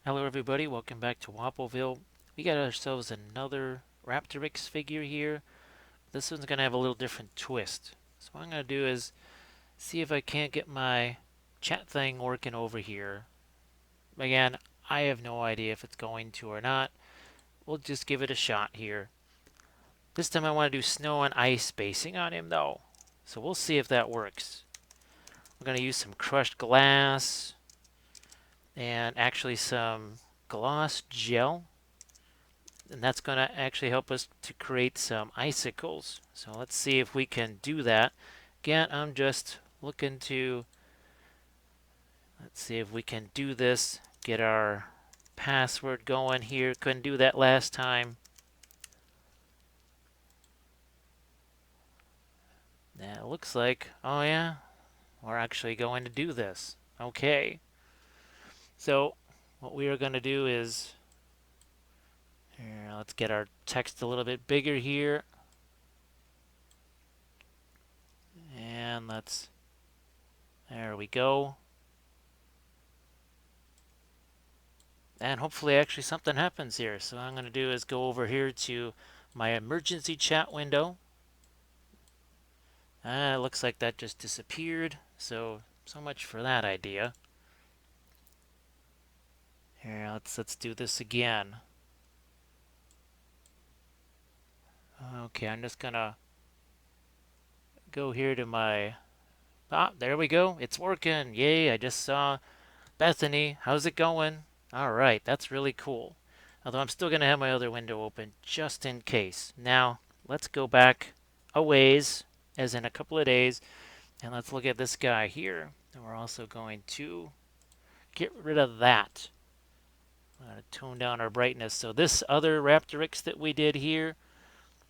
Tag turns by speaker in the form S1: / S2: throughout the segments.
S1: Hello everybody, welcome back to Wappleville. We got ourselves another Raptoryx figure here. This one's going to have a little different twist. So what I'm going to do is see if I can't get my chat thing working over here. Again, I have no idea if it's going to or not. We'll just give it a shot here. This time I want to do snow and ice basing on him though. So we'll see if that works. We're going to use some crushed glass and actually some gloss gel, and that's going to actually help us to create some icicles. So let's see if we can do that. Again, I'm just looking to, let's see if we can do this, get our password going here. Couldn't do that last time. Yeah, it looks like, oh yeah, we're actually going to do this. Okay. So what we are going to do is, here, let's get our text a little bit bigger here. And there we go. And hopefully actually something happens here. So what I'm going to do is go over here to my emergency chat window. It looks like that just disappeared. So much for that idea. Here, let's do this again. Okay, I'm just gonna go here to my, there we go. It's working. Yay, I just saw Bethany. How's it going? All right, that's really cool. Although I'm still gonna have my other window open just in case. Now, let's go back a ways, as in a couple of days, and let's look at this guy here. And we're also going to get rid of that. I'm going to tone down our brightness. So this other Raptoryx that we did here,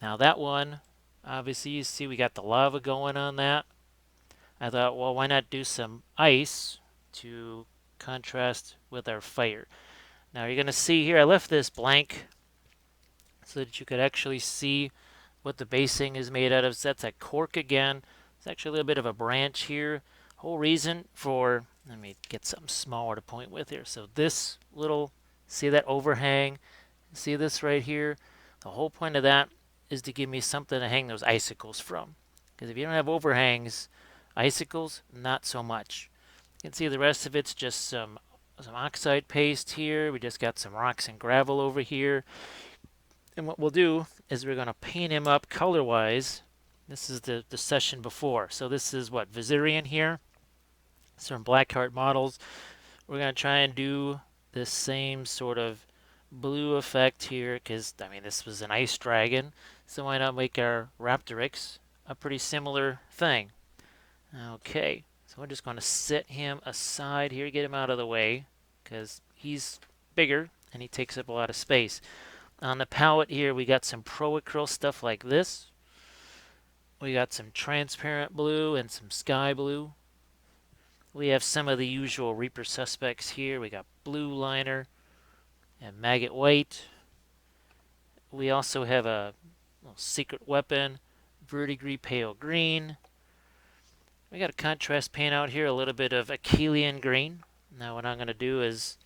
S1: now that one, obviously you see we got the lava going on that. I thought, well, why not do some ice to contrast with our fire? Now you're going to see here, I left this blank so that you could actually see what the basing is made out of. So that's a cork again. It's actually a little bit of a branch here. Whole reason for, let me get something smaller to point with here. So this little, see that overhang? See this right here? The whole point of that is to give me something to hang those icicles from. Because if you don't have overhangs, icicles, not so much. You can see the rest of it's just some oxide paste here. We just got some rocks and gravel over here. And what we'll do is we're going to paint him up color-wise. This is the session before. So this is what, Viserion here. Some Blackheart models. We're going to try and do this same sort of blue effect here because, I mean, this was an ice dragon. So why not make our Raptoryx a pretty similar thing? Okay, so we're just going to set him aside here, get him out of the way because he's bigger and he takes up a lot of space. On the palette here, we got some pro-acryl stuff like this. We got some transparent blue and some sky blue. We have some of the usual Reaper suspects here. We got blue liner and maggot white. We also have a little secret weapon, verdigris pale green. We got a contrast paint out here, a little bit of Achillean green. Now what I'm going to do is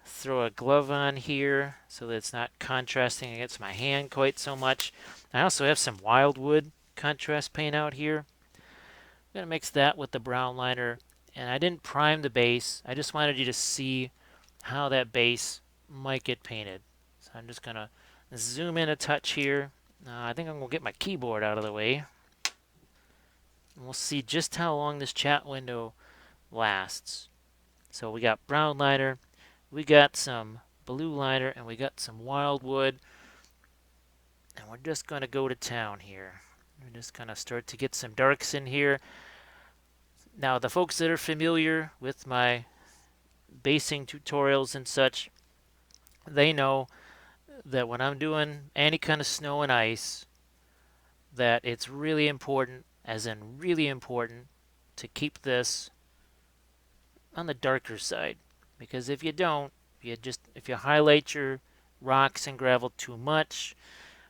S1: throw a glove on here so that it's not contrasting against my hand quite so much. I also have some wildwood contrast paint out here. I'm going to mix that with the brown liner, and I didn't prime the base. I just wanted you to see how that base might get painted. So I'm just going to zoom in a touch here. I think I'm going to get my keyboard out of the way. And we'll see just how long this chat window lasts. So we got brown liner, we got some blue liner, and we got some wildwood. And we're just going to go to town here. We're just going to start to get some darks in here. Now, the folks that are familiar with my basing tutorials and such, they know that when I'm doing any kind of snow and ice, that it's really important, as in really important, to keep this on the darker side. Because if you don't, if you highlight your rocks and gravel too much,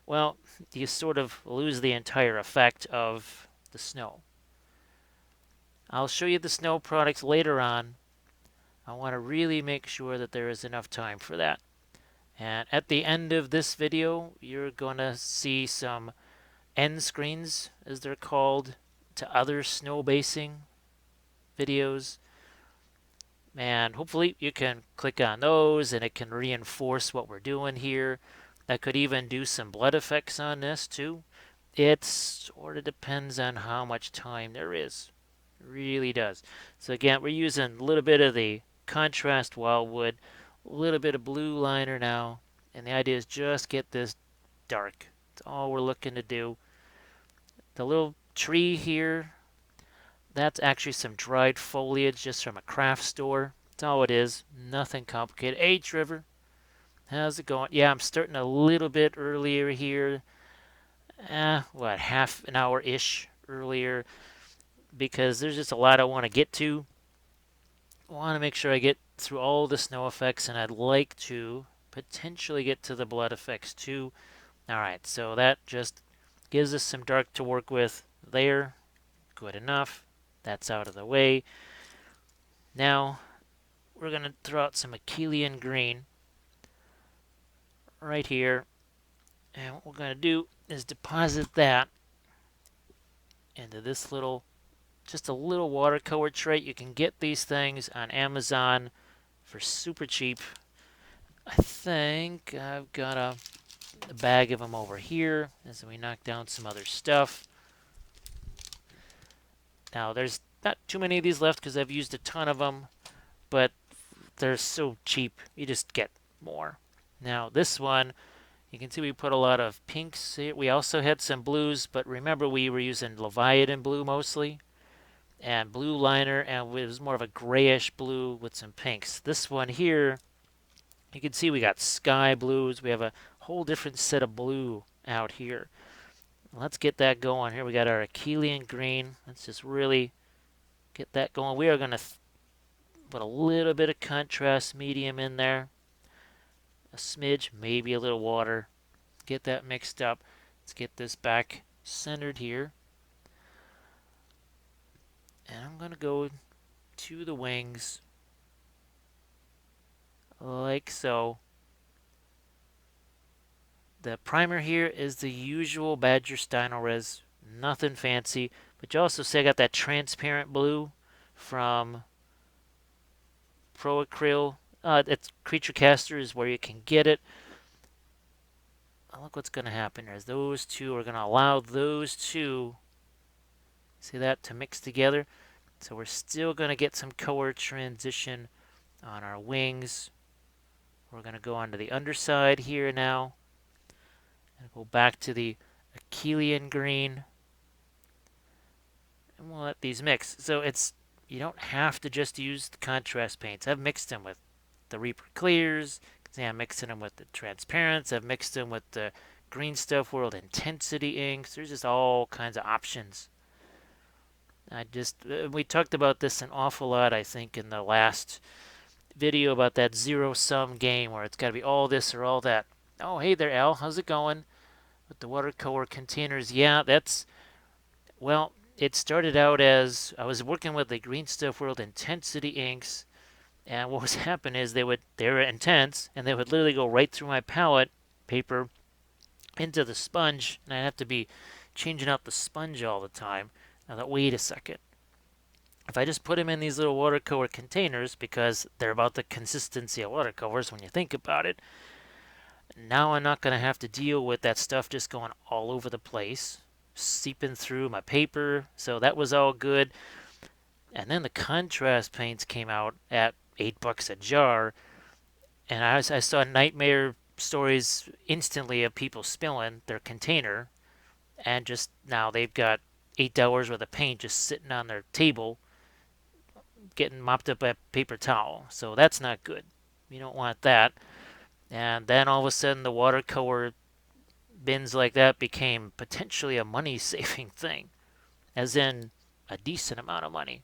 S1: well, you sort of lose the entire effect of the snow. I'll show you the snow products later on. I want to really make sure that there is enough time for that. And at the end of this video, you're going to see some end screens, as they're called, to other snow basing videos. And hopefully you can click on those and it can reinforce what we're doing here. That could even do some blood effects on this too. It sort of depends on how much time there is. It really does. So again, we're using a little bit of the contrast wildwood, a little bit of blue liner now, and the idea is just get this dark. That's all we're looking to do. The little tree here, that's actually some dried foliage just from a craft store. That's all it is. Nothing complicated. Hey, Trevor, how's it going? Yeah, I'm starting a little bit earlier here. What, half an hour-ish earlier, because there's just a lot I want to get to. I want to make sure I get through all the snow effects, and I'd like to potentially get to the blood effects too. Alright, so that just gives us some dark to work with there. Good enough. That's out of the way. Now, we're going to throw out some Achillean green right here. And what we're going to do is deposit that into this little, just a little watercolor tray. You can get these things on Amazon for super cheap. I think I've got a bag of them over here as we knock down some other stuff. Now, there's not too many of these left because I've used a ton of them, but they're so cheap, you just get more. Now, this one, you can see we put a lot of pinks here. We also had some blues, but remember we were using Leviathan blue mostly, and blue liner, and it was more of a grayish blue with some pinks. This one here, you can see we got sky blues. We have a whole different set of blue out here. Let's get that going. Here we got our Achillean green. Let's just really get that going. We are going to put a little bit of contrast medium in there. A smidge, maybe a little water. Get that mixed up. Let's get this back centered here. And I'm going to go to the wings like so. The primer here is the usual Badger Stynylrez, nothing fancy, but you also see I got that transparent blue from Pro Acryl. It's Creature Caster is where you can get it. Look what's going to happen is those two are going to allow those two, see that, to mix together. So we're still going to get some color transition on our wings. We're going to go onto the underside here now. And go back to the Achillean green. And we'll let these mix. So it's, you don't have to just use the contrast paints. I've mixed them with the Reaper Clears. See, I'm mixing them with the transparents. I've mixed them with the Green Stuff World Intensity inks. There's just all kinds of options. We talked about this an awful lot, I think, in the last video about that zero-sum game where it's got to be all this or all that. Oh, hey there, Al. How's it going? With the watercolor containers. Yeah, well, it started out as I was working with the Green Stuff World Intensity inks, and what was happening is they were intense, and they would literally go right through my palette paper into the sponge, and I'd have to be changing out the sponge all the time. Now, wait a second. If I just put them in these little watercolor containers, because they're about the consistency of watercolors when you think about it, now I'm not going to have to deal with that stuff just going all over the place, seeping through my paper. So that was all good. And then the contrast paints came out at $8 a jar, and I saw nightmare stories instantly of people spilling their container, and just now they've got $8 worth of paint just sitting on their table, getting mopped up by a paper towel. So that's not good. You don't want that. And then all of a sudden the watercolor bins like that became potentially a money-saving thing, as in a decent amount of money.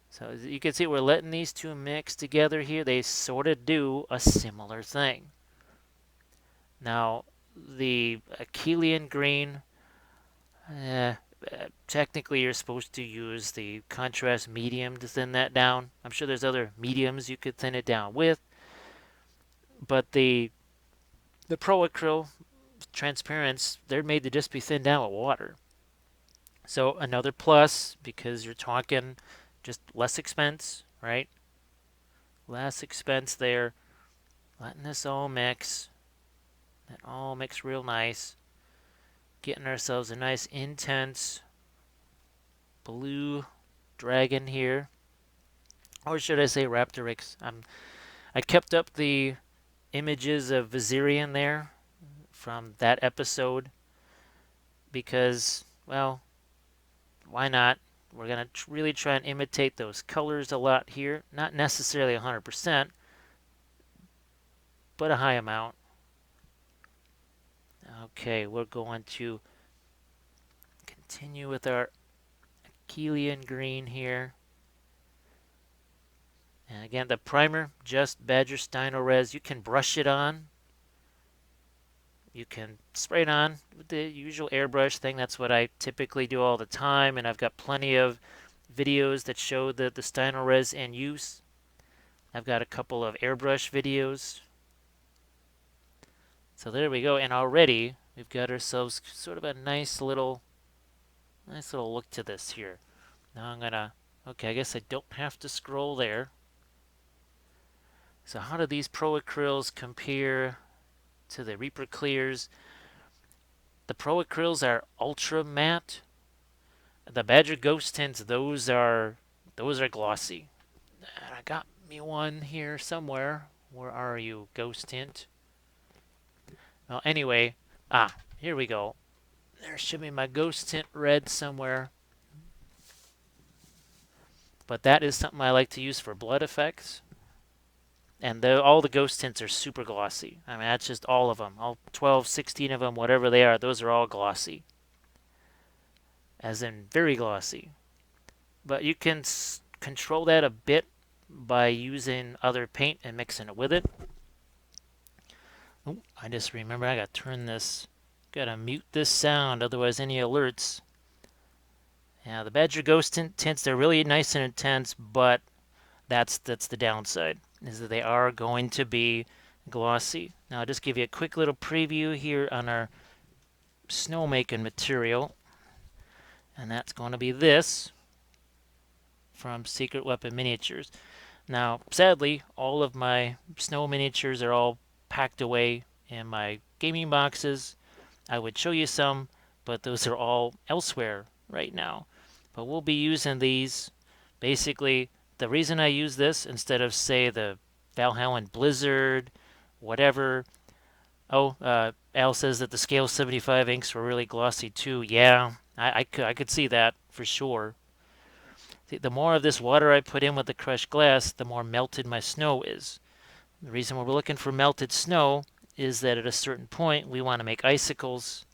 S1: So as you can see, we're letting these two mix together here. They sort of do a similar thing. Now, the Achillean green, Technically, you're supposed to use the contrast medium to thin that down. I'm sure there's other mediums you could thin it down with, but the Pro Acryl transparents, they're made to just be thinned down with water. So another plus, because you're talking just less expense, right? Less expense there. Letting this all mix. That all mix real nice. Getting ourselves a nice intense blue dragon here. Or should I say Raptoryx? I kept up the images of Viserion there from that episode because, well, why not? We're going to really try and imitate those colors a lot here. Not necessarily 100%, but a high amount. Okay, we're going to continue with our Achillean green here. And again, the primer, just Badger Steino Res. You can brush it on. You can spray it on with the usual airbrush thing. That's what I typically do all the time. And I've got plenty of videos that show the Steino Res in use. I've got a couple of airbrush videos. So there we go. And already we've got ourselves sort of a nice little look to this here. Now I'm gonna, okay, I guess I don't have to scroll there. So how do these Pro Acryls compare to the Reaper Clears? The Pro Acryls are ultra matte. The Badger Ghost Tints, those are glossy. And I got me one here somewhere. Where are you, Ghost Tint? Well, anyway, here we go. There should be my Ghost Tint red somewhere. But that is something I like to use for blood effects. And all the Ghost Tints are super glossy. I mean, that's just all of them. All 12, 16 of them, whatever they are, those are all glossy. As in very glossy. But you can control that a bit by using other paint and mixing it with it. Oh, I just remember I gotta turn this, gotta mute this sound, otherwise any alerts. Yeah, the Badger Ghost tints, they're really nice and intense, but that's the downside, is that they are going to be glossy. Now I'll just give you a quick little preview here on our snowmaking material. And that's going to be this from Secret Weapon Miniatures. Now, sadly, all of my snow miniatures are all packed away in my gaming boxes. I would show you some, but those are all elsewhere right now. But we'll be using these. Basically, the reason I use this instead of, say, the Valhalla Blizzard, whatever. Oh, Al says that the Scale 75 inks were really glossy too. Yeah, I could see that for sure. The more of this water I put in with the crushed glass, the more melted my snow is. The reason we're looking for melted snow is that at a certain point we want to make icicles,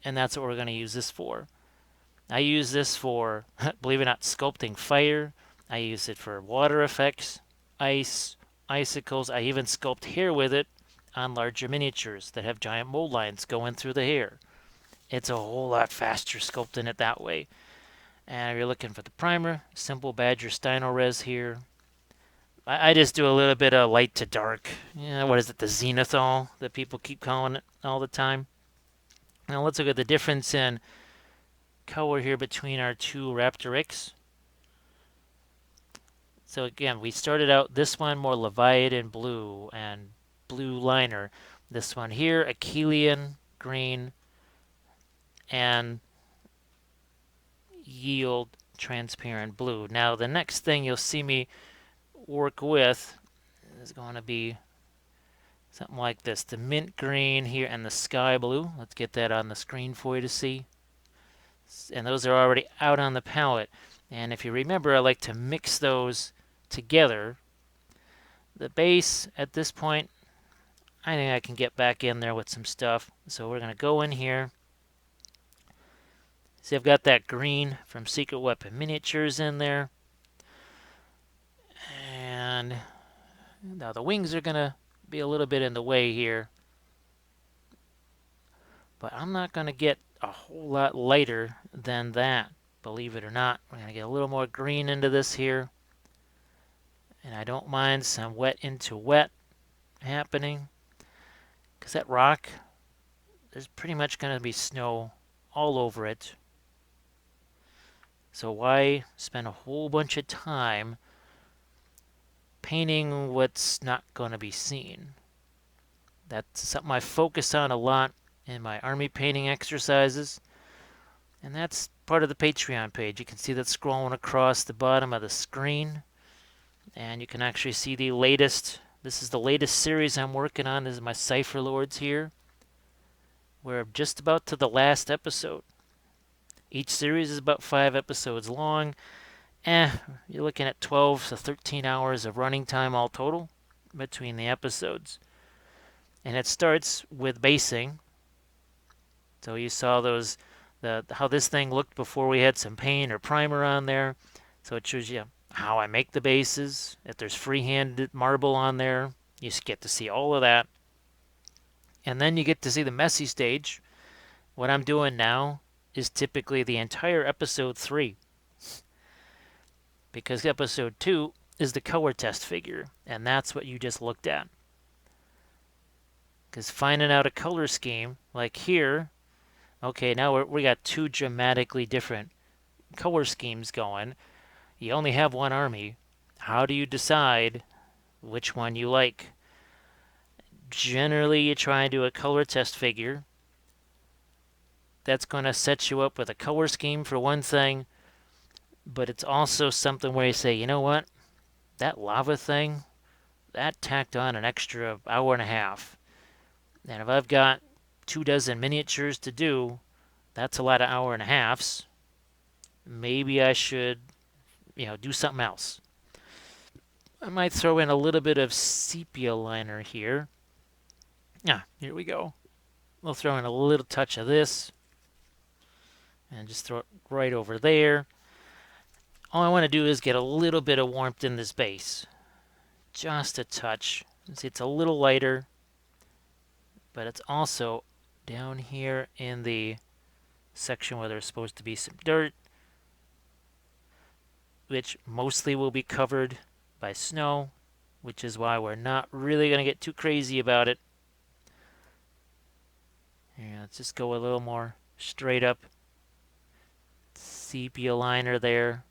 S1: and that's what we're going to use this for. I use this for, believe it or not, sculpting fire. I use it for water effects, ice, icicles. I even sculpt hair with it on larger miniatures that have giant mold lines going through the hair. It's a whole lot faster sculpting it that way. And if you're looking for the primer, simple Badger Steino Res here. I just do a little bit of light to dark. What is it, the zenithal that people keep calling it all the time. Now let's look at the difference in color here between our two Raptoryx. So again, we started out this one more Leviathan blue and blue liner. This one here, Achillean green and yield transparent blue. Now the next thing you'll see me work with is going to be something like this. The mint green here and the sky blue. Let's get that on the screen for you to see. And those are already out on the palette. And if you remember, I like to mix those together. The base at this point, I think I can get back in there with some stuff. So we're going to go in here. See, I've got that green from Secret Weapon Miniatures in there. And now the wings are going to be a little bit in the way here. But I'm not going to get a whole lot lighter than that, believe it or not. We're going to get a little more green into this here. And I don't mind some wet into wet happening, because that rock, there's pretty much going to be snow all over it. So why spend a whole bunch of time painting what's not going to be seen? That's something I focus on a lot in my army painting exercises. And that's part of the Patreon page. You can see that scrolling across the bottom of the screen. And you can actually see the latest. This is the latest series I'm working on. This is my Cypher Lords here. We're just about to the last episode. Each series is about 5 episodes long. You're looking at 12 to 13 hours of running time all total between the episodes. And it starts with basing. So you saw how this thing looked before we had some paint or primer on there. So it shows you how I make the bases. If there's freehand marble on there, you get to see all of that. And then you get to see the messy stage. What I'm doing now is typically the entire episode 3. Because episode 2 is the color test figure, and that's what you just looked at. Because finding out a color scheme, like here, okay, now we got 2 dramatically different color schemes going. You only have one army. How do you decide which one you like? Generally, you try and do a color test figure. That's going to set you up with a color scheme for one thing, but it's also something where you say, you know what? That lava thing, that tacked on an extra hour and a half. And if I've got 24 miniatures to do, that's a lot of hour and a halves. Maybe I should, do something else. I might throw in a little bit of sepia liner here. Here we go. We'll throw in a little touch of this. And just throw it right over there. All I want to do is get a little bit of warmth in this base. Just a touch. See, it's a little lighter. But it's also down here in the section where there's supposed to be some dirt, which mostly will be covered by snow, which is why we're not really going to get too crazy about it. Yeah, let's just go a little more straight up sepia liner there.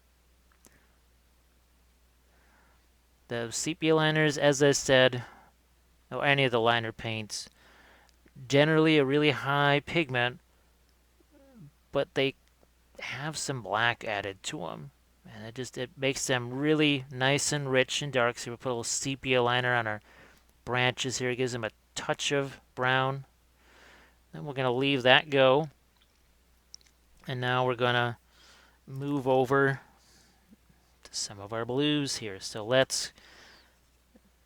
S1: The sepia liners, as I said, or any of the liner paints, generally a really high pigment, but they have some black added to them. And it makes them really nice and rich and dark. So we put a little sepia liner on our branches here. It gives them a touch of brown. Then we're going to leave that go. And now we're going to move over to some of our blues here. So let's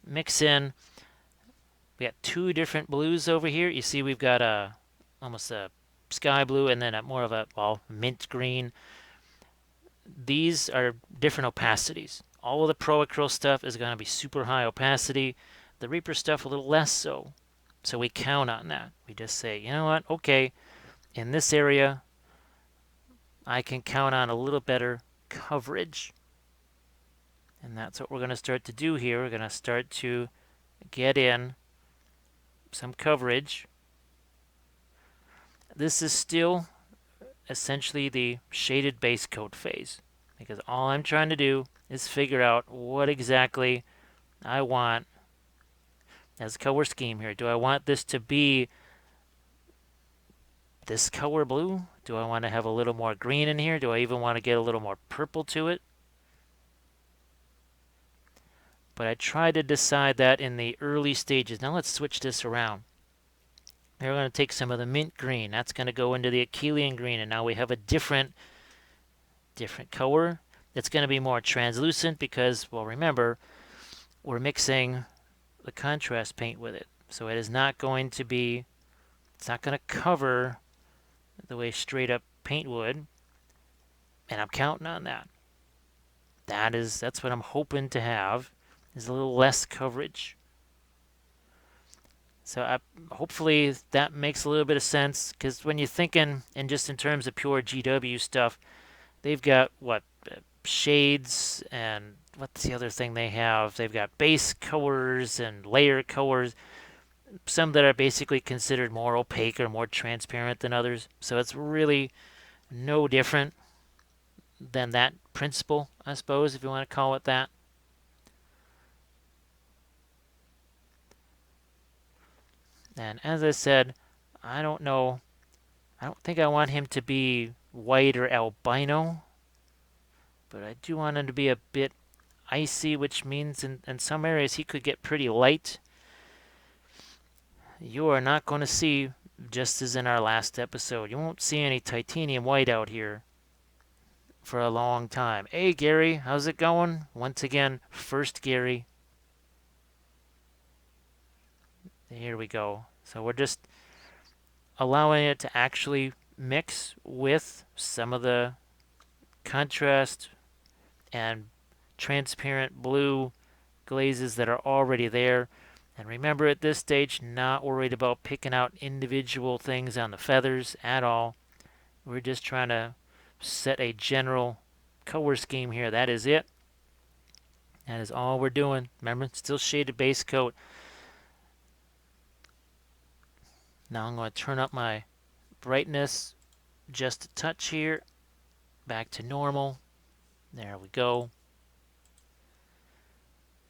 S1: mix in. We got 2 different blues over here. You see we've got almost a sky blue and then more of a mint green. These are different opacities. All of the Pro Acryl stuff is going to be super high opacity. The Reaper stuff a little less so. So we count on that. We just say, you know what? Okay, in this area, I can count on a little better coverage. And that's what we're going to start to do here. We're going to start to get in some coverage. This is still essentially the shaded base coat phase, because all I'm trying to do is figure out what exactly I want as color scheme here. Do I want this to be this color blue? Do I want to have a little more green in here? Do I even want to get a little more purple to it? But I try to decide that in the early stages. Now let's switch this around. We're going to take some of the mint green. That's going to go into the Achillean green. And now we have a different color. It's going to be more translucent because, well, remember, we're mixing the contrast paint with it. So it is not going to be, it's not going to cover the way straight up paint would. And I'm counting on that. That's what I'm hoping to have, is a little less coverage. So hopefully that makes a little bit of sense, because when you're thinking and just in terms of pure GW stuff, they've got what, shades, and what's the other thing they have? They've got base colors and layer colors, some that are basically considered more opaque or more transparent than others. So it's really no different than that principle, I suppose, if you want to call it that. And as I said, I don't know. I don't think I want him to be white or albino, but I do want him to be a bit icy, which means in some areas he could get pretty light. You are not going to see, just as in our last episode, you won't see any titanium white out here for a long time. Hey, Gary, how's it going? Once again, first Gary. Here we go. So we're just allowing it to actually mix with some of the contrast and transparent blue glazes that are already there. And remember, at this stage, not worried about picking out individual things on the feathers at all. We're just trying to set a general color scheme here. That is it. That is all we're doing. Remember, still shaded base coat. Now I'm going to turn up my brightness just a touch here. Back to normal. There we go.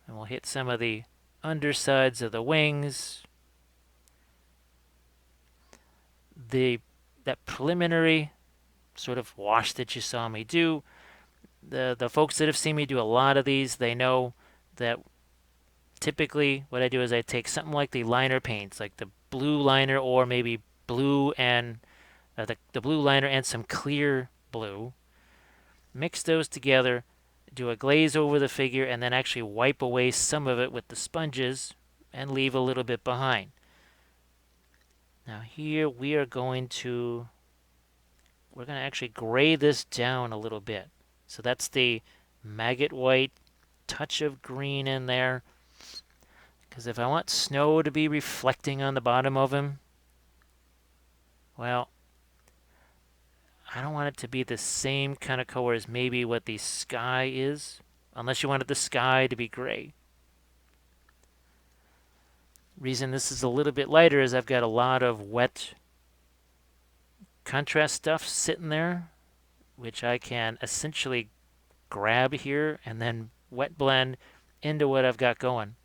S1: And we'll hit some of the undersides of the wings. That preliminary sort of wash that you saw me do. The folks that have seen me do a lot of these, they know that typically what I do is I take something like the liner paints, like the blue liner, or maybe blue and the blue liner and some clear blue. Mix those together, do a glaze over the figure, and then actually wipe away some of it with the sponges and leave a little bit behind. Now here we're going to actually gray this down a little bit. So that's the maggot white, touch of green in there. Because if I want snow to be reflecting on the bottom of him, well, I don't want it to be the same kind of color as maybe what the sky is, unless you wanted the sky to be gray. Reason this is a little bit lighter is I've got a lot of wet contrast stuff sitting there, which I can essentially grab here and then wet blend into what I've got going.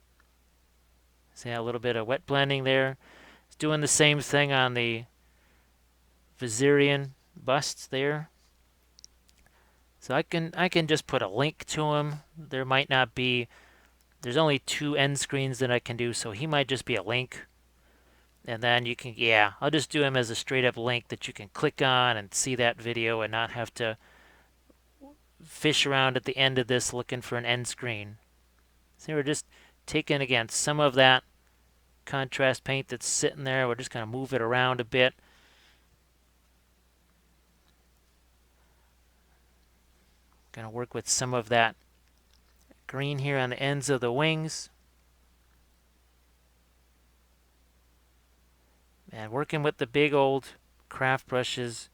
S1: See a little bit of wet blending there. It's doing the same thing on the Viserion busts there. So I can just put a link to him. There might not be, there's only 2 end screens that I can do, so he might just be a link. And then you can, yeah, I'll just do him as a straight up link that you can click on and see that video and not have to fish around at the end of this looking for an end screen. So we're just taking, again, some of that contrast paint that's sitting there. We're just going to move it around a bit. Going to work with some of that green here on the ends of the wings. And working with the big old craft brushes,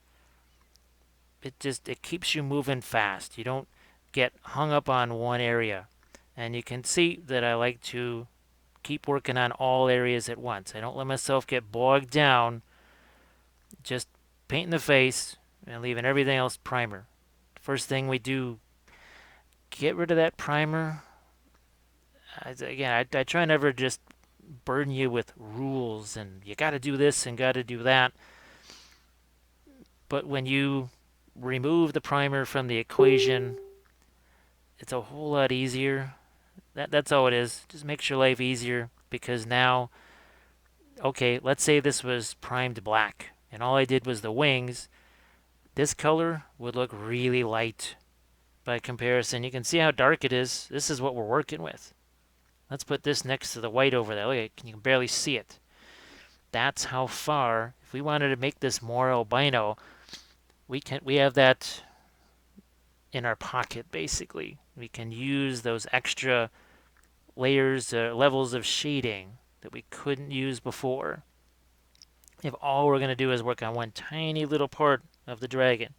S1: it keeps you moving fast. You don't get hung up on one area. And you can see that I like to keep working on all areas at once. I don't let myself get bogged down just painting the face and leaving everything else primer. First thing we do, get rid of that primer. Again, I try never just burden you with rules and you got to do this and got to do that. But when you remove the primer from the equation, it's a whole lot easier. That's all it is. Just makes your life easier, because now, okay, let's say this was primed black and all I did was the wings. This color would look really light by comparison. You can see how dark it is. This is what we're working with. Let's put this next to the white over there. Look, you can barely see it. That's how far, if we wanted to make this more albino, we have that in our pocket, basically. We can use those extra layers, levels of shading that we couldn't use before if all we're going to do is work on one tiny little part of the dragon.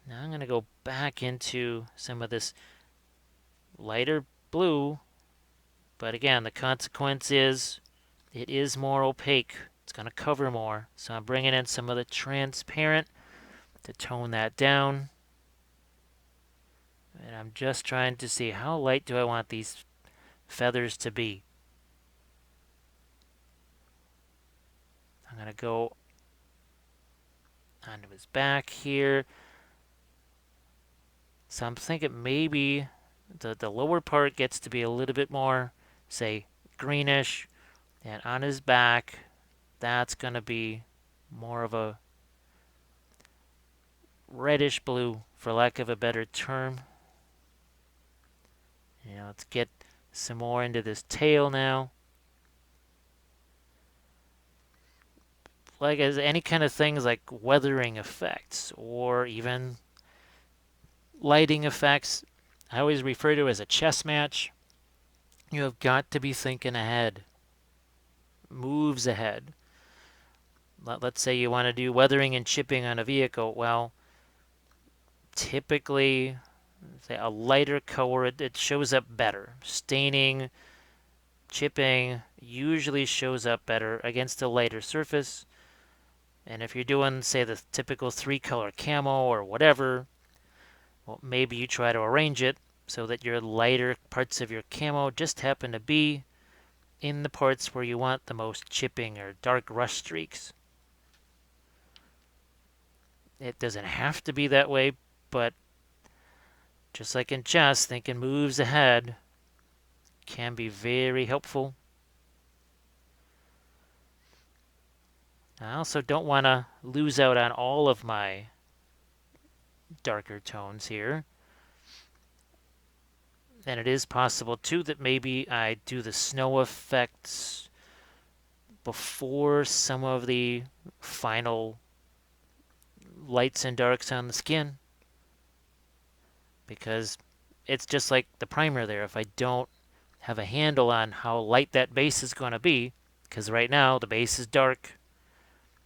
S1: Now I'm going to go back into some of this lighter blue, but again, the consequence is it is more opaque. It's going to cover more. So I'm bringing in some of the transparent to tone that down. And I'm just trying to see how light do I want these feathers to be. I'm going to go onto his back here. So I'm thinking maybe the lower part gets to be a little bit more, say, greenish. And on his back, that's going to be more of a reddish blue, for lack of a better term. Let's get some more into this tail now. Like as any kind of things like weathering effects or even lighting effects, I always refer to as a chess match. You have got to be thinking ahead, moves ahead. Let's say you want to do weathering and chipping on a vehicle. Well, typically, say a lighter color, it shows up better. Staining, chipping usually shows up better against a lighter surface. And if you're doing, say, the typical 3-color camo or whatever, well, maybe you try to arrange it so that your lighter parts of your camo just happen to be in the parts where you want the most chipping or dark rust streaks. It doesn't have to be that way, but just like in chess, thinking moves ahead can be very helpful. I also don't want to lose out on all of my darker tones here. And it is possible too that maybe I do the snow effects before some of the final lights and darks on the skin, because it's just like the primer there. If I don't have a handle on how light that base is going to be, because right now the base is dark,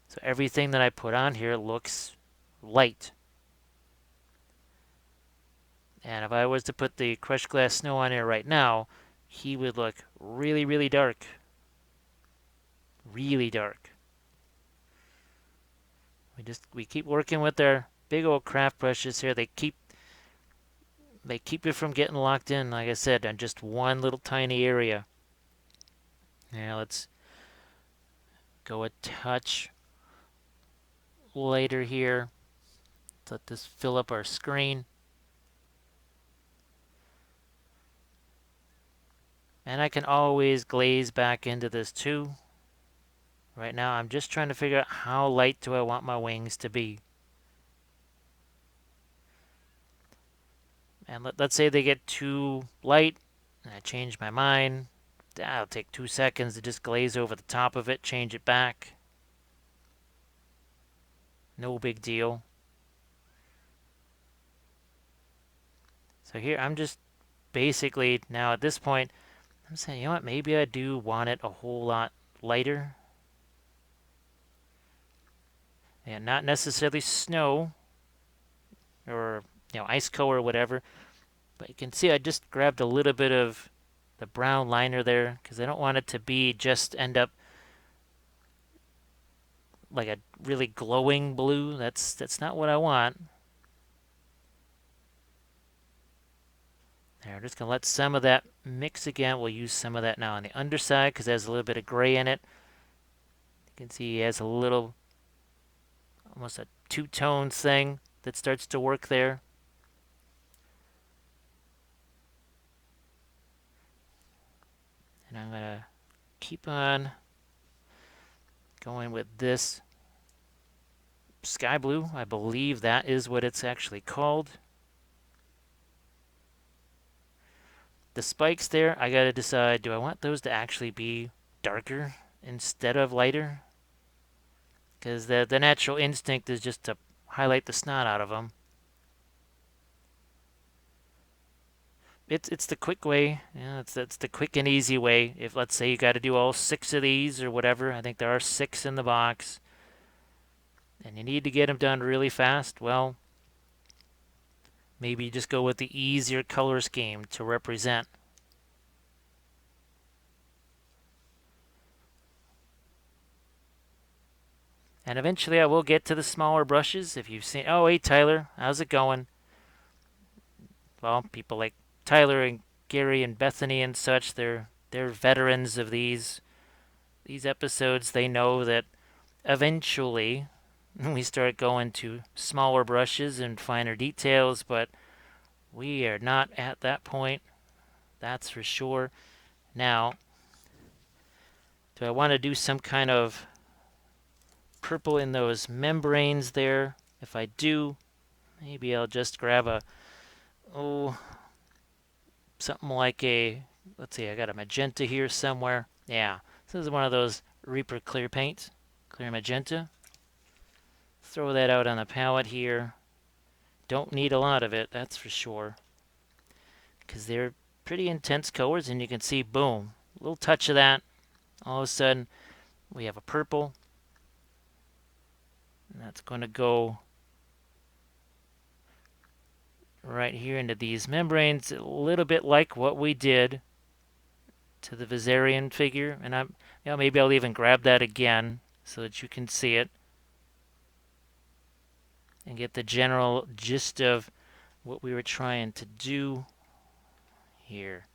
S1: so everything that I put on here looks light. And if I was to put the crushed glass snow on here right now, he would look really, really dark. Really dark. We keep working with our big old craft brushes here. They keep it from getting locked in, like I said, on just one little tiny area. Now let's go a touch lighter here. Let this fill up our screen. And I can always glaze back into this too. Right now I'm just trying to figure out how light do I want my wings to be. And let's say they get too light, and I change my mind. That'll take 2 seconds to just glaze over the top of it, change it back. No big deal. So here I'm just basically, now at this point, I'm saying, you know what, maybe I do want it a whole lot lighter. And not necessarily snow or ice color or whatever, but you can see I just grabbed a little bit of the brown liner there because I don't want it to be just end up like a really glowing blue. That's not what I want. There, I'm just gonna let some of that mix again. We'll use some of that now on the underside because it has a little bit of gray in it. You can see he has a little, almost a two-tone thing that starts to work there. And I'm gonna keep on going with this sky blue. I believe that is what it's actually called. The spikes there, I gotta decide, do I want those to actually be darker instead of lighter? Because the natural instinct is just to highlight the snot out of them. it's the quick way. Yeah, it's the quick and easy way. If let's say you got to do all 6 of these or whatever, I think there are 6 in the box, and you need to get them done really fast. Well, maybe you just go with the easier color scheme to represent. And eventually I will get to the smaller brushes. If you've seen, oh, hey, Tyler, how's it going? Well, people like Tyler and Gary and Bethany and such, they're veterans of these episodes. They know that eventually we start going to smaller brushes and finer details, but we are not at that point, that's for sure. Now, do I want to do some kind of purple in those membranes there? If I do, maybe I'll just grab oh, something like let's see, I got a magenta here somewhere. Yeah, this is one of those Reaper clear paints, clear magenta. Throw that out on the palette here. Don't need a lot of it, that's for sure, because they're pretty intense colors, and you can see, boom, a little touch of that. All of a sudden, we have a purple, and that's going to go right here into these membranes, a little bit like what we did to the Viserion figure. And maybe I'll even grab that again so that you can see it and get the general gist of what we were trying to do here.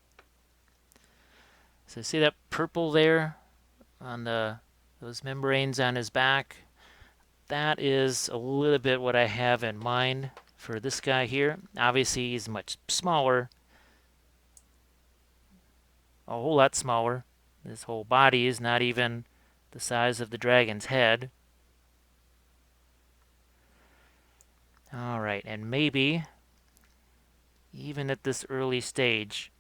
S1: So see that purple there on those membranes on his back? That is a little bit what I have in mind for this guy here. Obviously, he's much smaller, a whole lot smaller. This whole body is not even the size of the dragon's head. All right, and maybe even at this early stage,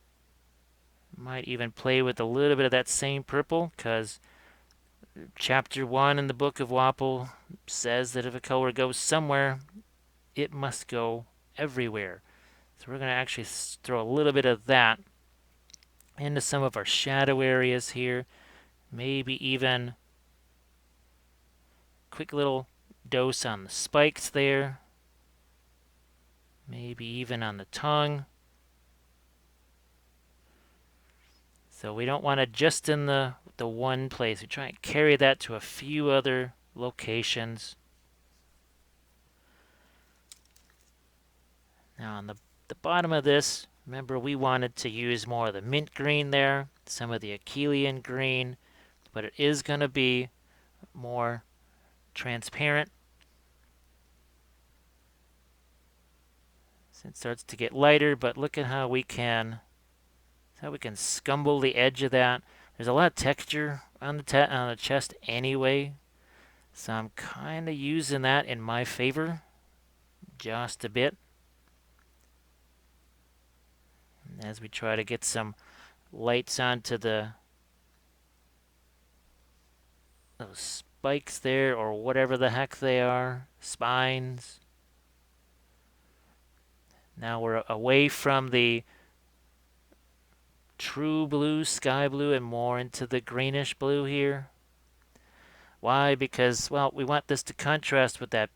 S1: might even play with a little bit of that same purple, because chapter 1 in the book of Wapol says that if a color goes somewhere, it must go everywhere. So we're going to actually throw a little bit of that into some of our shadow areas here. Maybe even quick little dose on the spikes there. Maybe even on the tongue. So we don't want to just in the one place. We try and carry that to a few other locations. Now on the bottom of this, remember we wanted to use more of the mint green there, some of the Achillean green, but it is going to be more transparent. So it starts to get lighter, but look at how we can scumble the edge of that. There's a lot of texture on the chest anyway, so I'm kind of using that in my favor just a bit as we try to get some lights onto those spikes there, or whatever the heck they are, spines. Now we're away from the true blue, sky blue, and more into the greenish blue here. Why? Because, well, we want this to contrast with that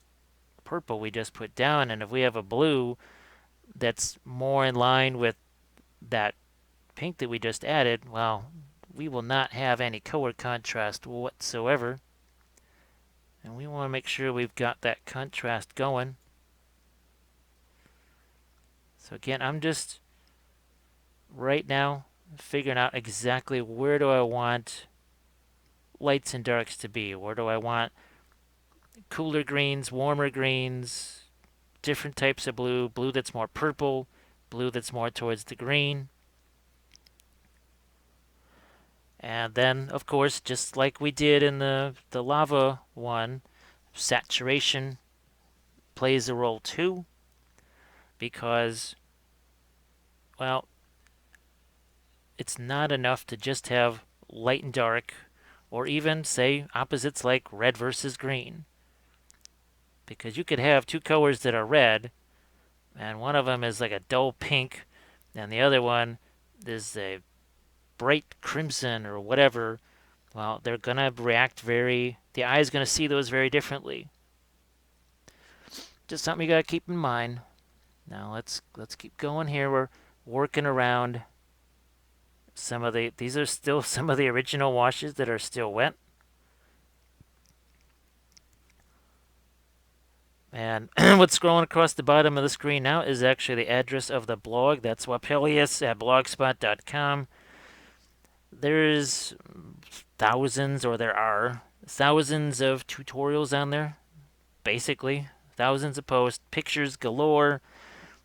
S1: purple we just put down, and if we have a blue that's more in line with that pink that we just added, well, we will not have any color contrast whatsoever. And we want to make sure we've got that contrast going. So again, I'm just right now figuring out exactly where do I want lights and darks to be. Where do I want cooler greens, warmer greens, different types of blue, blue that's more purple, blue that's more towards the green. And then, of course, just like we did in the lava one, saturation plays a role too, because, well, it's not enough to just have light and dark, or even, say, opposites like red versus green. Because you could have two colors that are red, and one of them is like a dull pink, And the other one is a bright crimson or whatever. Well, they're gonna react the eye is gonna see those very differently. Just something you gotta keep in mind. Now let's keep going here. We're working around these are still some of the original washes that are still wet. And what's scrolling across the bottom of the screen now is actually the address of the blog. That's Wapelius at blogspot.com. There's there are thousands of tutorials on there, basically. Thousands of posts, pictures galore.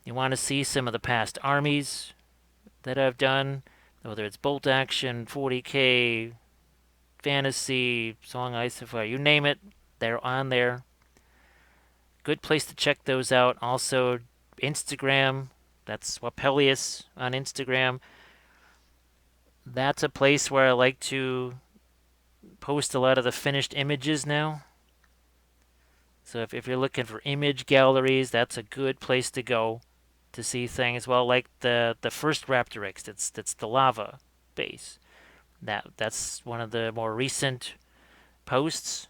S1: You want to see some of the past armies that I've done, whether it's bolt action, 40k, fantasy, song, ice of fire, you name it, they're on there. Good place to check those out. Also, Instagram, that's Wapelius on Instagram. That's a place where I like to post a lot of the finished images now. So if you're looking for image galleries, that's a good place to go to see things. Well, like the first Raptoryx, that's the lava base. That's one of the more recent posts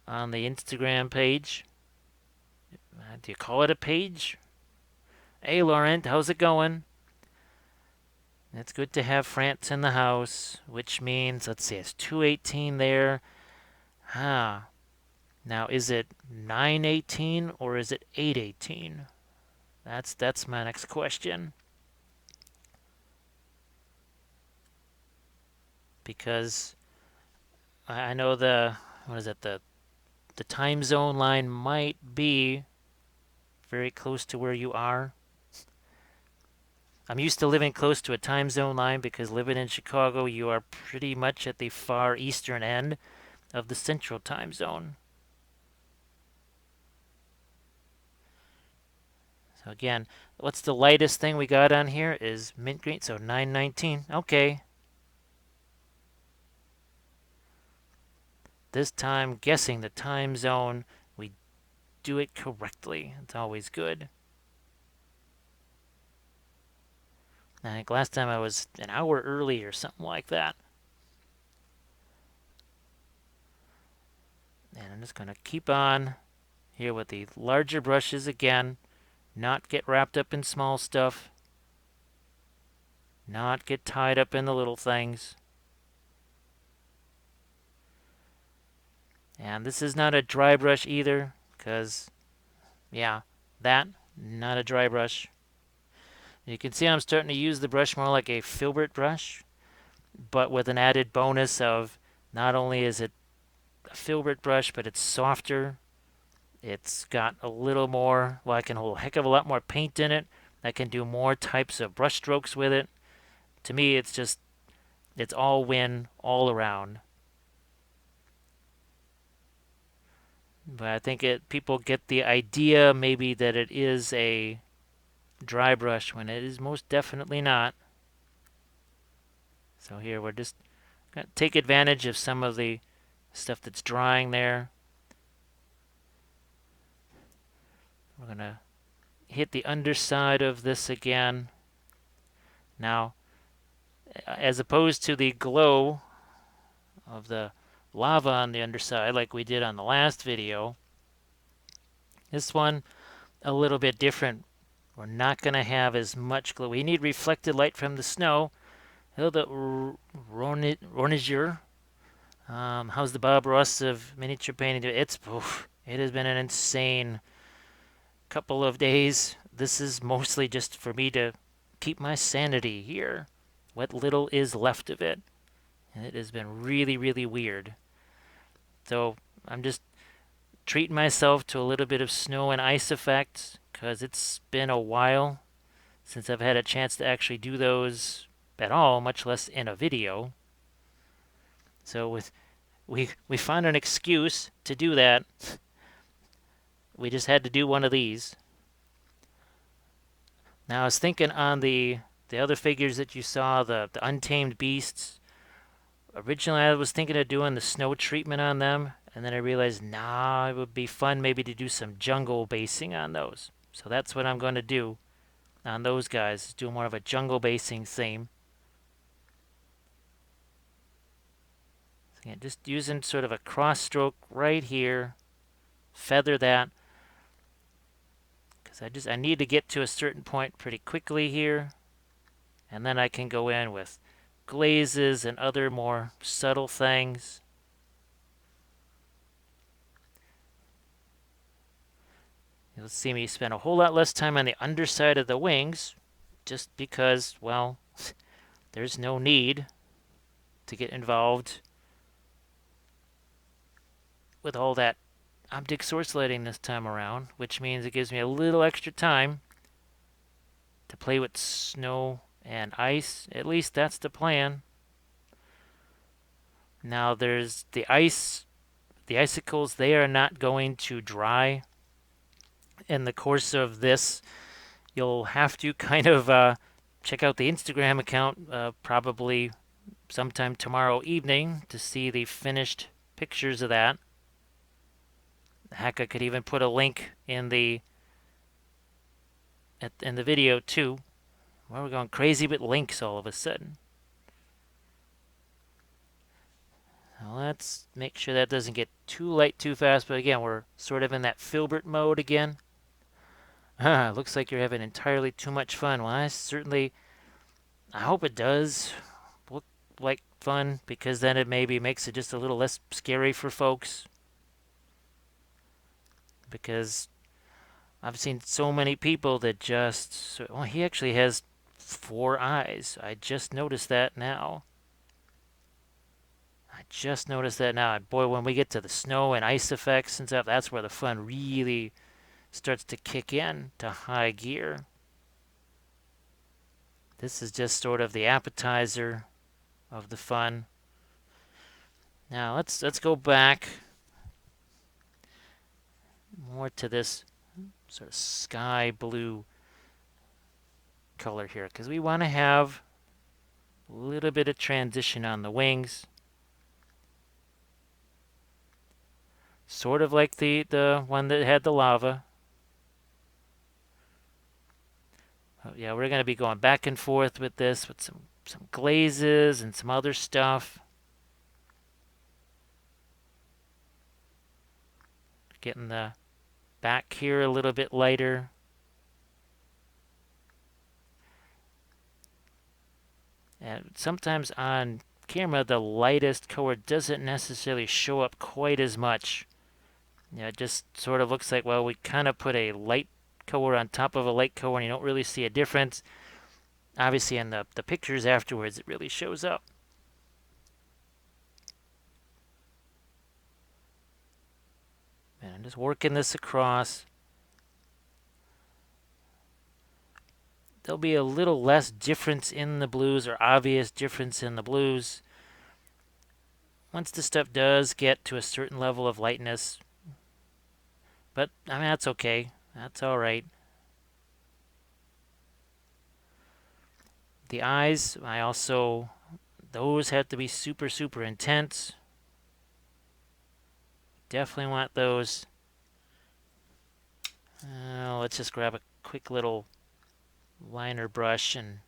S1: on the Instagram page. Do you call it a page? Hey, Laurent, how's it going? It's good to have France in the house, which means, let's see, it's 218 there. Now, is it 918 or is it 818? That's my next question. Because I know the time zone line might be very close to where you are. I'm used to living close to a time zone line because living in Chicago, you are pretty much at the far eastern end of the central time zone. So again, what's the lightest thing we got on here is mint green, so 919. Okay. This time, guessing the time zone, we do it correctly. It's always good. I think last time I was an hour early or something like that. And I'm just going to keep on here with the larger brushes again. Not get wrapped up in small stuff. Not get tied up in the little things. And this is not a dry brush either, because, yeah, not a dry brush. You can see I'm starting to use the brush more like a filbert brush, but with an added bonus of not only is it a filbert brush, but it's softer. It's got a little more, well, I can hold a heck of a lot more paint in it. I can do more types of brush strokes with it. To me, it's all win all around. But I think people get the idea maybe that it is a dry brush when it is most definitely not. So here we're just going to take advantage of some of the stuff that's drying there. We're going to hit the underside of this again. Now, as opposed to the glow of the lava on the underside like we did on the last video, this one a little bit different. We're not going to have as much glow. We need reflected light from the snow. Hello, the Roniger. How's the Bob Ross of miniature painting? It has been an insane couple of days. This is mostly just for me to keep my sanity here. What little is left of it. And it has been really, really weird. So I'm just treating myself to a little bit of snow and ice effects because it's been a while since I've had a chance to actually do those at all, much less in a video. So we found an excuse to do that. We just had to do one of these. Now I was thinking on the other figures that you saw, the untamed beasts. Originally I was thinking of doing the snow treatment on them, and then I realized, it would be fun maybe to do some jungle basing on those. So that's what I'm going to do. on those guys. Do more of a jungle basing theme. So, yeah, just using sort of a cross stroke right here. Feather that. Because I need to get to a certain point pretty quickly here. And then I can go in with glazes and other more subtle things. You'll see me spend a whole lot less time on the underside of the wings, just because, well, there's no need to get involved with all that object source lighting this time around, which means it gives me a little extra time to play with snow and ice. At least that's the plan. Now there's the ice, the icicles, they are not going to dry in the course of this. You'll have to kind of check out the Instagram account probably sometime tomorrow evening to see the finished pictures of that. Heck, I could even put a link in the video too. Well, we're going crazy with links all of a sudden. Now let's make sure that doesn't get too light too fast. But again, we're sort of in that filbert mode again. Looks like you're having entirely too much fun. Well, I hope it does look like fun, because then it maybe makes it just a little less scary for folks. Because I've seen so many people that just, well, he actually has 4 eyes. I just noticed that now. And boy, when we get to the snow and ice effects and stuff, that's where the fun really starts to kick in to high gear. This is just sort of the appetizer of the fun. Now let's go back more to this sort of sky blue color here, because we want to have a little bit of transition on the wings. Sort of like the one that had the lava. Oh, yeah, we're going to be going back and forth with this, with some glazes and some other stuff. Getting the back here a little bit lighter. And sometimes on camera, the lightest color doesn't necessarily show up quite as much. Yeah, it just sort of looks like, well, we kind of put a light color on top of a light color, and you don't really see a difference. Obviously, in the pictures afterwards, it really shows up. And I'm just working this across. There'll be a little less difference in the blues, or obvious difference in the blues, once the stuff does get to a certain level of lightness. But, I mean, that's okay. That's alright. The eyes, those have to be super, super intense. Definitely want those. Let's just grab a quick little liner brush and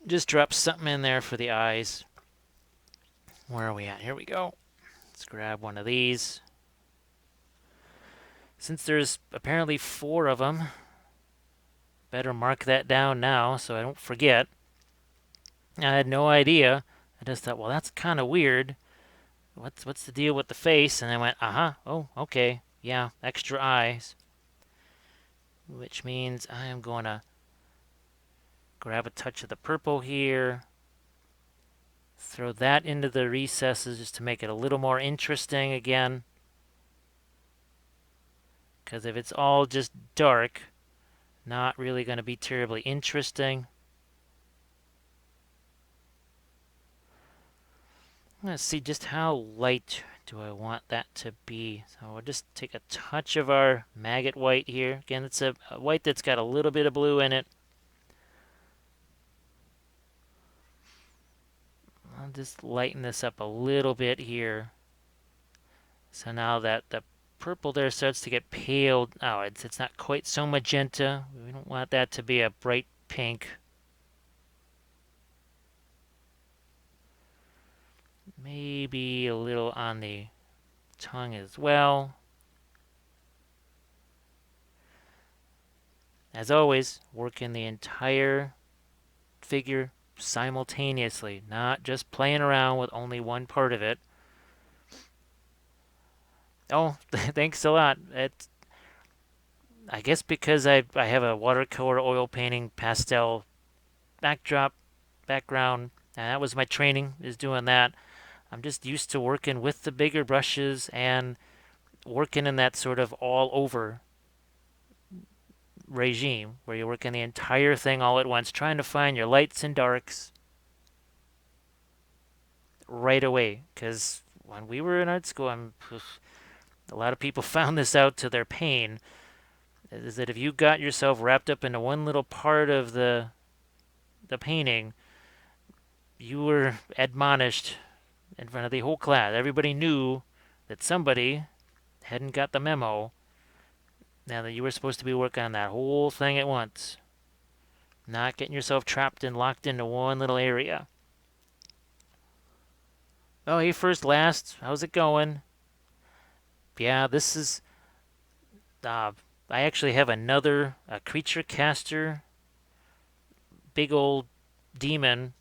S1: just drop something in there for the eyes. Where are we at? Here we go. Let's grab one of these. Since there's apparently 4 of them, better mark that down now so I don't forget. I had no idea. I just thought, well, that's kind of weird. What's the deal with the face? And I went, oh, okay, yeah, extra eyes. Which means I am going to grab a touch of the purple here. Throw that into the recesses just to make it a little more interesting again. Because if it's all just dark, not really going to be terribly interesting. I'm going to see just how light do I want that to be. So we'll just take a touch of our maggot white here. Again, it's a white that's got a little bit of blue in it. I'll just lighten this up a little bit here. So now that the purple there starts to get pale. Oh, it's not quite so magenta. We don't want that to be a bright pink. Maybe a little on the tongue as well. As always, working the entire figure simultaneously, not just playing around with only one part of it. Oh, thanks a lot. I guess because I have a watercolor oil painting pastel background, and that was my training, is doing that. I'm just used to working with the bigger brushes and working in that sort of all over regime where you're working the entire thing all at once, trying to find your lights and darks right away. Because when we were in art school, a lot of people found this out to their pain, is that if you got yourself wrapped up into one little part of the painting, you were admonished in front of the whole class. Everybody knew that somebody hadn't got the memo. Now that you were supposed to be working on that whole thing at once, not getting yourself trapped and locked into one little area. Oh, hey, first, last, how's it going? Yeah, this is. I actually have another creature caster, big old demon.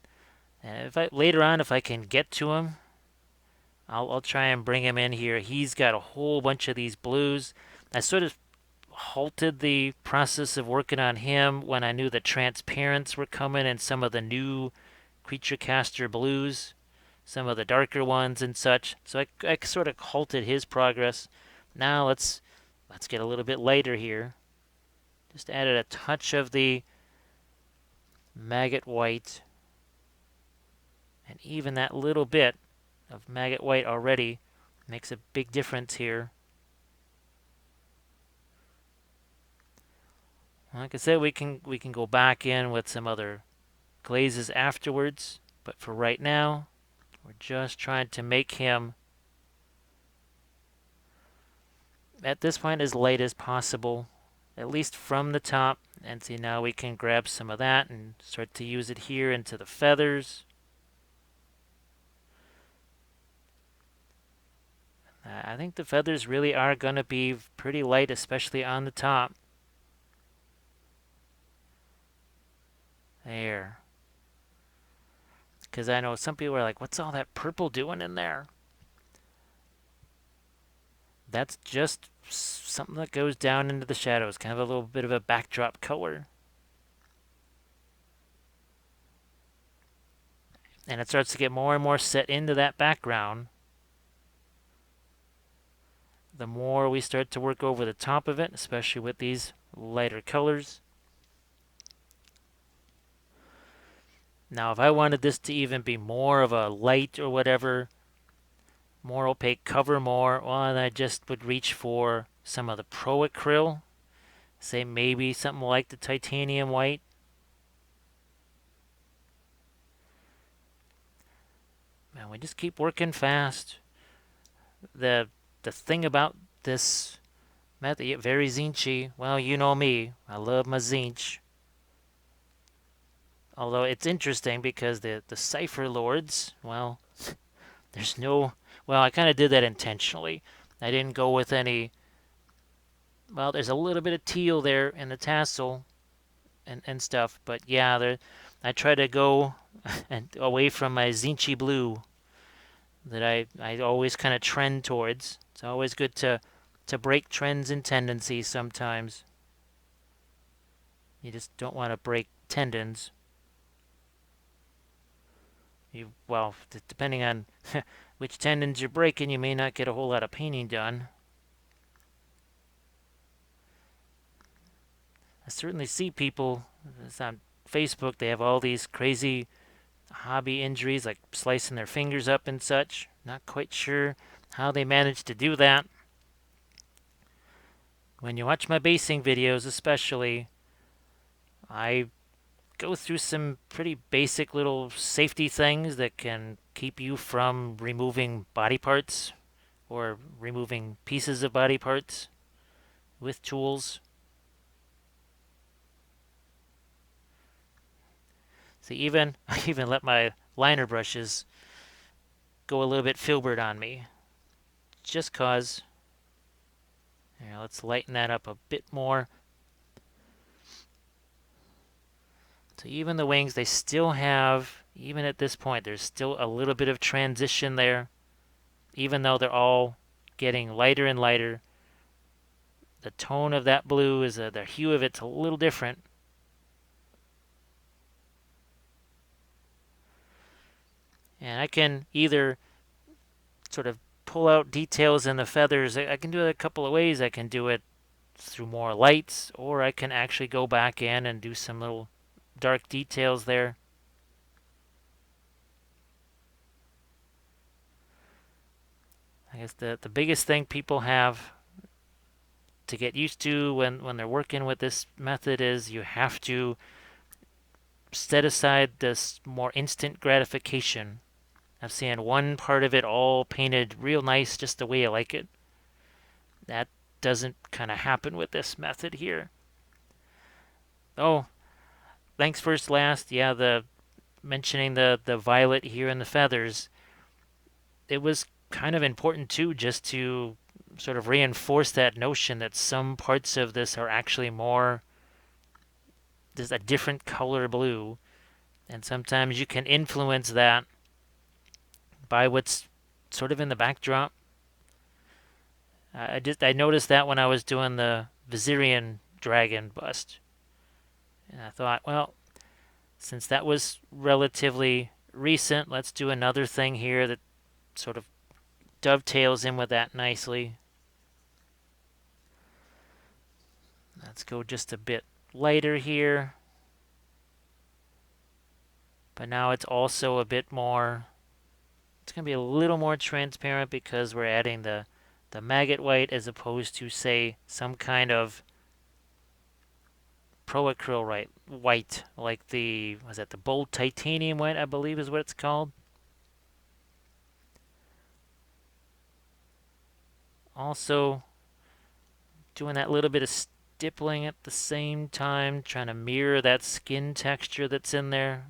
S1: And later on, if I can get to him, I'll try and bring him in here. He's got a whole bunch of these blues. I sort of halted the process of working on him when I knew the transparents were coming and some of the new creature caster blues, some of the darker ones and such. So I sort of halted his progress. Now let's get a little bit lighter here. Just added a touch of the maggot white, and even that little bit of maggot white already makes a big difference here. Like I said, we can go back in with some other glazes afterwards, but for right now, we're just trying to make him, at this point, as light as possible, at least from the top. And see, now we can grab some of that and start to use it here into the feathers. I think the feathers really are going to be pretty light, especially on the top. There. Because I know some people are like, what's all that purple doing in there? That's just something that goes down into the shadows, kind of a little bit of a backdrop color. And it starts to get more and more set into that background. The more we start to work over the top of it, especially with these lighter colors. Now, if I wanted this to even be more of a light or whatever, more opaque, cover more, well, then I just would reach for some of the Pro Acryl. Say maybe something like the titanium white. And we just keep working fast. The thing about this method, very zinchy. Well, you know me. I love my zinch. Although it's interesting because the Cipher Lords, well, there's no... Well, I kind of did that intentionally. I didn't go with any... Well, there's a little bit of teal there in the tassel and stuff. But yeah, I try to go and away from my zinchy blue that I always kind of trend towards. It's always good to break trends and tendencies sometimes. You just don't want to break tendons. Well, depending on which tendons you're breaking, you may not get a whole lot of painting done. I certainly see people, it's on Facebook, they have all these crazy hobby injuries, like slicing their fingers up and such. Not quite sure how they manage to do that. When you watch my basing videos especially, I go through some pretty basic little safety things that can keep you from removing body parts or removing pieces of body parts with tools. So I even let my liner brushes go a little bit filbert on me, just cause. Here, let's lighten that up a bit more. So even the wings, they still have, even at this point, there's still a little bit of transition there. Even though they're all getting lighter and lighter, the tone of that blue is, the hue of it's a little different. And I can either sort of pull out details in the feathers. I can do it a couple of ways. I can do it through more lights, or I can actually go back in and do some little dark details there. I guess the biggest thing people have to get used to when they're working with this method is you have to set aside this more instant gratification of seeing one part of it all painted real nice just the way you like it. That doesn't kind of happen with this method here. Oh, thanks first last. Yeah, the mentioning the violet here in the feathers, it was kind of important too, just to sort of reinforce that notion that some parts of this are actually more just a different color blue, and sometimes you can influence that by what's sort of in the backdrop. I noticed that when I was doing the Viserion dragon bust, and I thought, well, since that was relatively recent, let's do another thing here that sort of dovetails in with that nicely. Let's go just a bit lighter here. But now it's also a bit more, it's going to be a little more transparent because we're adding the maggot white as opposed to, say, some kind of pro-acryl white, like was that the bold titanium white, I believe is what it's called. Also doing that little bit of stippling at the same time, trying to mirror that skin texture that's in there.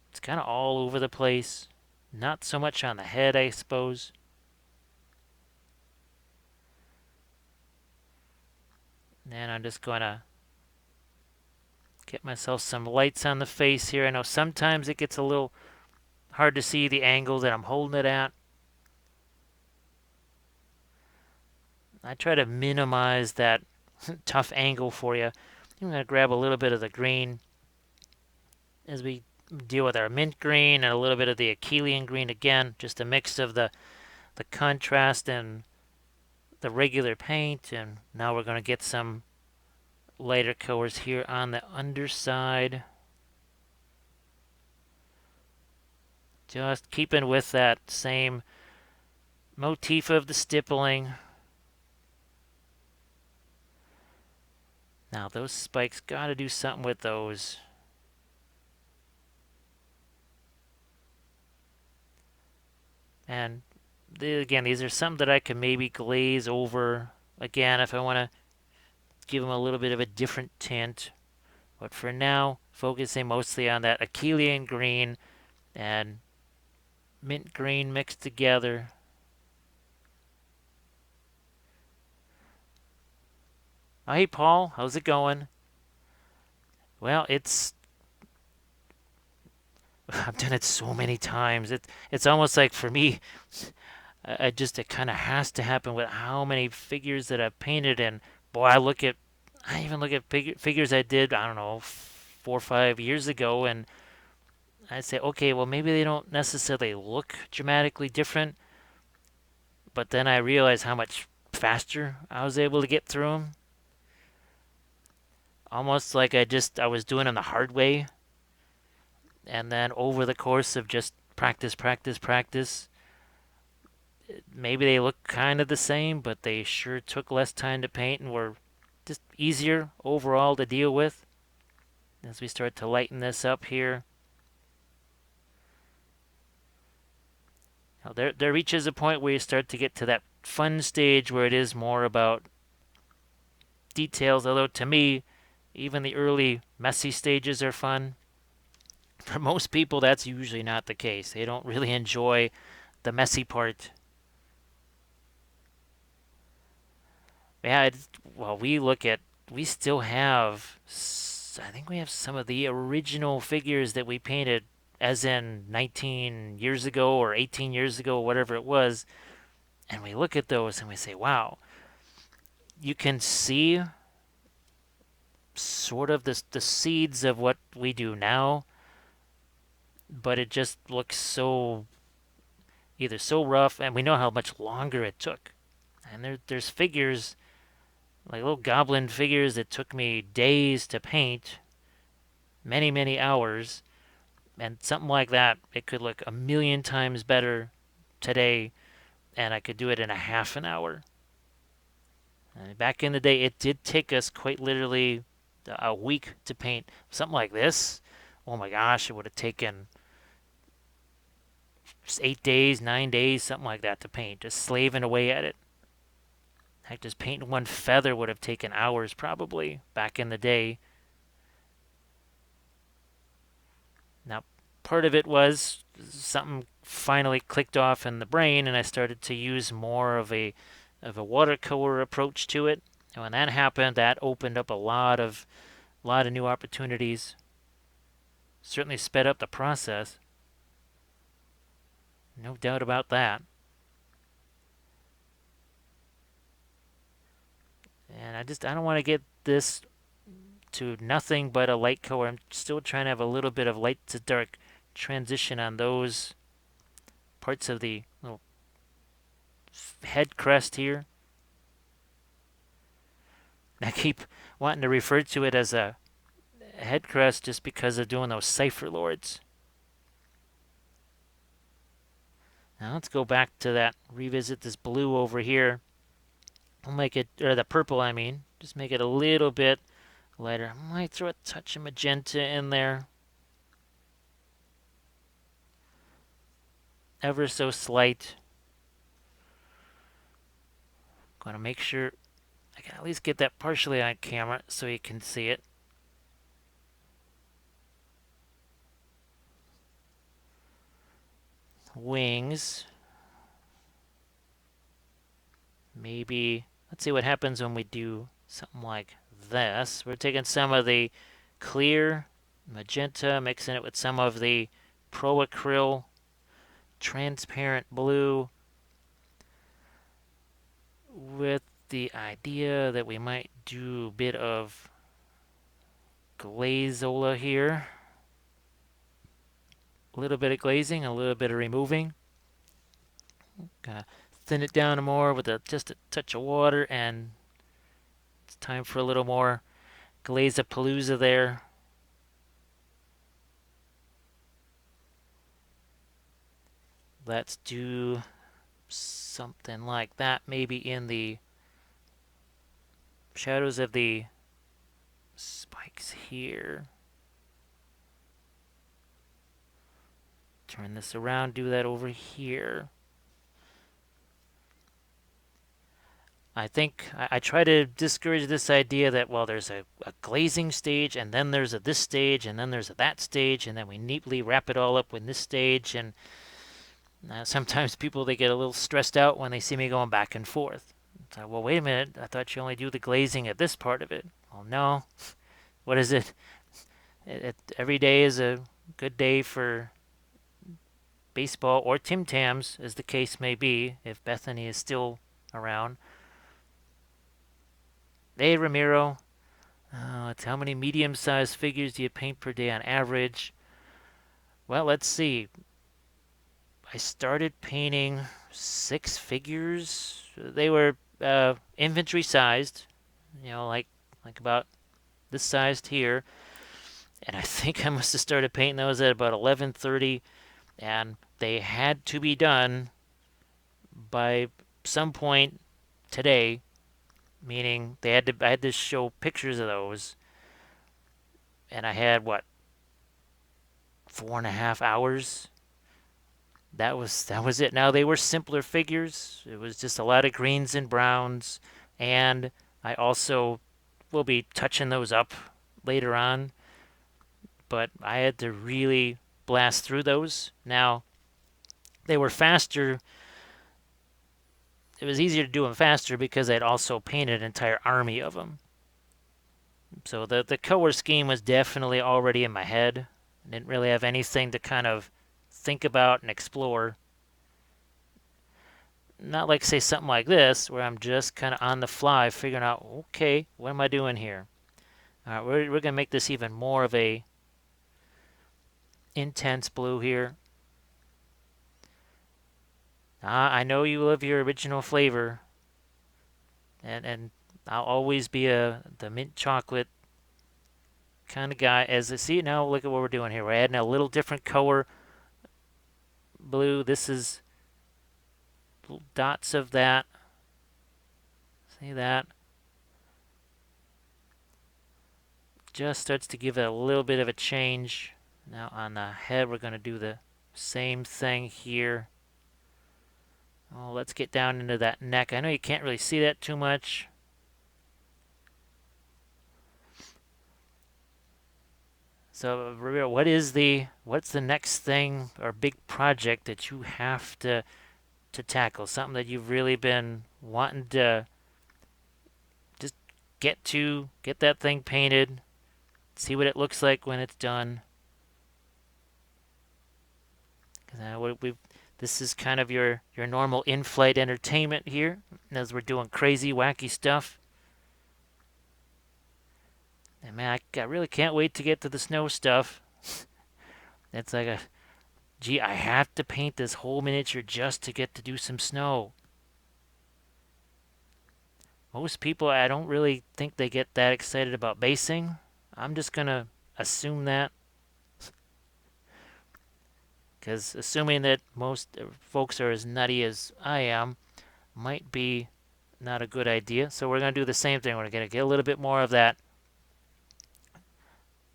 S1: It's kind of all over the place. Not so much on the head, I suppose. And I'm just going to get myself some lights on the face here. I know sometimes it gets a little hard to see the angle that I'm holding it at. I try to minimize that tough angle for you. I'm going to grab a little bit of the green as we deal with our mint green and a little bit of the Achillean green again. Just a mix of the contrast and the regular paint. And now we're going to get some lighter colors here on the underside. Just keeping with that same motif of the stippling. Now those spikes, gotta do something with those. And again, these are some that I can maybe glaze over again if I want to give them a little bit of a different tint. But for now, focusing mostly on that Achillean green and mint green mixed together. Oh, hey, Paul, how's it going? Well, I've done it so many times. It's almost like for me, it kind of has to happen with how many figures that I've painted. And boy, I even look at figures I did, I don't know, 4 or 5 years ago, and I say, okay, well, maybe they don't necessarily look dramatically different, but then I realize how much faster I was able to get through them. Almost like I was doing them the hard way, and then over the course of just practice, practice, practice, maybe they look kind of the same, but they sure took less time to paint and were just easier overall to deal with. As we start to lighten this up here. There reaches a point where you start to get to that fun stage where it is more about details, although to me, even the early messy stages are fun. For most people, that's usually not the case. They don't really enjoy the messy part. Yeah, well, we still have, I think we have some of the original figures that we painted, as in 19 years ago or 18 years ago, whatever it was, and we look at those and we say, wow, you can see sort of the seeds of what we do now, but it just looks so either so rough, and we know how much longer it took. And there's figures like little goblin figures that took me days to paint, many hours, and something like that. It could look a million times better today, and I could do it in a half an hour. And back in the day, it did take us quite literally a week to paint something like this. Oh my gosh, it would have taken 8 days, 9 days, something like that to paint, just slaving away at it. Heck, just painting one feather would have taken hours probably back in the day. Now, part of it was something finally clicked off in the brain, and I started to use more of a watercolor approach to it. And when that happened, that opened up a lot of new opportunities. Certainly sped up the process. No doubt about that. And I don't want to get this to nothing but a light color. I'm still trying to have a little bit of light to dark transition on those parts of the little head crest here. I keep wanting to refer to it as a head crest just because of doing those cipher lords. Now let's go back to that, revisit this blue over here. I'll make it, or the purple I mean, just make it a little bit lighter. I might throw a touch of magenta in there. Ever so slight. Going to make sure I can at least get that partially on camera so you can see it. Wings. Maybe, let's see what happens when we do something like this. We're taking some of the clear magenta, mixing it with some of the pro acryl transparent blue, with the idea that we might do a bit of glazola here. A little bit of glazing, a little bit of removing. Gonna thin it down more with just a touch of water, and it's time for a little more glaze-a-palooza there. Let's do something like that, maybe in the shadows of the spikes here. Turn this around, do that over here. I think I try to discourage this idea that, well, there's a glazing stage, and then there's a this stage, and then there's a that stage, and then we neatly wrap it all up with this stage. And sometimes people, they get a little stressed out when they see me going back and forth. It's like, well, wait a minute, I thought you only do the glazing at this part of it. Well, no. What is it? Every day is a good day for baseball or Tim Tams, as the case may be, if Bethany is still around. Hey, Ramiro. It's how many medium-sized figures do you paint per day on average? Well, let's see. I started painting 6 figures. They were inventory sized, like about this sized here. And I think I must have started painting those at about 11:30, and they had to be done by some point today, meaning I had to show pictures of those, and I had, what, 4.5 hours that was it. Now they were simpler figures. It was just a lot of greens and browns, and I also will be touching those up later on, but I had to really blast through those. Now, they were faster. It was easier to do them faster because I'd also painted an entire army of them. So the color scheme was definitely already in my head. I didn't really have anything to kind of think about and explore. Not like, say, something like this, where I'm just kind of on the fly figuring out, okay, what am I doing here? All right, we're going to make this even more of a intense blue here. I know you love your original flavor, and I'll always be the mint chocolate kind of guy. As I see it now, look at what we're doing here. We're adding a little different color blue. This is little dots of that. See that? Just starts to give it a little bit of a change. Now on the head, we're going to do the same thing here. Oh, let's get down into that neck. I know you can't really see that too much. So, Ramiro, what's the next thing or big project that you have to tackle? Something that you've really been wanting to just get that thing painted, see what it looks like when it's done. Because this is kind of your normal in-flight entertainment here, as we're doing crazy, wacky stuff. And man, I really can't wait to get to the snow stuff. It's like gee, I have to paint this whole miniature just to get to do some snow. Most people, I don't really think they get that excited about basing. I'm just gonna assume that, because assuming that most folks are as nutty as I am might be not a good idea. So we're gonna do the same thing. We're gonna get a little bit more of that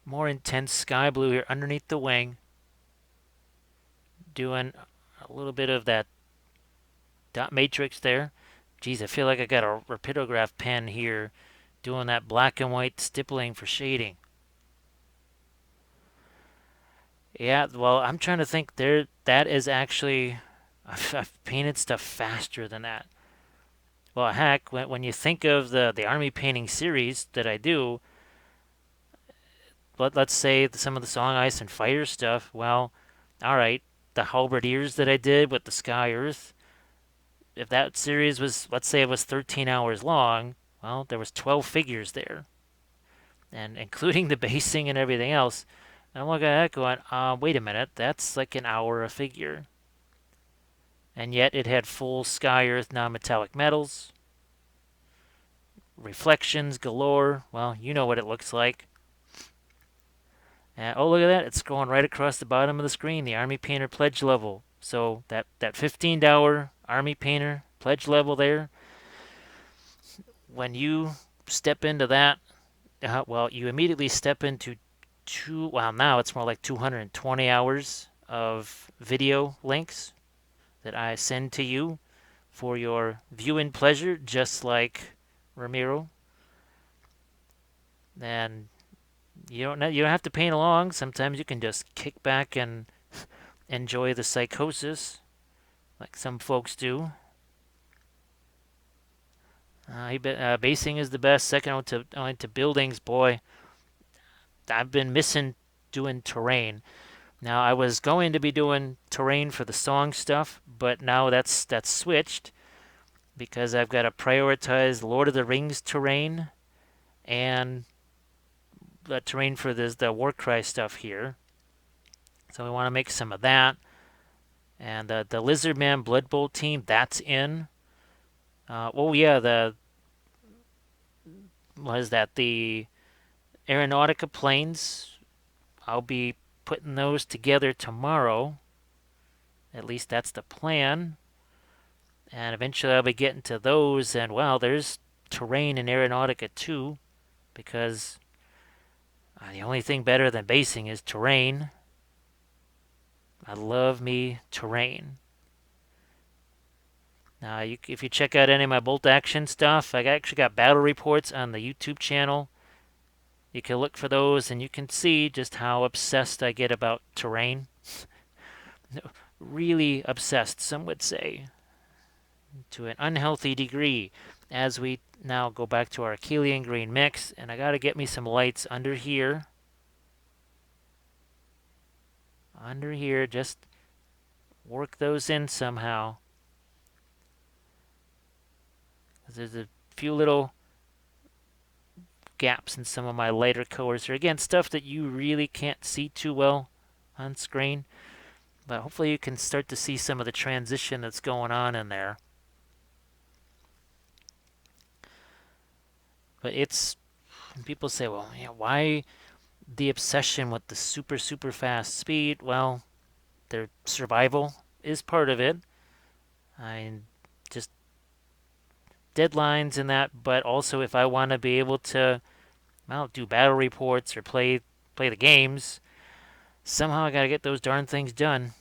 S1: more intense sky blue here underneath the wing, doing a little bit of that dot matrix there. Geez, I feel like I got a rapidograph pen here doing that black and white stippling for shading. Yeah, well, I'm trying to think there. That is actually, I've painted stuff faster than that. Well, heck, when you think of the army painting series that I do, let's say some of the Song, Ice, and Fire stuff, well, all right, the halberdiers that I did with the Sky Earth, if that series was, let's say it was 13 hours long, well, there was 12 figures there, and including the basing and everything else. And I'm looking at that going, wait a minute, that's like an hour a figure. And yet it had full Sky Earth non-metallic metals, reflections galore. Well, you know what it looks like. And, oh, look at that. It's scrolling right across the bottom of the screen, the Army Painter pledge level. So that $15 Army Painter pledge level there, when you step into that, well, you immediately step into well, now it's more like 220 hours of video links that I send to you for your viewing pleasure, just like Ramiro. And you don't have to paint along. Sometimes you can just kick back and enjoy the psychosis, like some folks do. Basing is the best. Second only to buildings. Boy, I've been missing doing terrain. Now I was going to be doing terrain for the song stuff, but now that's switched because I've got to prioritize Lord of the Rings terrain and the terrain for the WarCry stuff here. So we want to make some of that. And the Lizardman Blood Bowl team, that's in. Oh yeah, the Aeronautica planes. I'll be putting those together tomorrow. At least that's the plan. And eventually I'll be getting to those. And well, there's terrain in Aeronautica too, because the only thing better than basing is terrain. I love me terrain. Now, if you check out any of my bolt action stuff, I actually got battle reports on the YouTube channel. You can look for those and you can see just how obsessed I get about terrain. Really obsessed, some would say, to an unhealthy degree. As we now go back to our Achillean green mix, and I gotta get me some lights under here. Under here, just work those in somehow. There's a few little gaps in some of my lighter colors here. Again, stuff that you really can't see too well on screen, but hopefully you can start to see some of the transition that's going on in there. But it's, people say, well, yeah, why the obsession with the super, super fast speed? Well, their survival is part of it. I just deadlines and that, but also if I want to be able to, well, do battle reports or play the games, somehow I got to get those darn things done.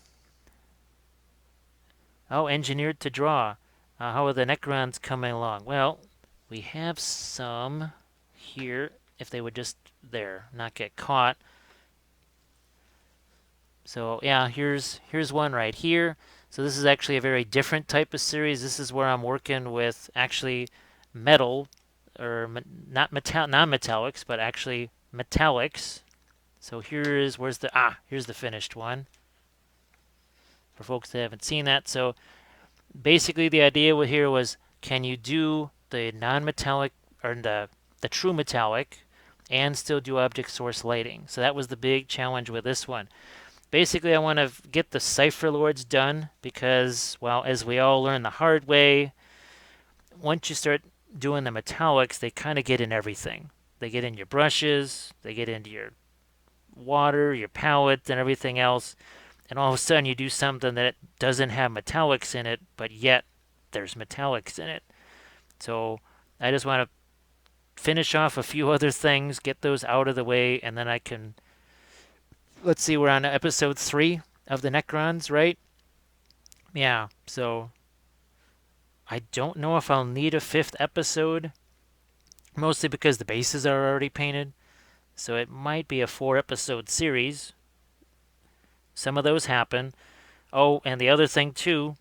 S1: Oh, engineered to draw. How are the Necrons coming along? Well, we have some here. If they would just there, not get caught. So yeah, here's one right here. So this is actually a very different type of series. This is where I'm working with actually metal, or not metal, non-metallics, but actually metallics. So here's the finished one for folks that haven't seen that. So basically the idea here was, can you do the non-metallic or the true metallic and still do object source lighting? So that was the big challenge with this one. Basically, I want to get the Cipher Lords done because, well, as we all learn the hard way, once you start doing the metallics, they kind of get in everything. They get in your brushes, they get into your water, your palette, and everything else. And all of a sudden, you do something that doesn't have metallics in it, but yet there's metallics in it. So I just want to finish off a few other things, get those out of the way, and then I can. Let's see, we're on episode 3 of the Necrons, right? Yeah, so I don't know if I'll need a 5th episode, mostly because the bases are already painted. So it might be a 4-episode series. Some of those happen. Oh, and the other thing too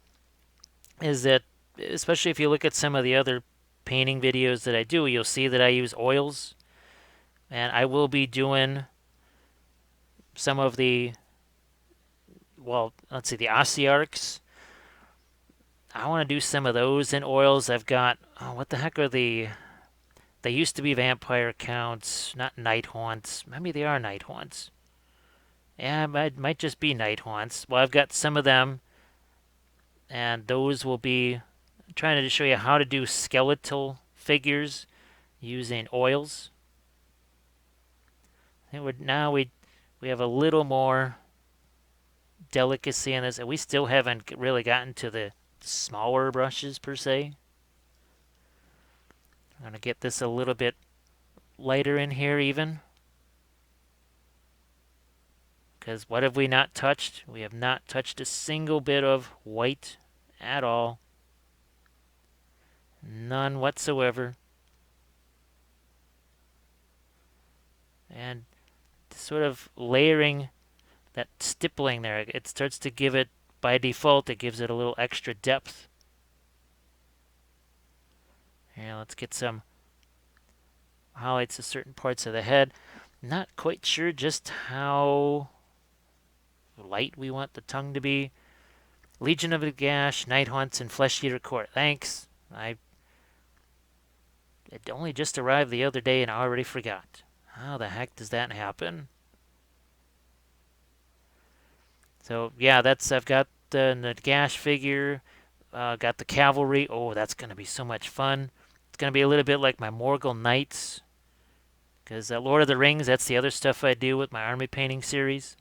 S1: is that, especially if you look at some of the other painting videos that I do, you'll see that I use oils. And I will be doing some of the, well, let's see, the Ossiarchs. I want to do some of those in oils. I've got, oh, what the heck are they used to be vampire counts, not night haunts. Maybe they are night haunts. Yeah, it might just be night haunts. Well, I've got some of them, and those will be trying to show you how to do skeletal figures using oils. And now we have a little more delicacy in this, and we still haven't really gotten to the smaller brushes per se. I'm going to get this a little bit lighter in here even. Because what have we not touched? We have not touched a single bit of white at all. None whatsoever. And sort of layering, that stippling there, it starts to give it, by default, it gives it a little extra depth. Here, let's get some highlights of certain parts of the head. Not quite sure just how light we want the tongue to be. Legion of the Gash, Night Haunts, and Flesh Eater Court. Thanks. It only just arrived the other day and I already forgot. How the heck does that happen? So yeah, I've got the Gash figure, got the cavalry. Oh, that's gonna be so much fun. It's gonna be a little bit like my Morgul Knights, because Lord of the Rings, that's the other stuff I do with my army painting series.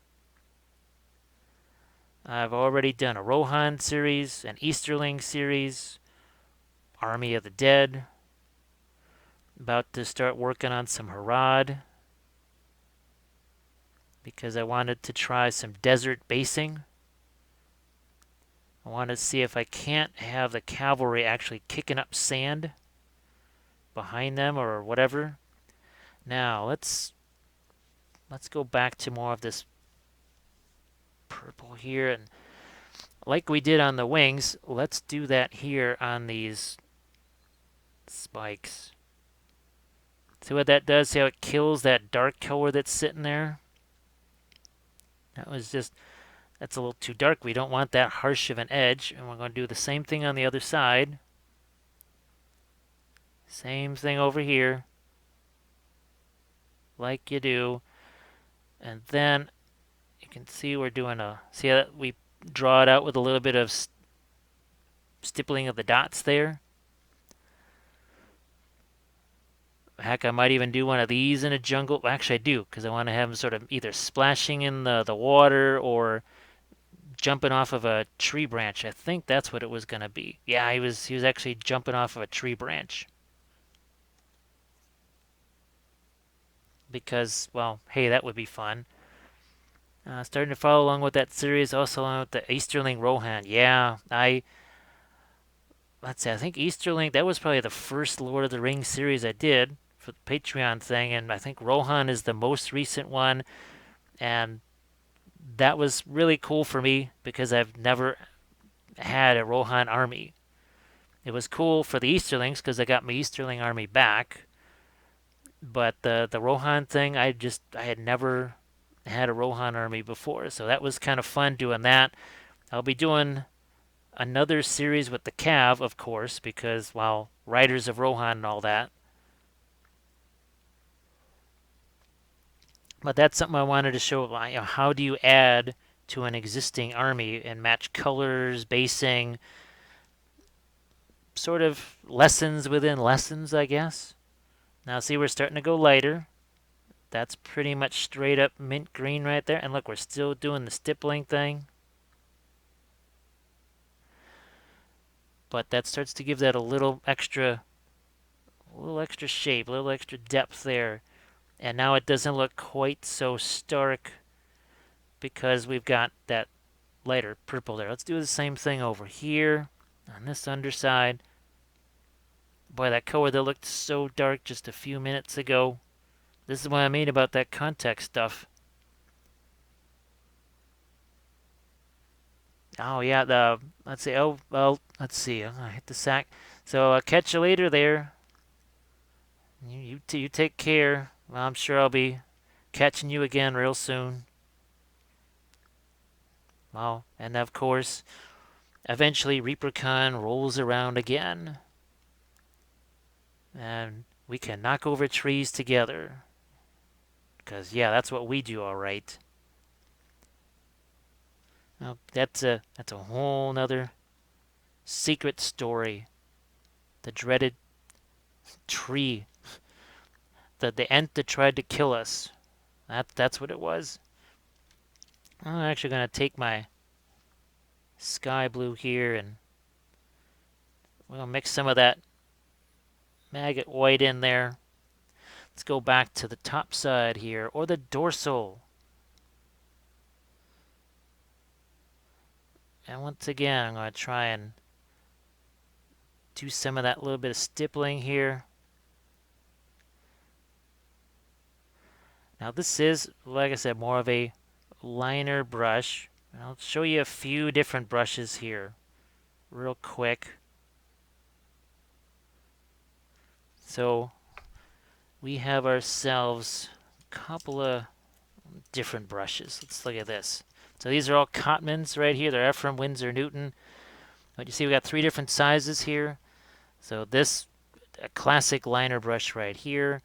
S1: I've already done a Rohan series, an Easterling series, Army of the Dead. About to start working on some Harad, because I wanted to try some desert basing. I want to see if I can't have the cavalry actually kicking up sand behind them or whatever. Now let's go back to more of this purple here, and like we did on the wings, let's do that here on these spikes. See what that does? See how it kills that dark color that's sitting there? That's a little too dark. We don't want that harsh of an edge, and we're going to do the same thing on the other side. Same thing over here, like you do. And then you can see we're doing see how we draw it out with a little bit of stippling of the dots there? Heck, I might even do one of these in a jungle. Actually, I do, because I want to have them sort of either splashing in the water or jumping off of a tree branch. I think that's what it was going to be. Yeah, he was actually jumping off of a tree branch. Because, well, hey, that would be fun. Starting to follow along with that series, also along with the Easterling Rohan. Yeah, let's see, I think Easterling, that was probably the first Lord of the Rings series I did for the Patreon thing, and I think Rohan is the most recent one, and that was really cool for me because I've never had a Rohan army. It was cool for the Easterlings because I got my Easterling army back, but the Rohan thing, I had never had a Rohan army before, so that was kind of fun doing that. I'll be doing another series with the Cav, of course, because, well, Riders of Rohan and all that. But that's something I wanted to show. How do you add to an existing army and match colors, basing, sort of lessons within lessons, I guess. Now, see, we're starting to go lighter. That's pretty much straight up mint green right there. And look, we're still doing the stippling thing. But that starts to give that a little extra shape, a little extra depth there. And now it doesn't look quite so stark because we've got that lighter purple there. Let's do the same thing over here on this underside. Boy, that color that looked so dark just a few minutes ago. This is what I mean about that context stuff. Oh yeah, let's see. Oh well, let's see. I hit the sack. So I'll catch you later there. You take care. Well, I'm sure I'll be catching you again real soon. Well, and of course, eventually ReaperCon rolls around again, and we can knock over trees together. Cause yeah, that's what we do, all right. Now that's a whole nother secret story. The dreaded tree. The ent that tried to kill us. That's what it was. I'm actually gonna take my sky blue here and we'll mix some of that maggot white in there. Let's go back to the top side here, or the dorsal. And once again, I'm going to try and do some of that little bit of stippling here. Now this is, like I said, more of a liner brush. And I'll show you a few different brushes here real quick. So we have ourselves a couple of different brushes. Let's look at this. So these are all Cotmans right here. They're from Winsor Newton. But you see we got 3 different sizes here. So this, a classic liner brush right here.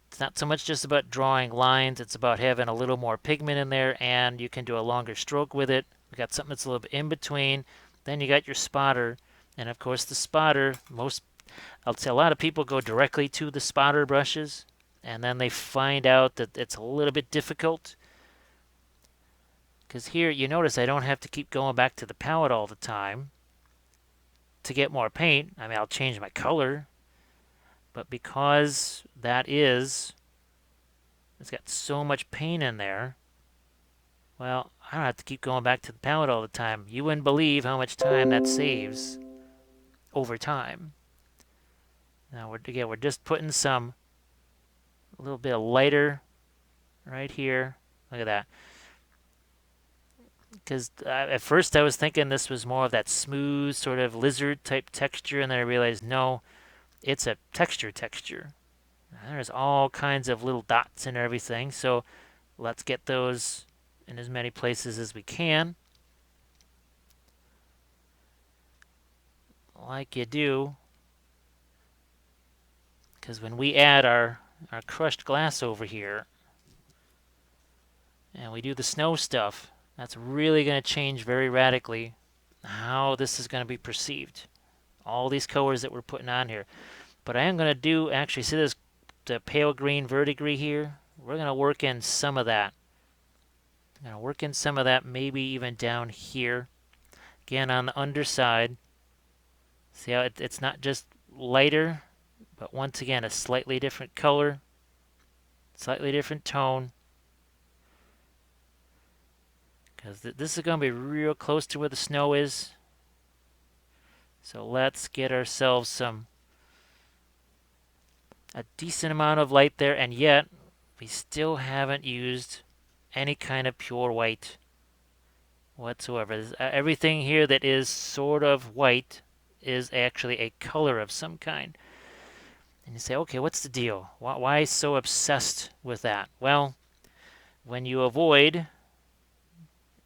S1: It's not so much just about drawing lines, it's about having a little more pigment in there, and you can do a longer stroke with it. We got something that's a little bit in between. Then you got your spotter, and of course the spotter, I'll say a lot of people go directly to the spotter brushes, and then they find out that it's a little bit difficult. Because here, you notice I don't have to keep going back to the palette all the time to get more paint. I mean, I'll change my color, but because it's got so much paint in there, Well, I don't have to keep going back to the palette all the time. You wouldn't believe how much time that saves over time. Now we're just putting a little bit of lighter right here. Look at that. Because at first I was thinking this was more of that smooth sort of lizard type texture, and then I realized no, it's a texture. There's all kinds of little dots and everything, so let's get those in as many places as we can, like you do. Because when we add our crushed glass over here, and we do the snow stuff, that's really going to change very radically how this is going to be perceived. All these colors that we're putting on here. But I am going to do, actually, see this, the pale green verdigris here? We're going to work in some of that. I'm going to work in some of that, maybe even down here. Again, on the underside. See how it's not just lighter, but once again, a slightly different color, slightly different tone. Because this is going to be real close to where the snow is. So let's get ourselves a decent amount of light there, and yet we still haven't used any kind of pure white whatsoever. Everything here that is sort of white is actually a color of some kind. And you say, okay, what's the deal? Why so obsessed with that? Well, when you avoid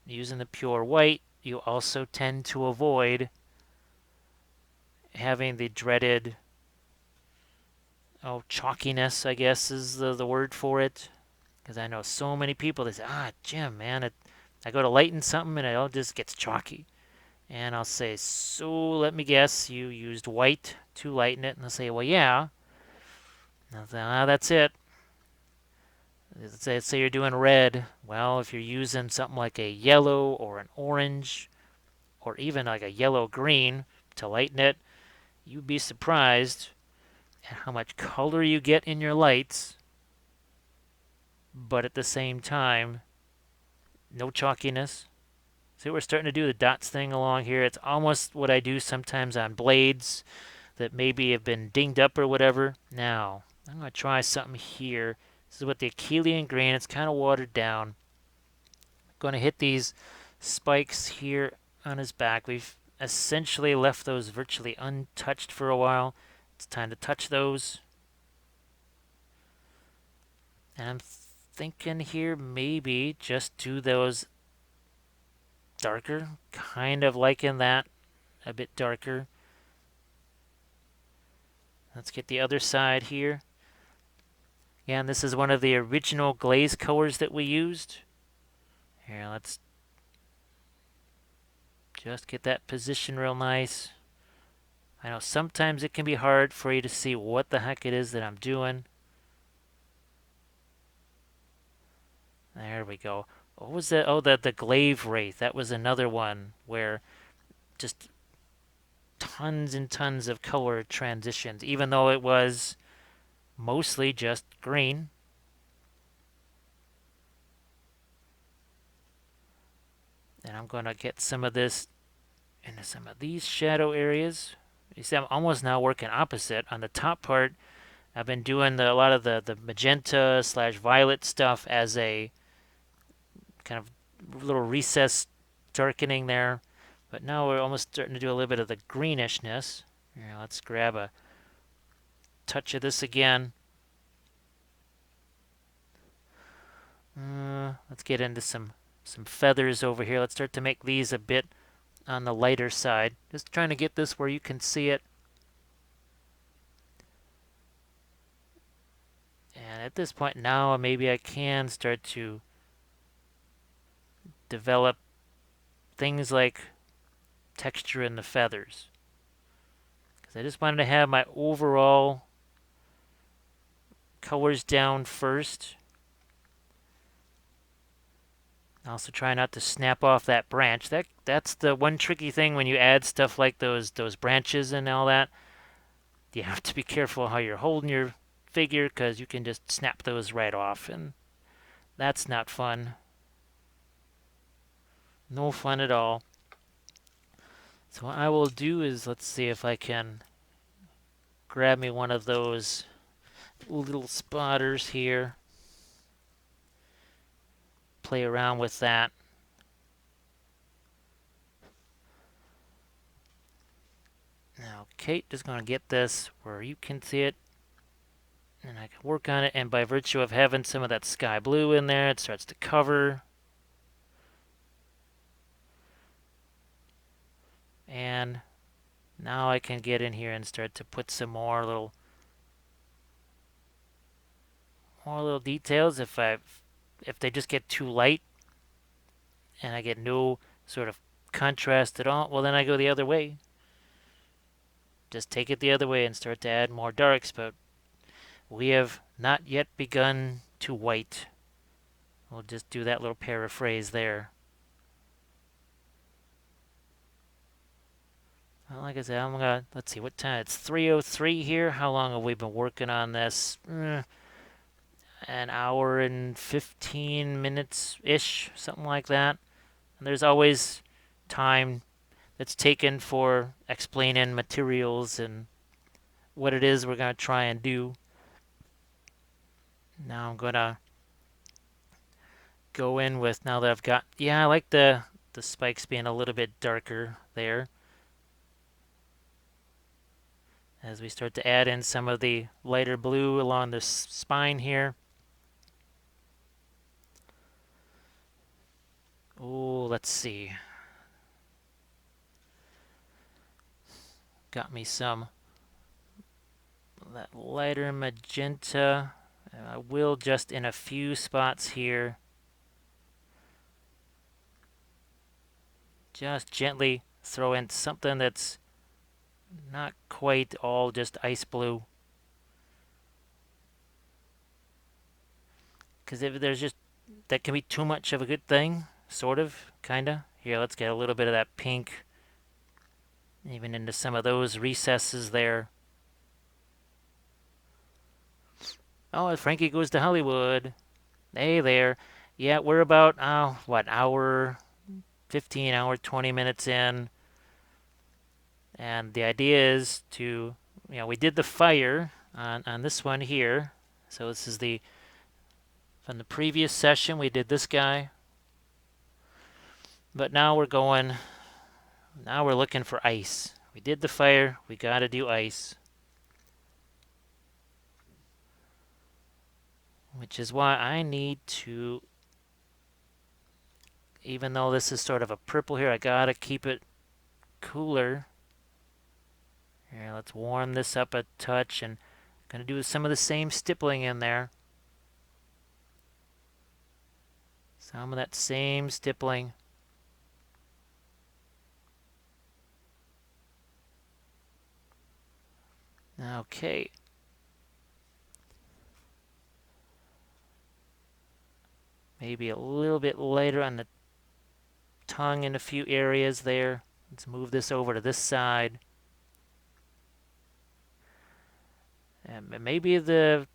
S1: using the pure white, you also tend to avoid having the dreaded, chalkiness, I guess is the word for it. Because I know so many people, they say, Jim, man, I go to lighten something and it all just gets chalky. And I'll say, so let me guess, you used white to lighten it. And they'll say, well, yeah. And I'll say, that's it. Say you're doing red. Well, if you're using something like a yellow or an orange or even like a yellow-green to lighten it, you'd be surprised at how much color you get in your lights, but at the same time, no chalkiness. See, we're starting to do the dots thing along here. It's almost what I do sometimes on blades that maybe have been dinged up or whatever. Now, I'm going to try something here. This is with the Achillean grain. It's kind of watered down. I'm going to hit these spikes here on his back. We've essentially left those virtually untouched for a while. It's time to touch those. And I'm thinking here maybe just do those darker, kind of liking that a bit darker. Let's get the other side here. Yeah, and this is one of the original glaze colors that we used. Here, let's just get that position real nice. I know sometimes it can be hard for you to see what the heck it is that I'm doing. There we go. What was that? Oh, the glaive wraith. That was another one where just tons and tons of color transitions, even though it was mostly just green. And I'm going to get some of this into some of these shadow areas. You see, I'm almost now working opposite. On the top part, I've been doing a lot of the magenta / violet stuff as a kind of little recess darkening there. But now we're almost starting to do a little bit of the greenishness. Here, let's grab a touch of this again. Let's get into some feathers over here. Let's start to make these a bit on the lighter side. Just trying to get this where you can see it. And at this point now, maybe I can start to develop things like texture in the feathers. Because I just wanted to have my overall colors down first. Also try not to snap off that branch. That's the one tricky thing when you add stuff like those branches and all that. You have to be careful how you're holding your figure because you can just snap those right off, and that's not fun. No fun at all. So what I will do is, let's see if I can grab me one of those little spotters here. Play around with that. Now, Kate is going to get this where you can see it, and I can work on it, and by virtue of having some of that sky blue in there, it starts to cover. And now I can get in here and start to put some more little details. If they just get too light and I get no sort of contrast at all, well then I go the other way. Just take it the other way and start to add more darks, but we have not yet begun to white. We'll just do that little paraphrase there. Well, like I said, I'm gonna, let's see what time. It's 3:03 here. How long have we been working on this? An hour and 15 minutes ish, something like that. And there's always time that's taken for explaining materials and what it is we're going to try and do. Now I'm going to go in with, now that I've got, yeah, I like the spikes being a little bit darker there. As we start to add in some of the lighter blue along the spine here. Oh, let's see. Got me some that lighter magenta. I will just in a few spots here just gently throw in something that's not quite all just ice blue. Because if there's just, that can be too much of a good thing, sort of, kinda. Here, let's get a little bit of that pink, even into some of those recesses there. Oh, Frankie Goes to Hollywood. Hey there. Yeah, we're about, what, hour 15, hour 20 minutes in. And the idea is to, we did the fire on this one here. So this is from the previous session, we did this guy. But now we're looking for ice. We did the fire, we gotta do ice. Which is why I need to, even though this is sort of a purple here, I gotta keep it cooler. Here, let's warm this up a touch, and gonna do some of the same stippling in there. Some of that same stippling. Okay. Maybe a little bit lighter on the tongue in a few areas there. Let's move this over to this side. And maybe the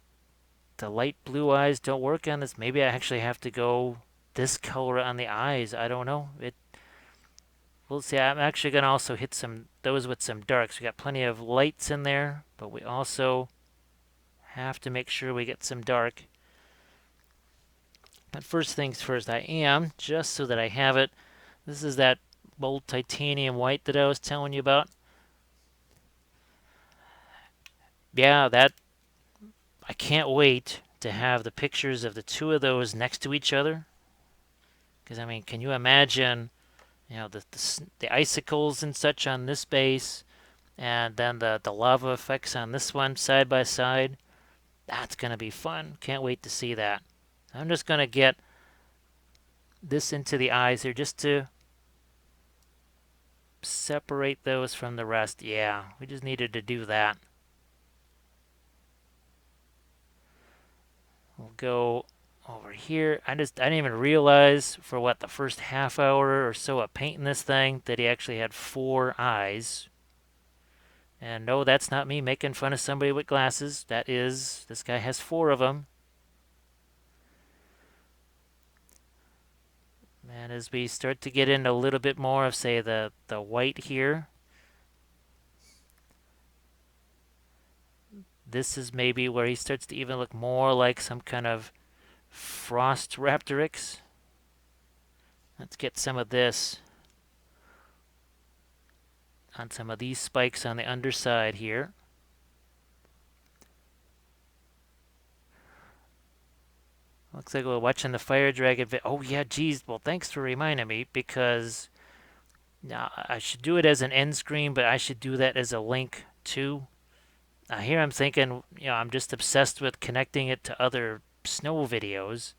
S1: light blue eyes don't work on this. Maybe I actually have to go this color on the eyes. I don't know. We'll see. I'm actually going to also hit those with some darks. We got plenty of lights in there, but we also have to make sure we get some dark. But first things first, I am, just so that I have it, this is that bold titanium white that I was telling you about. Yeah, I can't wait to have the pictures of the two of those next to each other. Because, I mean, can you imagine, the icicles and such on this base, and then the lava effects on this one side by side? That's going to be fun. Can't wait to see that. I'm just going to get this into the eyes here just to separate those from the rest. Yeah, we just needed to do that. We'll go over here. I didn't even realize for the first half hour or so of painting this thing that he actually had 4 eyes. And no, that's not me making fun of somebody with glasses. This guy has 4 of them. And as we start to get into a little bit more of, say, the white here, this is maybe where he starts to even look more like some kind of frost Raptoryx. Let's get some of this on some of these spikes on the underside here. Looks like we're watching the fire dragon. Oh yeah, geez. Well, thanks for reminding me, because now I should do it as an end screen, but I should do that as a link too. Here I'm thinking, I'm just obsessed with connecting it to other snow videos.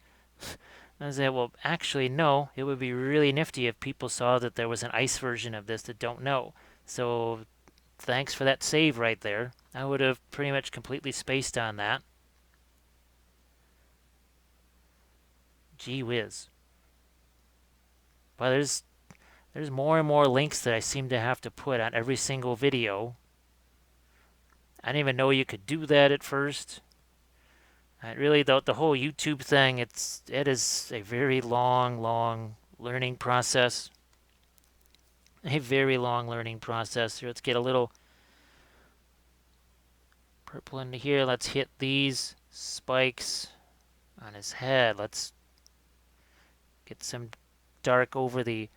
S1: I said, well, actually, no. It would be really nifty if people saw that there was an ice version of this that don't know. So thanks for that save right there. I would have pretty much completely spaced on that. Gee whiz. Well, there's more and more links that I seem to have to put on every single video. I didn't even know you could do that at first. Really, the whole YouTube thing, it is a very long learning process. A very long learning process. Let's get a little purple into here. Let's hit these spikes on his head. Let's get some dark over the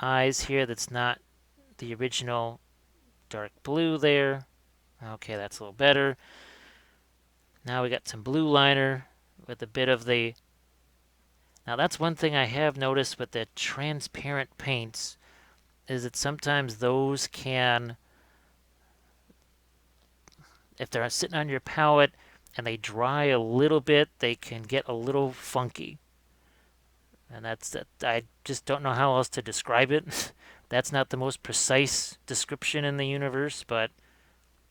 S1: eyes here. That's not the original dark blue there. Okay, that's a little better. Now we got some blue liner with a bit of the... Now that's one thing I have noticed with the transparent paints, is that sometimes those can, if they're sitting on your palette and they dry a little bit, they can get a little funky. And I just don't know how else to describe it. That's not the most precise description in the universe, but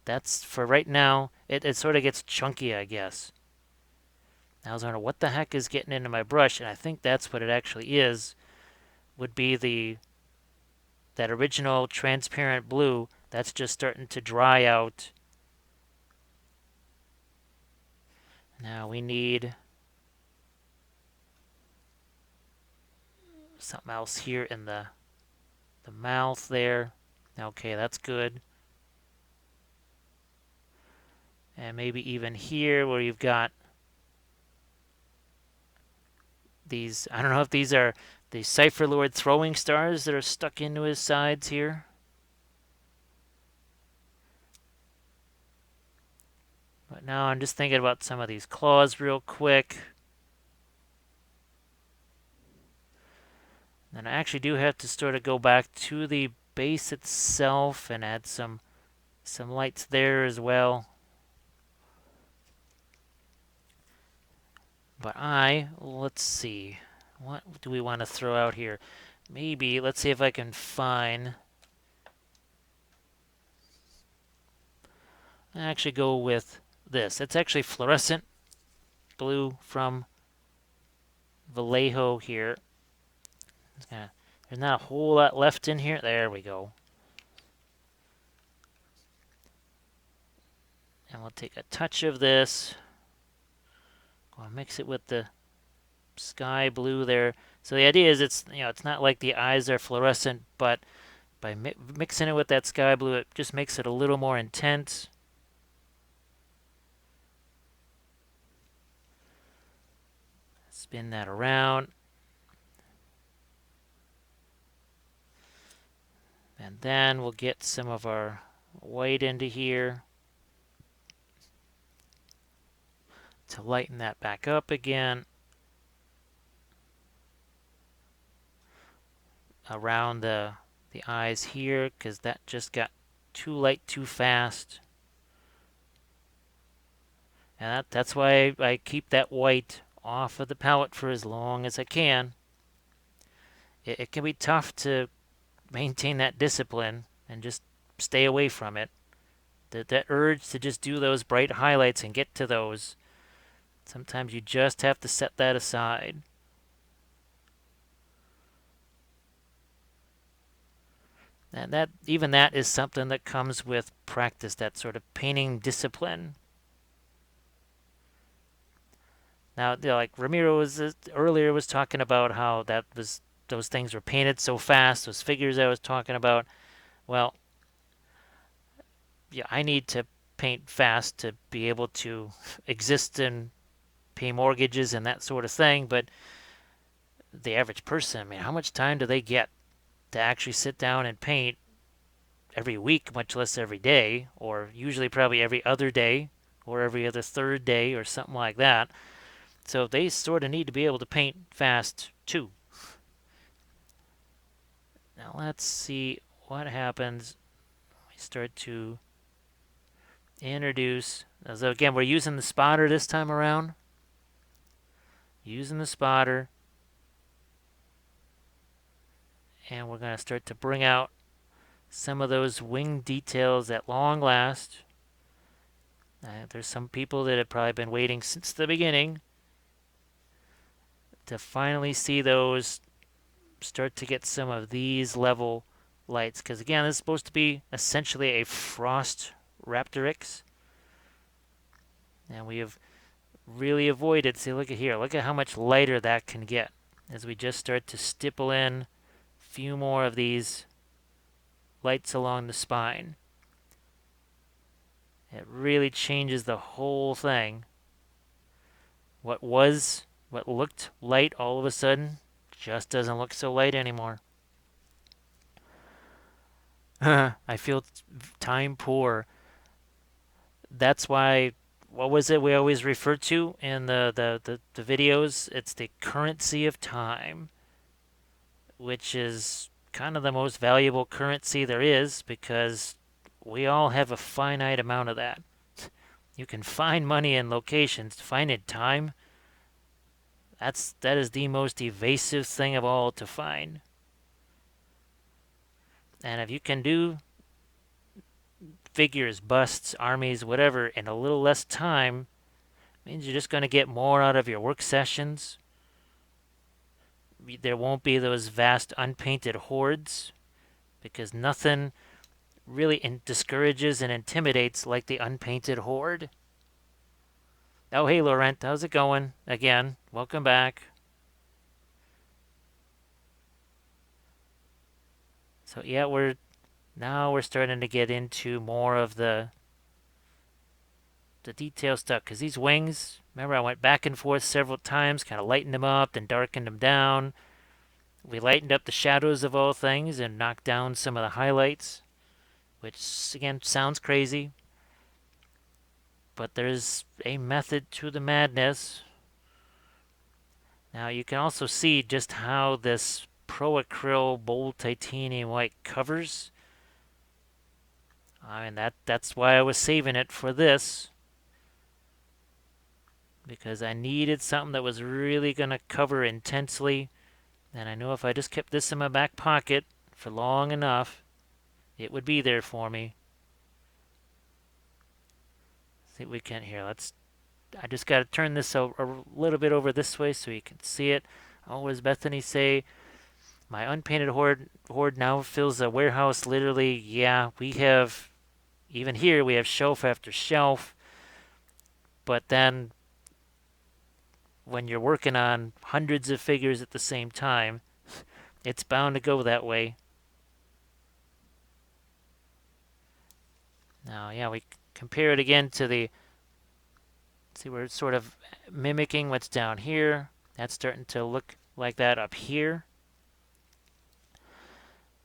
S1: that's, for right now, it sort of gets chunky, I guess. I was wondering what the heck is getting into my brush, and I think that's what it actually is, would be that original transparent blue that's just starting to dry out. Now we need something else here in the mouth there. Okay, that's good. And maybe even here where you've got these, I don't know if these are the Cypher Lord throwing stars that are stuck into his sides here. But now I'm just thinking about some of these claws real quick. And I actually do have to sort of go back to the base itself and add some lights there as well. But let's see, what do we want to throw out here? Maybe, let's see if I can find, I actually go with this. It's actually fluorescent blue from Vallejo here. There's not a whole lot left in here. There we go. And we'll take a touch of this. I'll mix it with the sky blue there. So the idea is it's not like the eyes are fluorescent, but by mixing it with that sky blue, it just makes it a little more intense. Spin that around. And then we'll get some of our white into here to lighten that back up again. Around the eyes here, because that just got too light too fast. And that's why I keep that white off of the palette for as long as I can. It can be tough to maintain that discipline and just stay away from it. That urge to just do those bright highlights and get to those, sometimes you just have to set that aside. And even that is something that comes with practice, that sort of painting discipline. Now, like Ramiro earlier was talking about how that was those things were painted so fast, those figures I was talking about. Well, yeah, I need to paint fast to be able to exist and pay mortgages and that sort of thing. But the average person, I mean, how much time do they get to actually sit down and paint every week, much less every day, or usually probably every other day, or every other third day, or something like that? So they sort of need to be able to paint fast too. Now let's see what happens when we start to introduce. So again, we're using the spotter this time around. Using the spotter. And we're going to start to bring out some of those wing details at long last. There's some people that have probably been waiting since the beginning to finally see those start to get some of these level lights. Because again, this is supposed to be essentially a frost Raptoryx. And we have really avoided, see, look at here, look at how much lighter that can get as we just start to stipple in a few more of these lights along the spine. It really changes the whole thing. What looked light all of a sudden just doesn't look so light anymore. I feel time poor. That's why, what was it we always refer to in the videos? It's the currency of time, which is kind of the most valuable currency there is because we all have a finite amount of that. You can find money in locations, finding time, that is the most evasive thing of all to find. And if you can do figures, busts, armies, whatever, in a little less time, it means you're just going to get more out of your work sessions. There won't be those vast unpainted hordes because nothing really discourages and intimidates like the unpainted horde. Oh, hey, Laurent, how's it going? Again, welcome back. So yeah, we're starting to get into more of the detail stuff because these wings, remember I went back and forth several times, kind of lightened them up, then darkened them down. We lightened up the shadows of all things and knocked down some of the highlights, which again sounds crazy, but there's a method to the madness. Now you can also see just how this pro-acryl bold titanium white covers. I mean, that's why I was saving it for this, because I needed something that was really going to cover intensely, and I knew if I just kept this in my back pocket for long enough, it would be there for me. See what we can here. I just got to turn this a little bit over this way so you can see it. Oh, what does Bethany say? My unpainted horde now fills a warehouse. Literally, yeah, we have, even here, we have shelf after shelf. But then, when you're working on hundreds of figures at the same time, it's bound to go that way. Now, yeah, we compare it again to the, see, we're sort of mimicking what's down here. That's starting to look like that up here.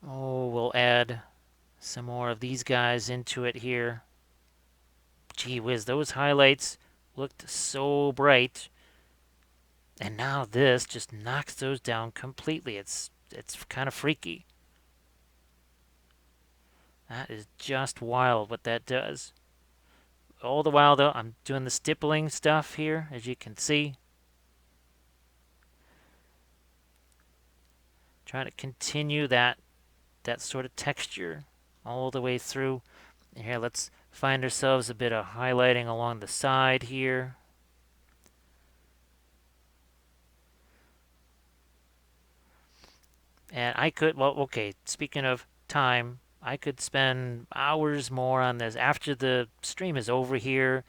S1: Oh, we'll add some more of these guys into it here. Gee whiz, those highlights looked so bright. And now this just knocks those down completely. It's kind of freaky. That is just wild what that does. All the while, though, I'm doing the stippling stuff here, as you can see. Trying to continue that sort of texture all the way through. And here, let's find ourselves a bit of highlighting along the side here. And I could, well, okay, speaking of time, I could spend hours more on this after the stream is over here.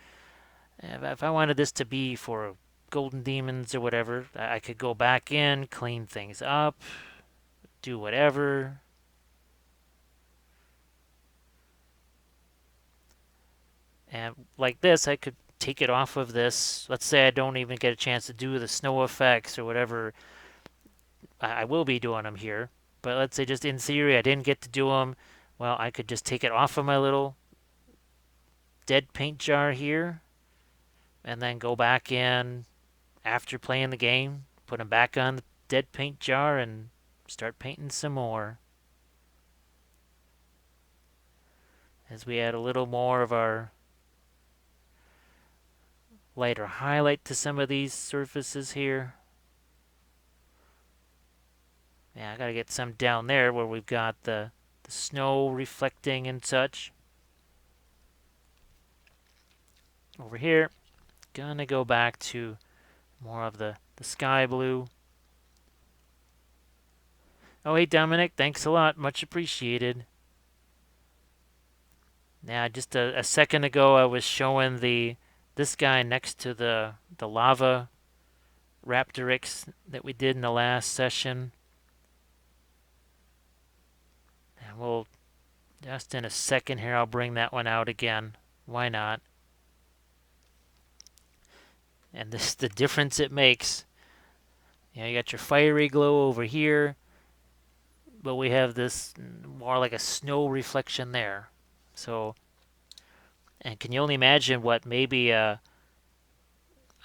S1: If I wanted this to be for Golden Demons or whatever, I could go back in, clean things up, do whatever. And like this, I could take it off of this. Let's say I don't even get a chance to do the snow effects or whatever. I will be doing them here. But let's say just in theory, I didn't get to do them. Well, I could just take it off of my little dead paint jar here and then go back in after playing the game, put them back on the dead paint jar and start painting some more. As we add a little more of our lighter highlight to some of these surfaces here. Yeah, I gotta get some down there where we've got the snow reflecting and such. Over here, gonna go back to more of the sky blue. Oh, hey, Dominic, thanks a lot. Much appreciated. Now, just a second ago, I was showing this guy next to the lava Raptoryx that we did in the last session. And we'll, just in a second here, I'll bring that one out again. Why not? And this the difference it makes. You know, you got your fiery glow over here, but we have this more like a snow reflection there. So, and can you only imagine what maybe I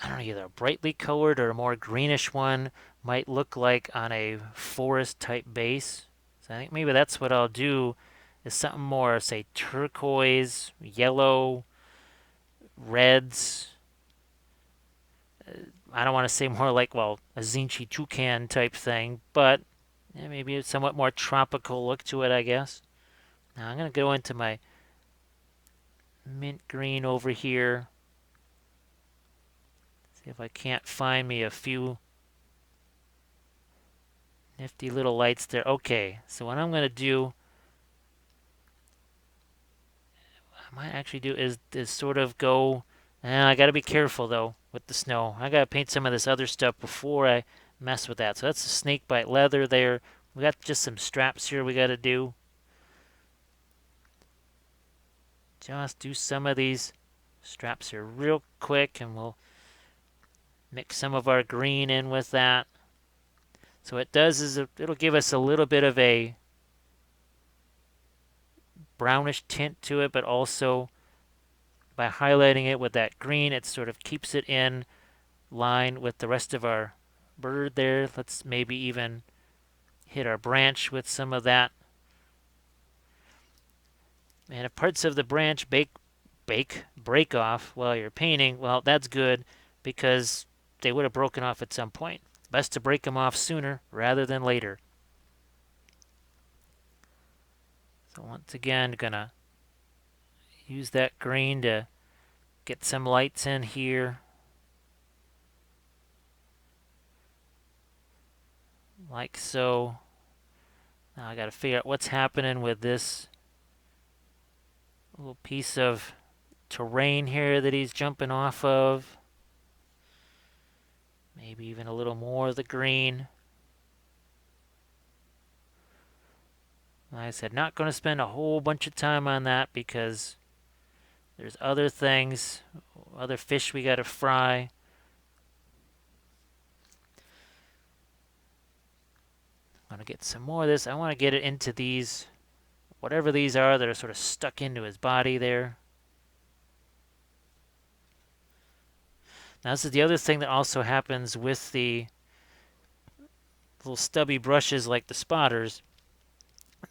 S1: don't know, either a brightly colored or a more greenish one might look like on a forest type base? So I think maybe that's what I'll do is something more, say, turquoise, yellow, reds. I don't want to say more like, well, a Zinchi toucan type thing, but yeah, maybe a somewhat more tropical look to it, I guess. Now I'm going to go into my mint green over here. See if I can't find me a few nifty little lights there. Okay, so what I'm going to do, I might actually do is sort of go. I got to be careful though with the snow. I got to paint some of this other stuff before I mess with that. So that's the snakebite leather there. We got just some straps here we got to do. Just do some of these straps here real quick, and we'll mix some of our green in with that. So it does is it'll give us a little bit of a brownish tint to it, but also by highlighting it with that green, it sort of keeps it in line with the rest of our bird there. Let's maybe even hit our branch with some of that. And if parts of the branch break off while you're painting, well, that's good because they would have broken off at some point. Best to break them off sooner rather than later. So once again, gonna use that green to get some lights in here. Like so. Now I gotta figure out what's happening with this little piece of terrain here that he's jumping off of. Maybe even a little more of the green. Like I said, not going to spend a whole bunch of time on that because there's other things, other fish we got to fry. I'm going to get some more of this. I want to get it into these, whatever these are that are sort of stuck into his body there. Now this is the other thing that also happens with the little stubby brushes like the spotters.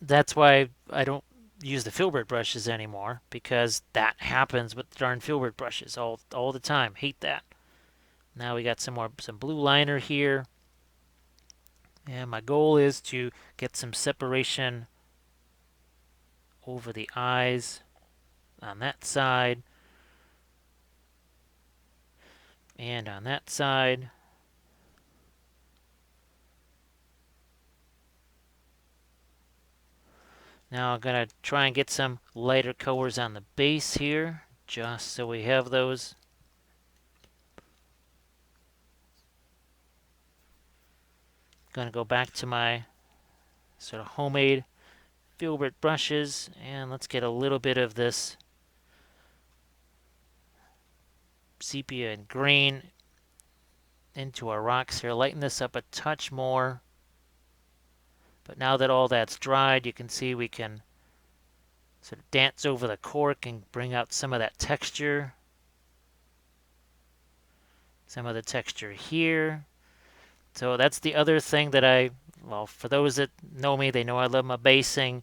S1: That's why I don't use the filbert brushes anymore, because that happens with the darn filbert brushes all the time. Hate that. Now we got some blue liner here. And my goal is to get some separation over the eyes on that side and on that side. Now I'm going to try and get some lighter colors on the base here, just so we have those. Going to go back to my sort of homemade filbert brushes, and let's get a little bit of this sepia and green into our rocks here. Lighten this up a touch more. But now that all that's dried, you can see we can sort of dance over the cork and bring out some of that texture. Some of the texture here. So that's the other thing that well, for those that know me, they know I love my basing.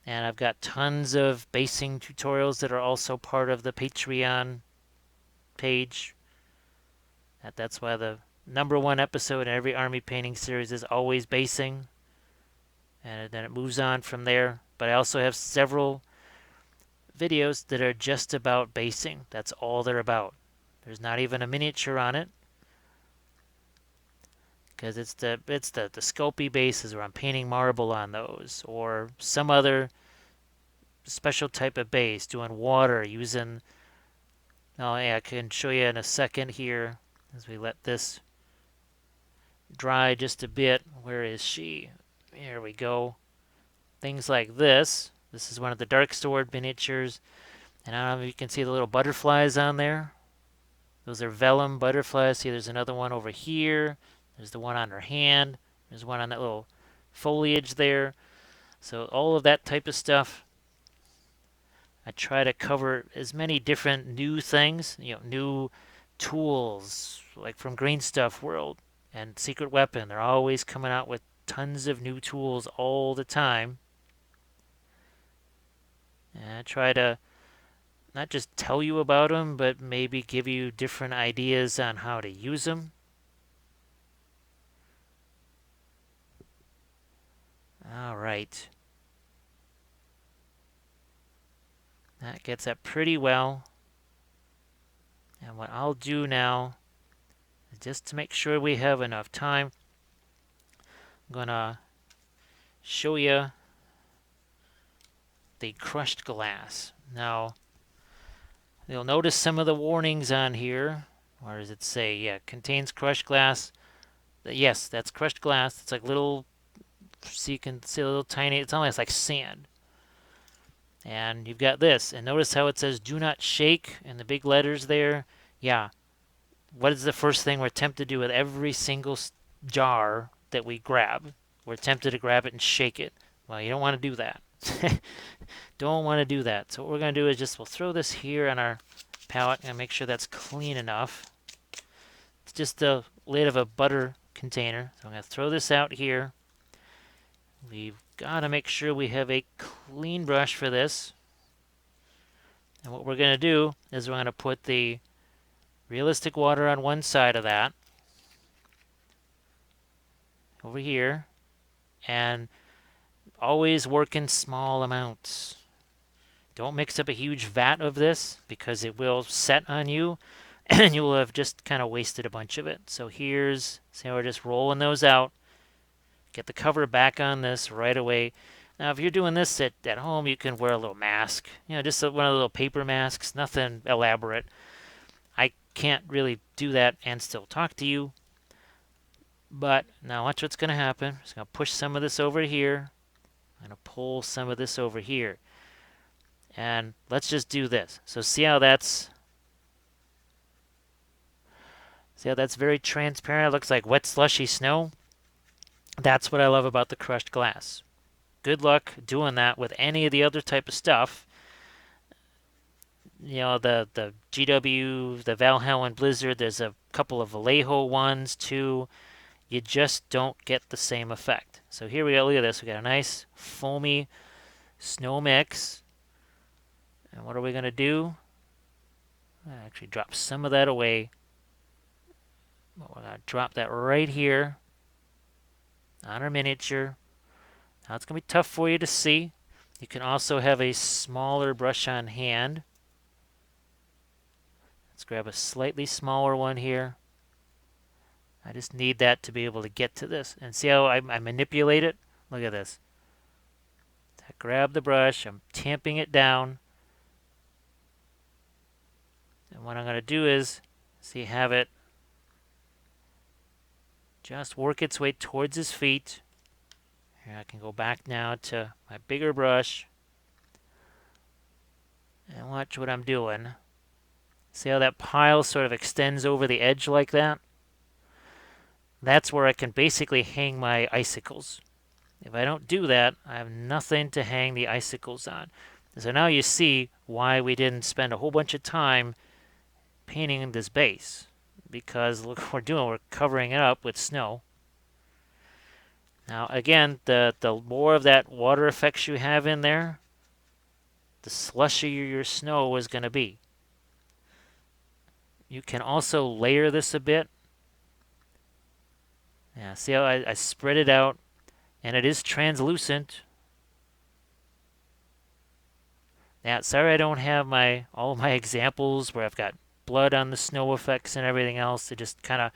S1: And I've got tons of basing tutorials that are also part of the Patreon page. That's why the #1 episode in every army painting series is always basing. And then it moves on from there. But I also have several videos that are just about basing. That's all they're about. There's not even a miniature on it. Because it's the Sculpey bases where I'm painting marble on those. Or some other special type of base, doing water, using... Oh yeah, I can show you in a second here as we let this dry just a bit. Where is she? Here we go. Things like this. This is one of the Dark Sword miniatures. And I don't know if you can see the little butterflies on there. Those are vellum butterflies. See, there's another one over here. There's the one on her hand. There's one on that little foliage there. So all of that type of stuff. I try to cover as many different new things, new tools, like from Green Stuff World and Secret Weapon. They're always coming out with tons of new tools all the time. And I try to not just tell you about them, but maybe give you different ideas on how to use them. All right. That gets that pretty well. And what I'll do now, is just to make sure we have enough time, I'm going to show you the crushed glass. Now, you'll notice some of the warnings on here. Where does it say? Yeah, contains crushed glass. Yes, that's crushed glass. It's like little, so you can see a little tiny, it's almost like sand. And you've got this. And notice how it says do not shake in the big letters there. Yeah. What is the first thing we're tempted to do with every single jar that we grab? We're tempted to grab it and shake it. Well, you don't want to do that. Don't want to do that. So what we're going to do is we'll throw this here on our palette and make sure that's clean enough. It's just the lid of a butter container. So I'm going to throw this out here. We've got to make sure we have a clean brush for this. And what we're going to do is we're going to put the realistic water on one side of that. Over here. And always work in small amounts. Don't mix up a huge vat of this because it will set on you and you will have just kind of wasted a bunch of it. So see how we're just rolling those out. Get the cover back on this right away. Now, if you're doing this at home, you can wear a little mask. Just one of the little paper masks. Nothing elaborate. I can't really do that and still talk to you. But now watch what's going to happen. I'm just going to push some of this over here. I'm going to pull some of this over here. And let's just do this. So see how that's very transparent? It looks like wet slushy snow. That's what I love about the crushed glass. Good luck doing that with any of the other type of stuff. The GW, the Valhalla and Blizzard, there's a couple of Vallejo ones too. You just don't get the same effect. So here we go, look at this. We got a nice foamy snow mix. And what are we going to do? I actually drop some of that away. We're going to drop that right here on our miniature. Now it's going to be tough for you to see. You can also have a smaller brush on hand. Let's grab a slightly smaller one here. I just need that to be able to get to this. And see how I manipulate it? Look at this. I grab the brush, I'm tamping it down. And what I'm going to do is, have it just work its way towards his feet. Here, I can go back now to my bigger brush and watch what I'm doing. See how that pile sort of extends over the edge like that? That's where I can basically hang my icicles. If I don't do that, I have nothing to hang the icicles on. So now you see why we didn't spend a whole bunch of time painting this base. Because look what we're doing, we're covering it up with snow. Now again, the more of that water effects you have in there, the slushier your snow is going to be. You can also layer this a bit. Yeah, see how I spread it out, and it is translucent. Yeah, sorry I don't have all of my examples where I've got blood on the snow effects and everything else. It just kind of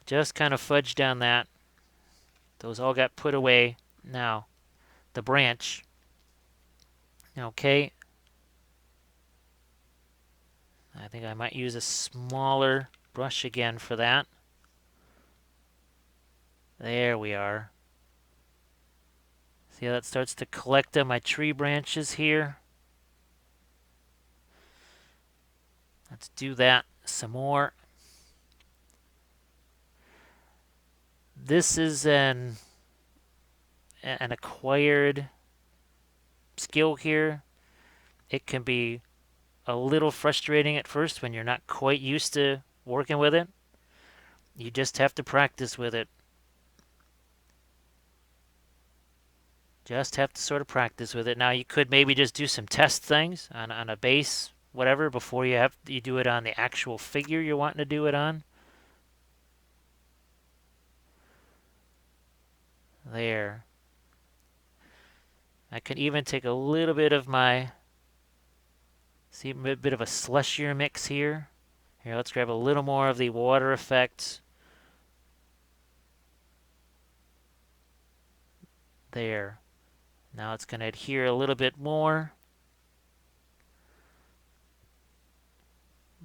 S1: fudged on that. Those all got put away. Now, the branch. Okay. I think I might use a smaller brush again for that. There we are. See how that starts to collect on my tree branches here? Let's do that some more. This is an acquired skill here. It can be a little frustrating at first when you're not quite used to working with it. You just have to practice with it. Just have to sort of practice with it. Now you could maybe just do some test things on a base, whatever, before you do it on the actual figure you're wanting to do it on. There. I could even take a little bit of my, see, a bit of a slushier mix here. Here, let's grab a little more of the water effects. There. Now it's going to adhere a little bit more.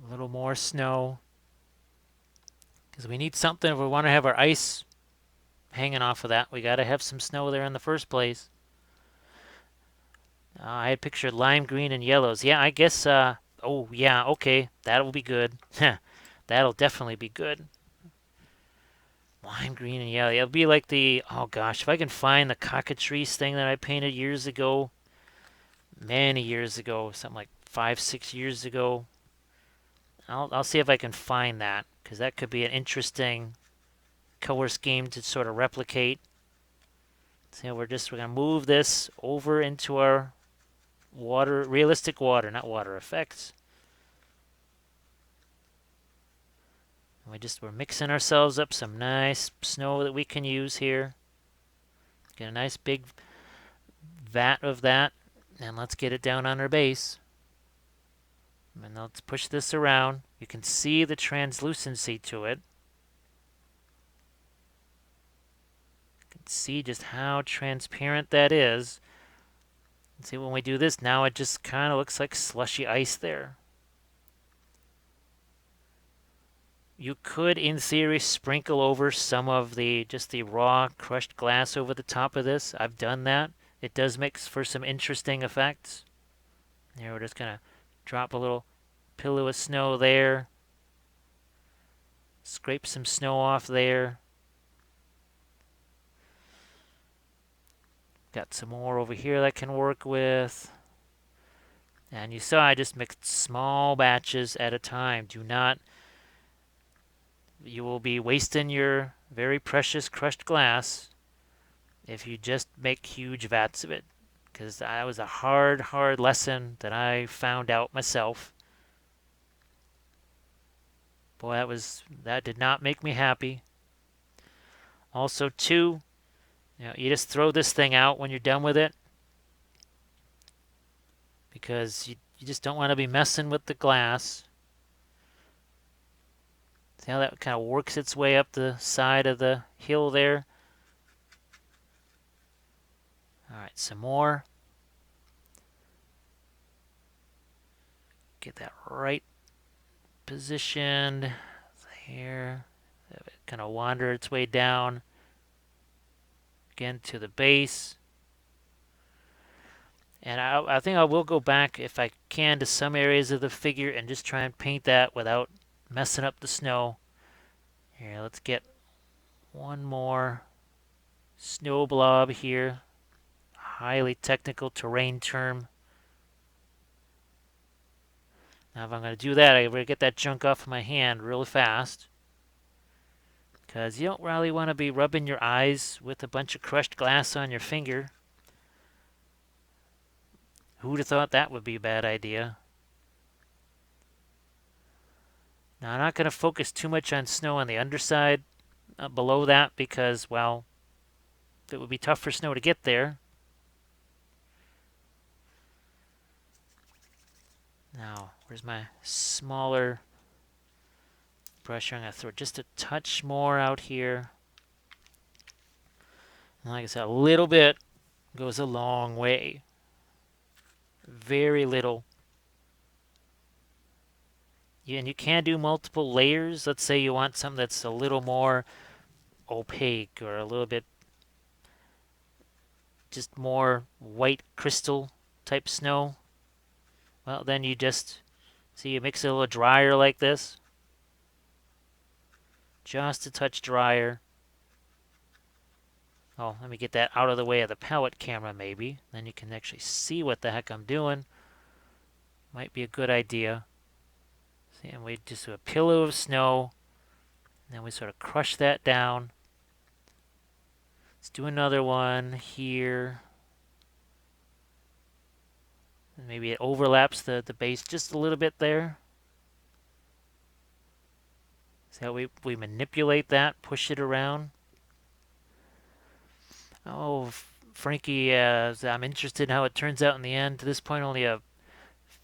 S1: A little more snow. Because we need something if we want to have our ice hanging off of that. We got to have some snow there in the first place. I had pictured lime green and yellows. Yeah, I guess, oh, yeah, okay. That'll be good. That'll definitely be good. Lime green and yellow. It'll be like the, oh gosh, if I can find the cockatrice thing that I painted years ago, many years ago, something like 5-6 years ago. I'll see if I can find that, because that could be an interesting color scheme to sort of replicate. So we're going to move this over into our water, realistic water, not water effects. We're mixing ourselves up some nice snow that we can use here. Get a nice big vat of that, and let's get it down on our base. And let's push this around. You can see the translucency to it. You can see just how transparent that is. See, when we do this, now it just kind of looks like slushy ice there. You could, in theory, sprinkle over some of just the raw crushed glass over the top of this. I've done that. It does make for some interesting effects. Here, we're just going to drop a little pillow of snow there. Scrape some snow off there. Got some more over here that I can work with. And you saw I just mixed small batches at a time. You will be wasting your very precious crushed glass if you just make huge vats of it. Because that was a hard lesson that I found out myself. Boy, that did not make me happy. Also, too, you just throw this thing out when you're done with it, because you just don't want to be messing with the glass. See how that kind of works its way up the side of the hill there? All right, some more. Get that right positioned here. Kind of wander its way down. again to the base. And I think I will go back, if I can, to some areas of the figure and just try and paint that without messing up the snow. Here, let's get one more snow blob here. Highly technical terrain term. Now if I'm going to do that, I better get that junk off of my hand really fast. Because you don't really want to be rubbing your eyes with a bunch of crushed glass on your finger. Who'd have thought that would be a bad idea? Now, I'm not going to focus too much on snow on the underside below that because, well, it would be tough for snow to get there. Now, where's my smaller brush? I'm going to throw just a touch more out here. And like I said, a little bit goes a long way. Very little. And you can do multiple layers. Let's say you want something that's a little more opaque or a little bit just more white crystal type snow. Well, then you just, see, you mix it a little drier like this. Just a touch drier. Oh, let me get that out of the way of the palette camera maybe. Then you can actually see what the heck I'm doing. Might be a good idea. See, and we just do a pillow of snow. And then we sort of crush that down. Let's do another one here. And maybe it overlaps the base just a little bit there. See how we manipulate that, push it around. Oh, Frankie, I'm interested in how it turns out in the end. To this point, only a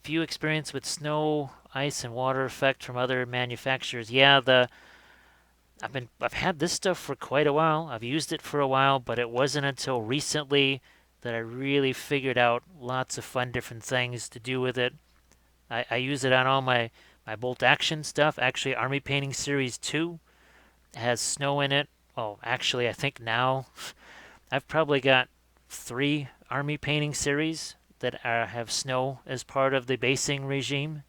S1: few experience with snow, ice, and water effect from other manufacturers. Yeah, I've had this stuff for quite a while. I've used it for a while, but it wasn't until recently that I really figured out lots of fun different things to do with it. I use it on all my bolt action stuff. Actually, Army Painting Series 2 has snow in it. Oh, actually, I think now I've probably got 3 Army Painting Series that have snow as part of the basing regime.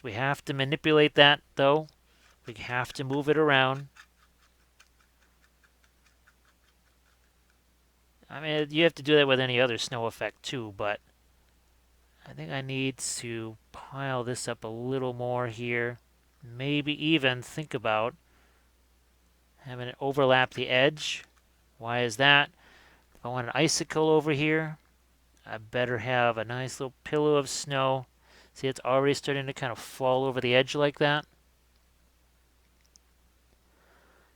S1: We have to manipulate that, though. We have to move it around. I mean, you have to do that with any other snow effect, too, but I think I need to pile this up a little more here. Maybe even think about having it overlap the edge. Why is that? If I want an icicle over here, I better have a nice little pillow of snow. See, it's already starting to kind of fall over the edge like that.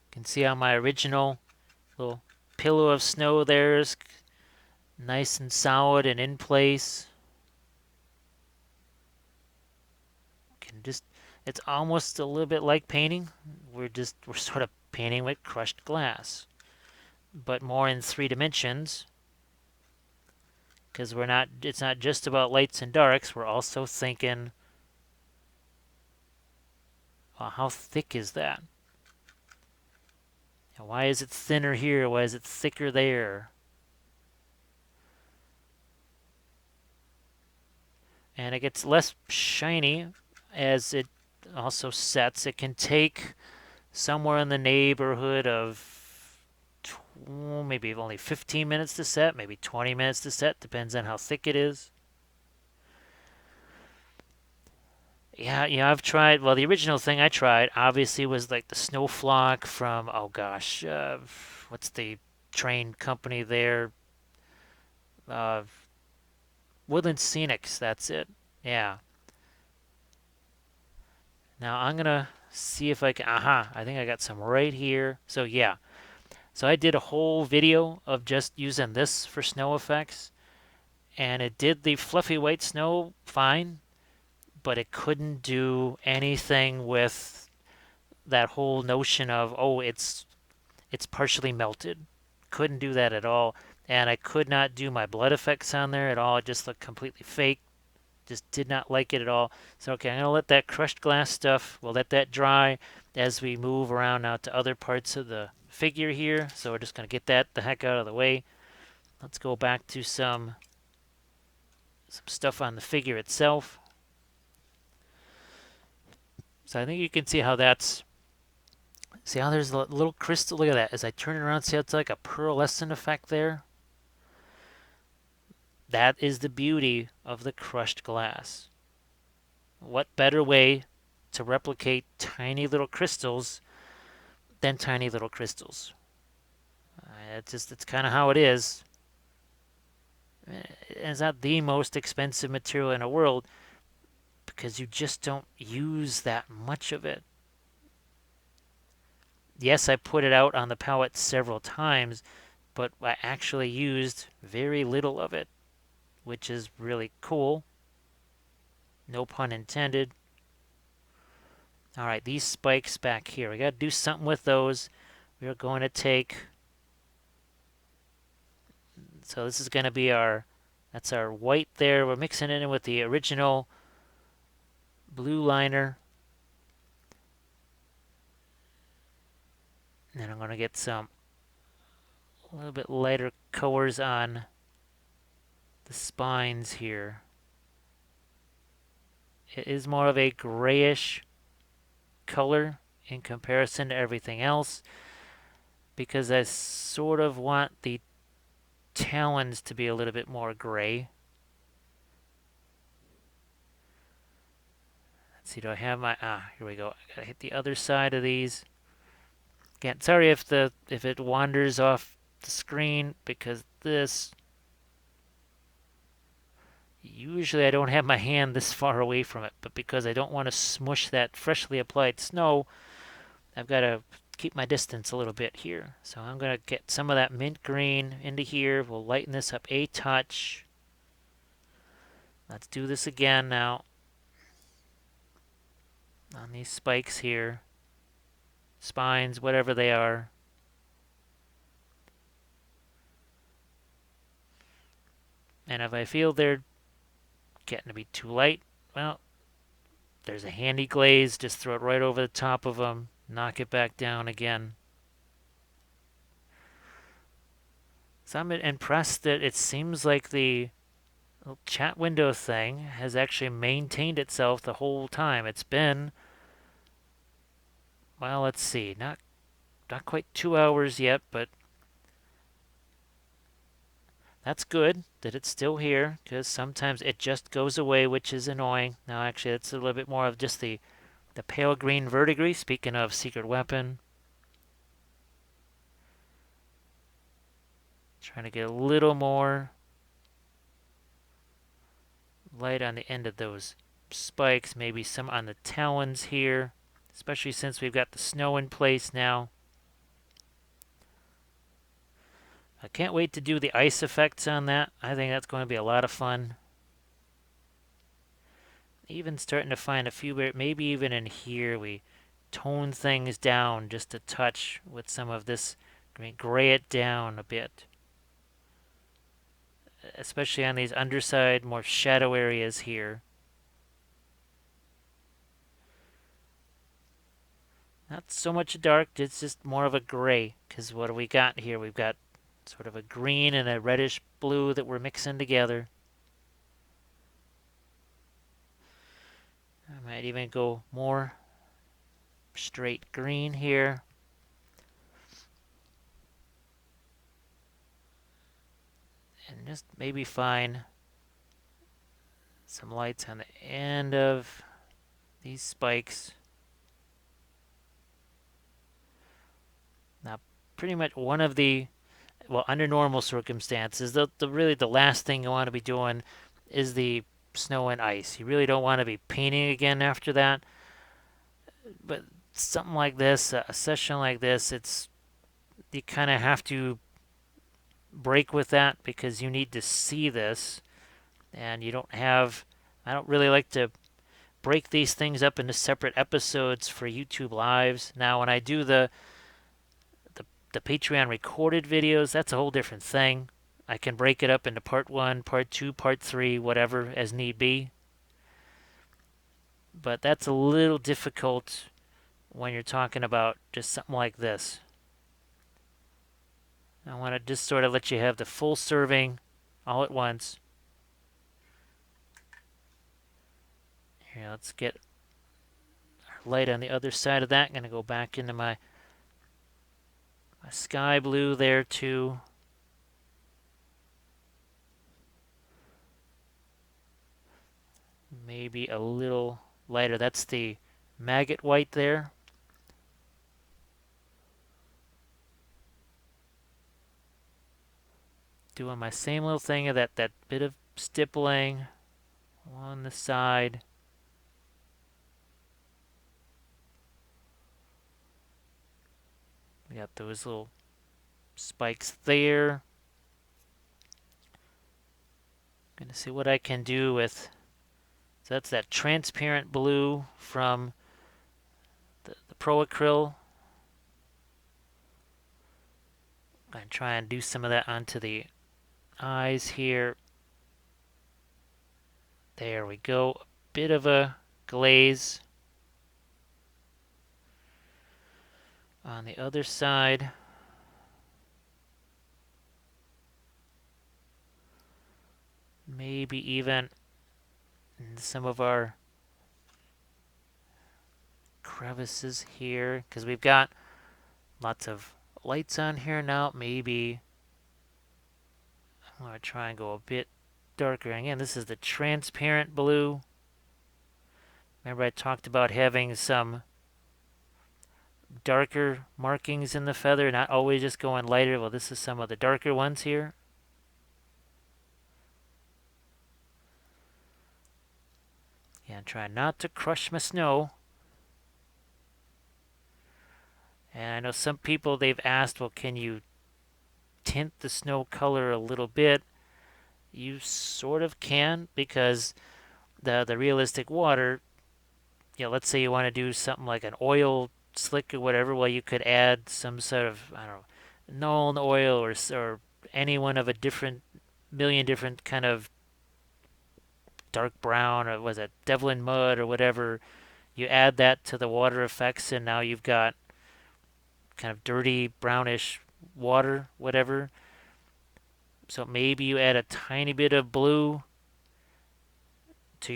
S1: You can see how my original little pillow of snow there is nice and solid and in place. It's almost a little bit like painting. We're sort of painting with crushed glass, but more in 3 dimensions. Because it's not just about lights and darks. We're also thinking, well, how thick is that? And why is it thinner here? Why is it thicker there? And it gets less shiny as it also sets. It can take somewhere in the neighborhood of maybe only 15 minutes to set, maybe 20 minutes to set, depends on how thick it is. Yeah, I've tried, well, the original thing I tried obviously was like the snow flock from, oh gosh, what's the train company there? Uh, Woodland Scenics, that's it. Yeah. Now I'm gonna see if I can, I think I got some right here. So yeah, so I did a whole video of just using this for snow effects, and it did the fluffy white snow fine, but it couldn't do anything with that whole notion of, oh, it's partially melted. Couldn't do that at all. And I could not do my blood effects on there at all. It just looked completely fake. Just did not like it at all. So, okay, I'm going to let that crushed glass stuff, we'll let that dry. as we move around now to other parts of the figure here. So we're just going to get that the heck out of the way. Let's go back to some stuff on the figure itself. So I think you can see how that's, see how there's a little crystal, look at that. As I turn it around, see how it's like a pearlescent effect there? That is the beauty of the crushed glass. What better way to replicate tiny little crystals than tiny little crystals? It's kind of how it is. It's not the most expensive material in the world because you just don't use that much of it. Yes, I put it out on the palette several times, but I actually used very little of it, which is really cool. No pun intended. All right, these spikes back here, we got to do something with those. We're going to take, so this is going to be our, that's our white there. We're mixing it in with the original blue liner. And I'm going to get some a little bit lighter colors on the spines here. It is more of a grayish color in comparison to everything else because I sort of want the talons to be a little bit more gray. Let's see, do I have my, here we go. I gotta hit the other side of these. Again, sorry if it wanders off the screen because this, usually I don't have my hand this far away from it, but because I don't want to smush that freshly applied snow, I've got to keep my distance a little bit here. So I'm going to get some of that mint green into here. We'll lighten this up a touch. Let's do this again now on these spikes here. Spines, whatever they are. And if I feel they're getting to be too light, well, there's a handy glaze. Just throw it right over the top of them. Knock it back down again. So I'm impressed that it seems like the chat window thing has actually maintained itself the whole time. It's been, well, let's see, not quite 2 hours yet, but that's good that it's still here because sometimes it just goes away, which is annoying. Now, actually, it's a little bit more of just the pale green verdigris. Speaking of secret weapon, trying to get a little more light on the end of those spikes, maybe some on the talons here, especially since we've got the snow in place now. I can't wait to do the ice effects on that. I think that's going to be a lot of fun. Even starting to find a few, maybe even in here, we tone things down just a touch with some of this, gray it down a bit. Especially on these underside, more shadow areas here. Not so much dark, it's just more of a gray. Because what do we got here? We've got sort of a green and a reddish blue that we're mixing together. I might even go more straight green here. And just maybe find some lights on the end of these spikes. Now, pretty much one of the, well, under normal circumstances, really the last thing you want to be doing is the snow and ice. You really don't want to be painting again after that. But something like this, a session like this, you kind of have to break with that because you need to see this, and you don't have, I don't really like to break these things up into separate episodes for YouTube lives. Now, when I do the Patreon recorded videos, that's a whole different thing. I can break it up into part 1, part 2, part 3, whatever as need be. But that's a little difficult when you're talking about just something like this. I want to just sort of let you have the full serving all at once. Here, let's get our light on the other side of that. I'm going to go back into my sky blue there too. Maybe a little lighter. That's the maggot white there. Doing my same little thing of that bit of stippling on the side. We got those little spikes there. Gonna see what I can do with. So that's that transparent blue from the Pro Acryl. I'm gonna try and do some of that onto the eyes here. There we go. A bit of a glaze on the other side. Maybe even in some of our crevices here, because we've got lots of lights on here now. Maybe I'm going to try and go a bit darker. Again, this is the transparent blue. Remember I talked about having some darker markings in the feather, not always just going lighter. Well, this is some of the darker ones here. Yeah, I'm trying not to crush my snow. And I know some people, they've asked, well, can you tint the snow color a little bit? You sort of can, because the realistic water, let's say you want to do something like an oil slick or whatever, well, you could add some sort of, I don't know, Nuln oil or any one of a different, million different kind of dark brown, or was it Devlin mud or whatever. You add that to the water effects, and now you've got kind of dirty brownish water, whatever. So maybe you add a tiny bit of blue to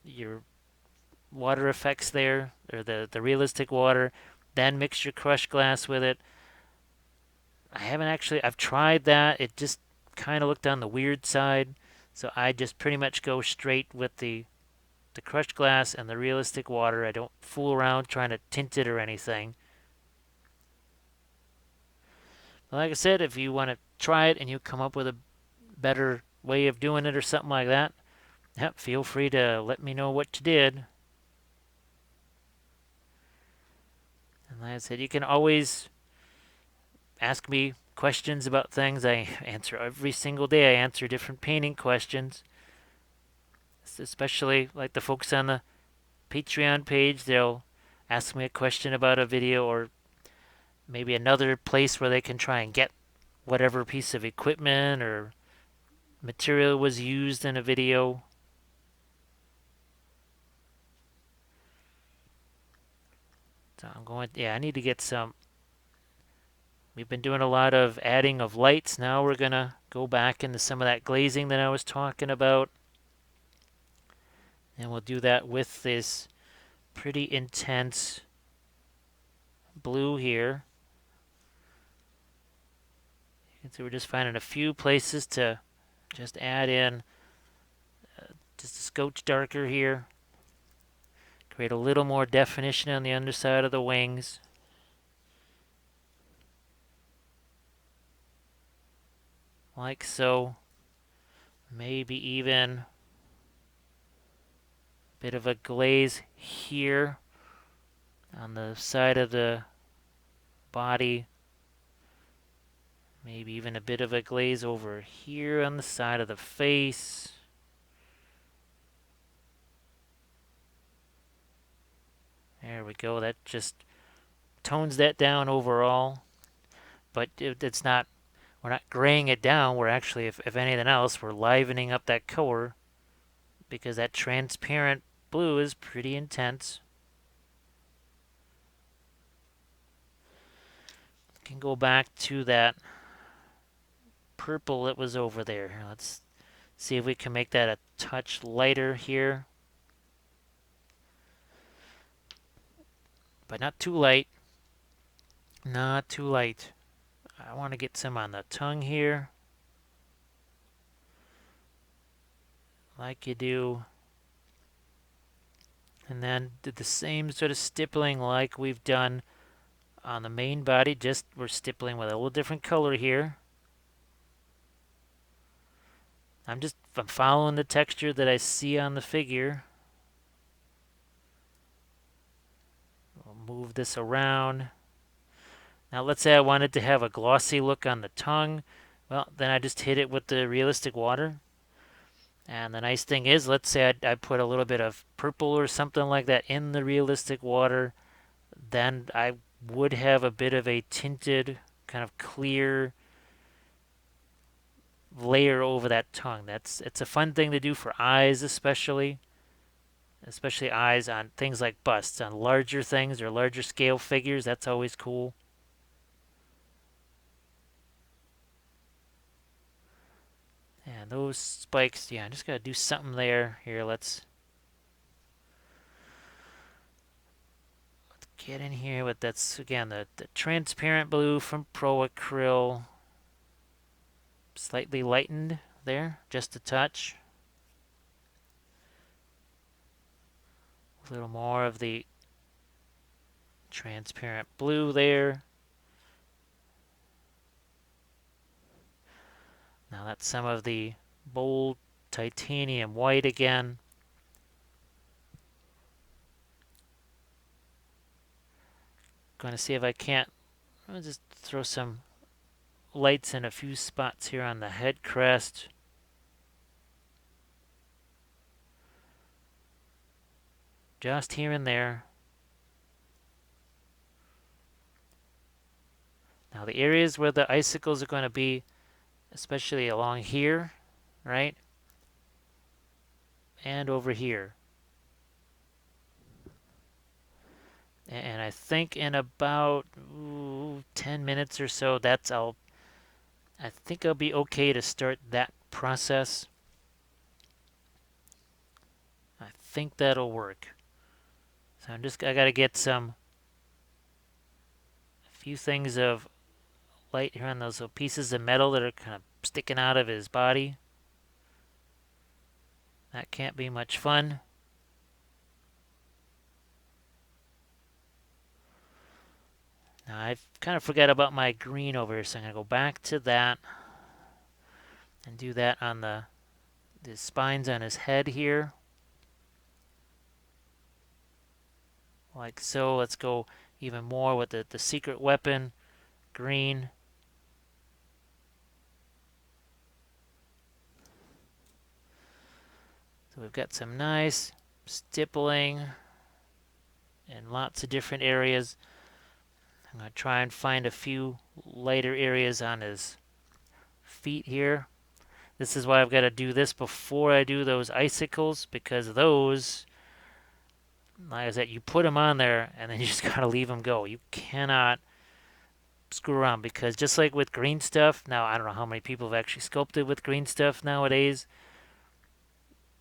S1: your water effects there, or the realistic water, then mix your crushed glass with it. I've tried that. It just kind of looked on the weird side. So I just pretty much go straight with the crushed glass and the realistic water. I don't fool around trying to tint it or anything. But like I said, if you want to try it and you come up with a better way of doing it or something like that, feel free to let me know what you did. And like I said, you can always ask me questions about things. I answer every single day. I answer different painting questions. Especially like the folks on the Patreon page, they'll ask me a question about a video, or maybe another place where they can try and get whatever piece of equipment or material was used in a video. So I need to get some. We've been doing a lot of adding of lights. Now we're going to go back into some of that glazing that I was talking about. And we'll do that with this pretty intense blue here. So we're just finding a few places to just add in just a scotch darker here. Create a little more definition on the underside of the wings. Like so. Maybe even a bit of a glaze here on the side of the body. Maybe even a bit of a glaze over here on the side of the face. There we go. That just tones that down overall. But it's not, we're not graying it down. We're actually, if anything else, we're livening up that color, because that transparent blue is pretty intense. can go back to that purple that was over there. Let's see if we can make that a touch lighter here. But not too light. Not too light. I want to get some on the tongue here. Like you do. And then did the same sort of stippling like we've done on the main body. Just we're stippling with a little different color here. I'm following the texture that I see on the figure. I'll move this around. Now let's say I wanted to have a glossy look on the tongue. Well, then I just hit it with the realistic water. And the nice thing is, let's say I put a little bit of purple or something like that in the realistic water, then I would have a bit of a tinted, kind of clear layer over that tongue. It's a fun thing to do for eyes, especially eyes on things like busts, on larger things or larger scale figures. That's always cool. And those spikes, yeah, I just gotta do something there. Here, let's get in here with that's again the transparent blue from Pro Acryl. Slightly lightened there, just a touch. A little more of the transparent blue there. Now that's some of the bold titanium white again. Going to see if I can't. I'll just throw some lights in a few spots here on the head crest. Just here and there. Now the areas where the icicles are going to be, especially along here, right? And over here. And I think in about 10 minutes or so, I think I'll be okay to start that process. I think that'll work. So I gotta get a few things of light here on those little pieces of metal that are kind of sticking out of his body. That can't be much fun. Now I kind of forgot about my green over here, so I'm gonna go back to that and do that on the spines on his head here. Like so. Let's go even more with the secret weapon, green. So we've got some nice stippling in lots of different areas. I'm going to try and find a few lighter areas on his feet here. This is why I've got to do this before I do those icicles, because those, like I said, you put them on there and then you just got to leave them go. You cannot screw around, because just like with green stuff, now I don't know how many people have actually sculpted with green stuff nowadays.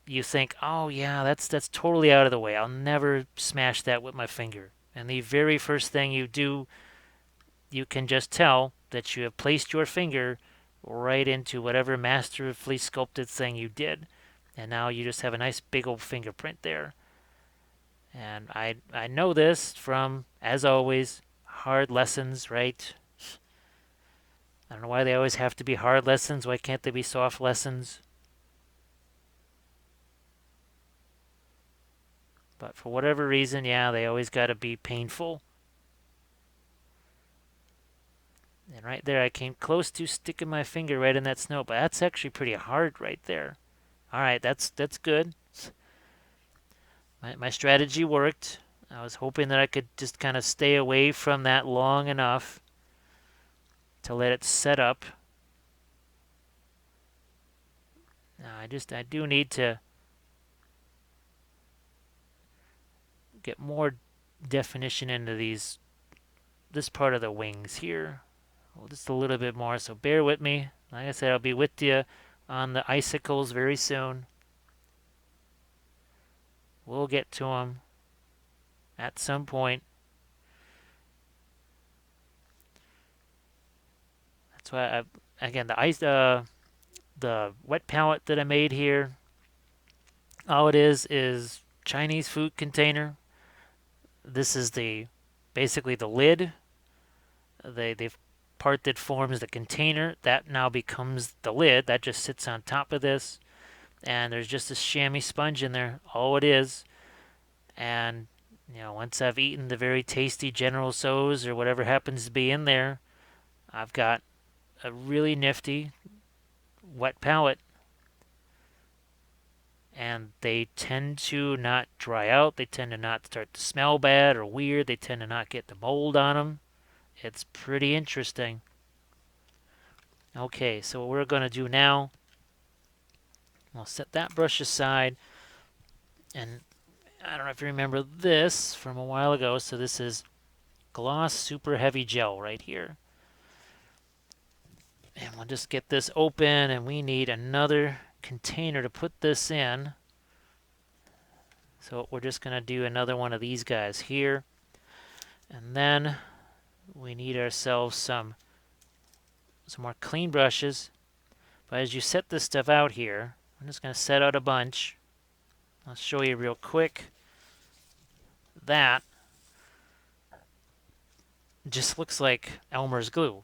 S1: You think, oh yeah, that's totally out of the way. I'll never smash that with my finger. And the very first thing you do, you can just tell that you have placed your finger right into whatever masterfully sculpted thing you did. And now you just have a nice big old fingerprint there. And I know this from, as always, hard lessons, right? I don't know why they always have to be hard lessons. Why can't they be soft lessons? But for whatever reason, yeah, they always got to be painful. And right there, I came close to sticking my finger right in that snow, but that's actually pretty hard right there. All right, that's good. My strategy worked. I was hoping that I could just kind of stay away from that long enough to let it set up. Now, I do need to get more definition into this part of the wings here. Well, just a little bit more, so bear with me. Like I said, I'll be with you on the icicles very soon. We'll get to them at some point. That's why again, the wet palette that I made here, all it is Chinese food container. This is basically the lid. The part that forms the container, that now becomes the lid. That just sits on top of this. And there's just a chamois sponge in there, all it is. And, once I've eaten the very tasty General Tso's or whatever happens to be in there, I've got a really nifty wet palette. And they tend to not dry out. They tend to not start to smell bad or weird. They tend to not get the mold on them. It's pretty interesting. Okay, so what we're going to do now, I'll set that brush aside. And I don't know if you remember this from a while ago. So this is Gloss Super Heavy Gel right here. And we'll just get this open, and we need another container to put this in. So we're just going to do another one of these guys here. And then we need ourselves some more clean brushes. But as you set this stuff out here, I'm just going to set out a bunch. I'll show you real quick. That just looks like Elmer's glue.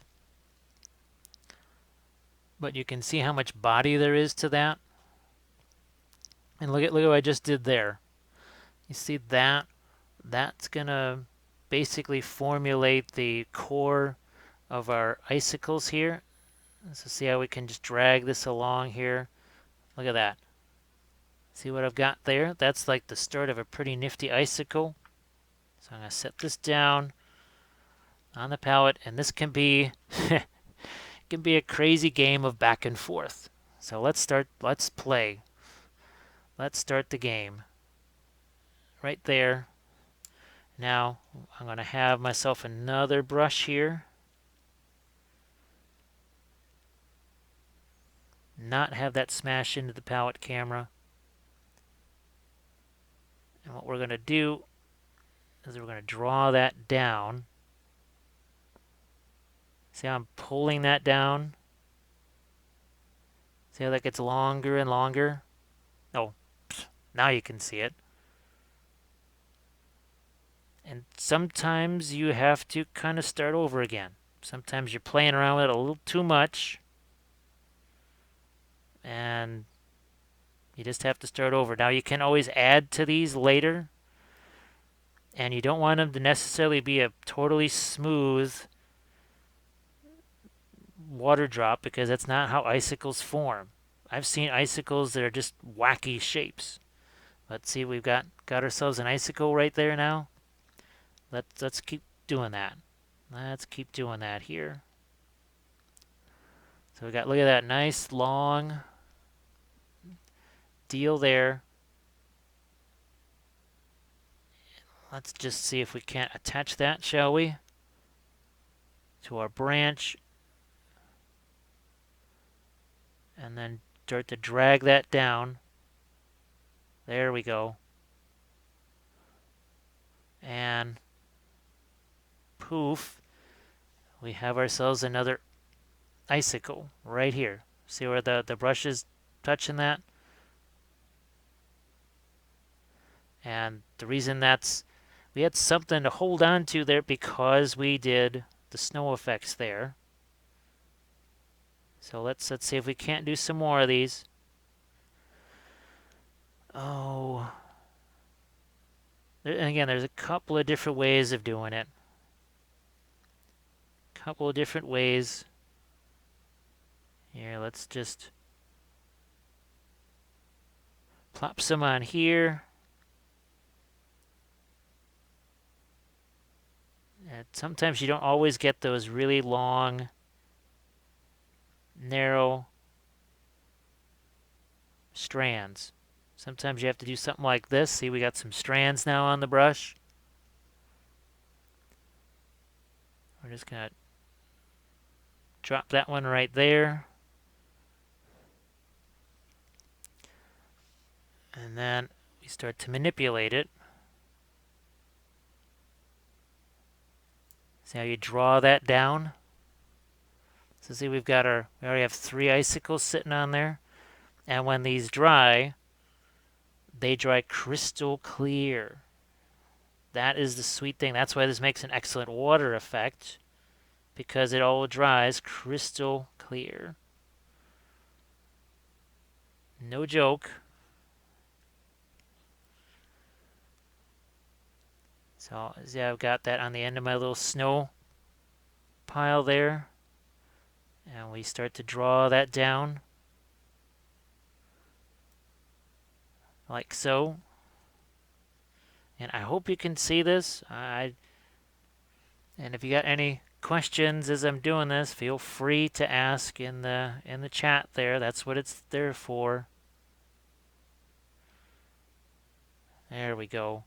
S1: But you can see how much body there is to that. And look at what I just did there. You see that? That's going to basically formulate the core of our icicles here. So see how we can just drag this along here. Look at that. See what I've got there? That's like the start of a pretty nifty icicle. So I'm going to set this down on the palette, and this can be can be a crazy game of back and forth. So let's play. Let's start the game. Right there. Now I'm going to have myself another brush here. Not have that smash into the palette camera. And what we're going to do is we're going to draw that down. See how I'm pulling that down? See how that gets longer and longer? Oh, now you can see it. And sometimes you have to kind of start over again. Sometimes you're playing around with it a little too much. And you just have to start over. Now you can always add to these later. And you don't want them to necessarily be a totally smooth water drop, because that's not how icicles form. I've seen icicles that are just wacky shapes. Let's see, we've got ourselves an icicle right there now. Let's keep doing that. Let's keep doing that here. So we got, look at that nice long deal there. Let's just see if we can't attach that, shall we? To our branch. And then start to drag that down. There we go. And poof, we have ourselves another icicle right here. See where the brush is touching that? And the reason we had something to hold on to there because we did the snow effects there. So let's see if we can't do some more of these. Oh. And again, there's a couple of different ways of doing it. Couple of different ways. Here, let's just plop some on here. And sometimes you don't always get those really long, narrow strands. Sometimes you have to do something like this. See, we got some strands now on the brush. We're just going to drop that one right there. And then we start to manipulate it. See how you draw that down? So see, we already have 3 icicles sitting on there. And when these dry, they dry crystal clear. That is the sweet thing. That's why this makes an excellent water effect, because it all dries crystal clear. No joke. So yeah, I've got that on the end of my little snow pile there. And we start to draw that down. Like so. And I hope you can see this. And if you got any questions as I'm doing this, feel free to ask in the chat there. That's what it's there for. There we go.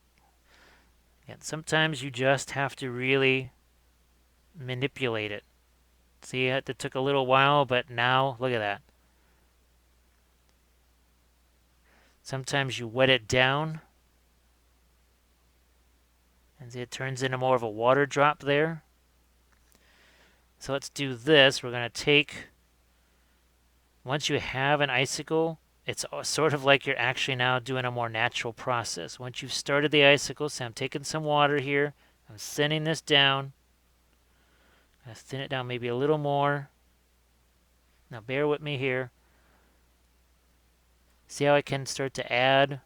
S1: And sometimes you just have to really manipulate it. See, it took a little while, but now look at that. Sometimes you wet it down, and see it turns into more of a water drop there. So let's do this. We're going to take, once you have an icicle, it's sort of like you're actually now doing a more natural process. Once you've started the icicle, so I'm taking some water here. I'm thinning this down. I'm going to thin it down maybe a little more. Now bear with me here. See how I can start to add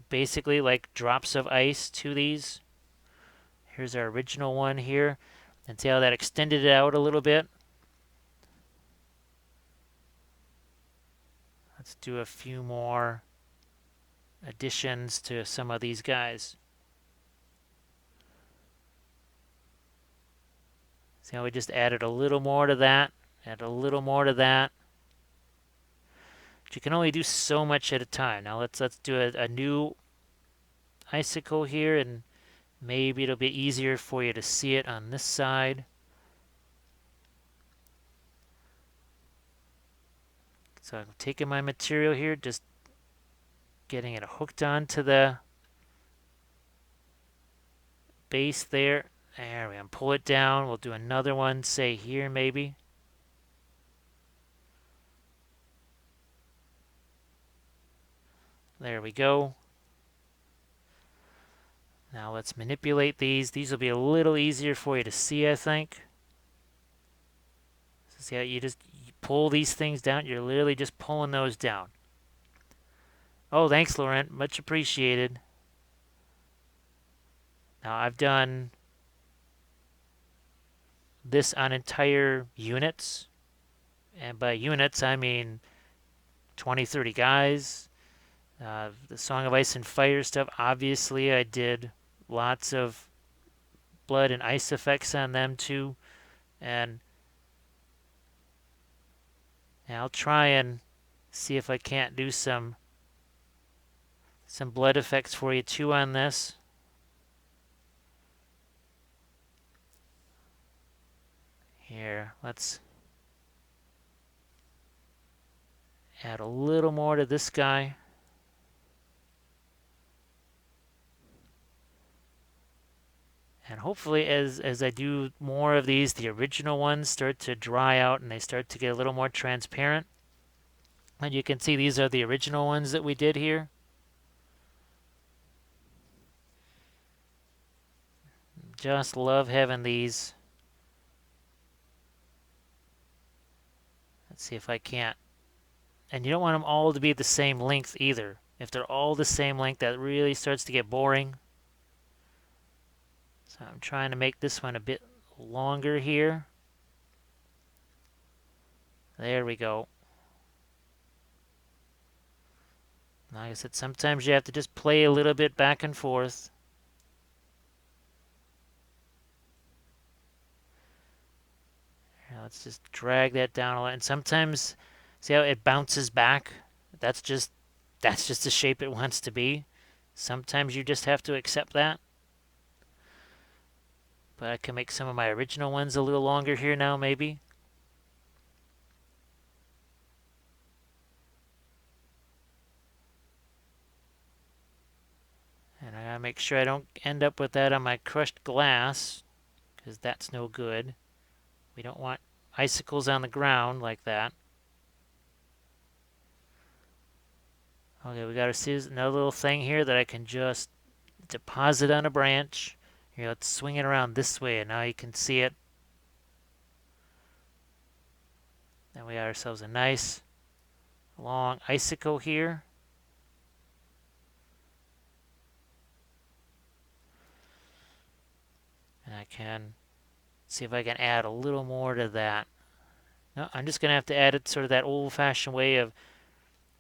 S1: basically like drops of ice to these? Here's our original one here. And see how that extended it out a little bit? Let's do a few more additions to some of these guys. See how we just added a little more to that, add a little more to that. But you can only do so much at a time. Now let's do a new icicle here, and maybe it'll be easier for you to see it on this side. So I'm taking my material here, just getting it hooked onto the base there. There we go. Pull it down. We'll do another one, say here maybe. There we go. Now let's manipulate these. These will be a little easier for you to see, I think. So see how you pull these things down? You're literally just pulling those down. Oh, thanks, Laurent. Much appreciated. Now I've done this on entire units. And by units, I mean 20, 30 guys. The Song of Ice and Fire stuff, obviously I did lots of blood and ice effects on them too. And I'll try and see if I can't do some blood effects for you too on this. Here, let's add a little more to this guy. And hopefully as I do more of these, the original ones start to dry out and they start to get a little more transparent. And you can see these are the original ones that we did here. Just love having these. Let's see if I can't. And you don't want them all to be the same length either. If they're all the same length, that really starts to get boring. So I'm trying to make this one a bit longer here. There we go. Like I said, sometimes you have to just play a little bit back and forth. Here, let's just drag that down a lot. And sometimes, see how it bounces back? That's just the shape it wants to be. Sometimes you just have to accept that. But I can make some of my original ones a little longer here now, maybe. Gotta make sure I don't end up with that on my crushed glass, because that's no good. We don't want icicles on the ground like that. Okay, we got another little thing here that I can just deposit on a branch. Here, let's swing it around this way, and now you can see it. Then we got ourselves a nice long icicle here. And I can see if I can add a little more to that. No, I'm just going to have to add it sort of that old-fashioned way of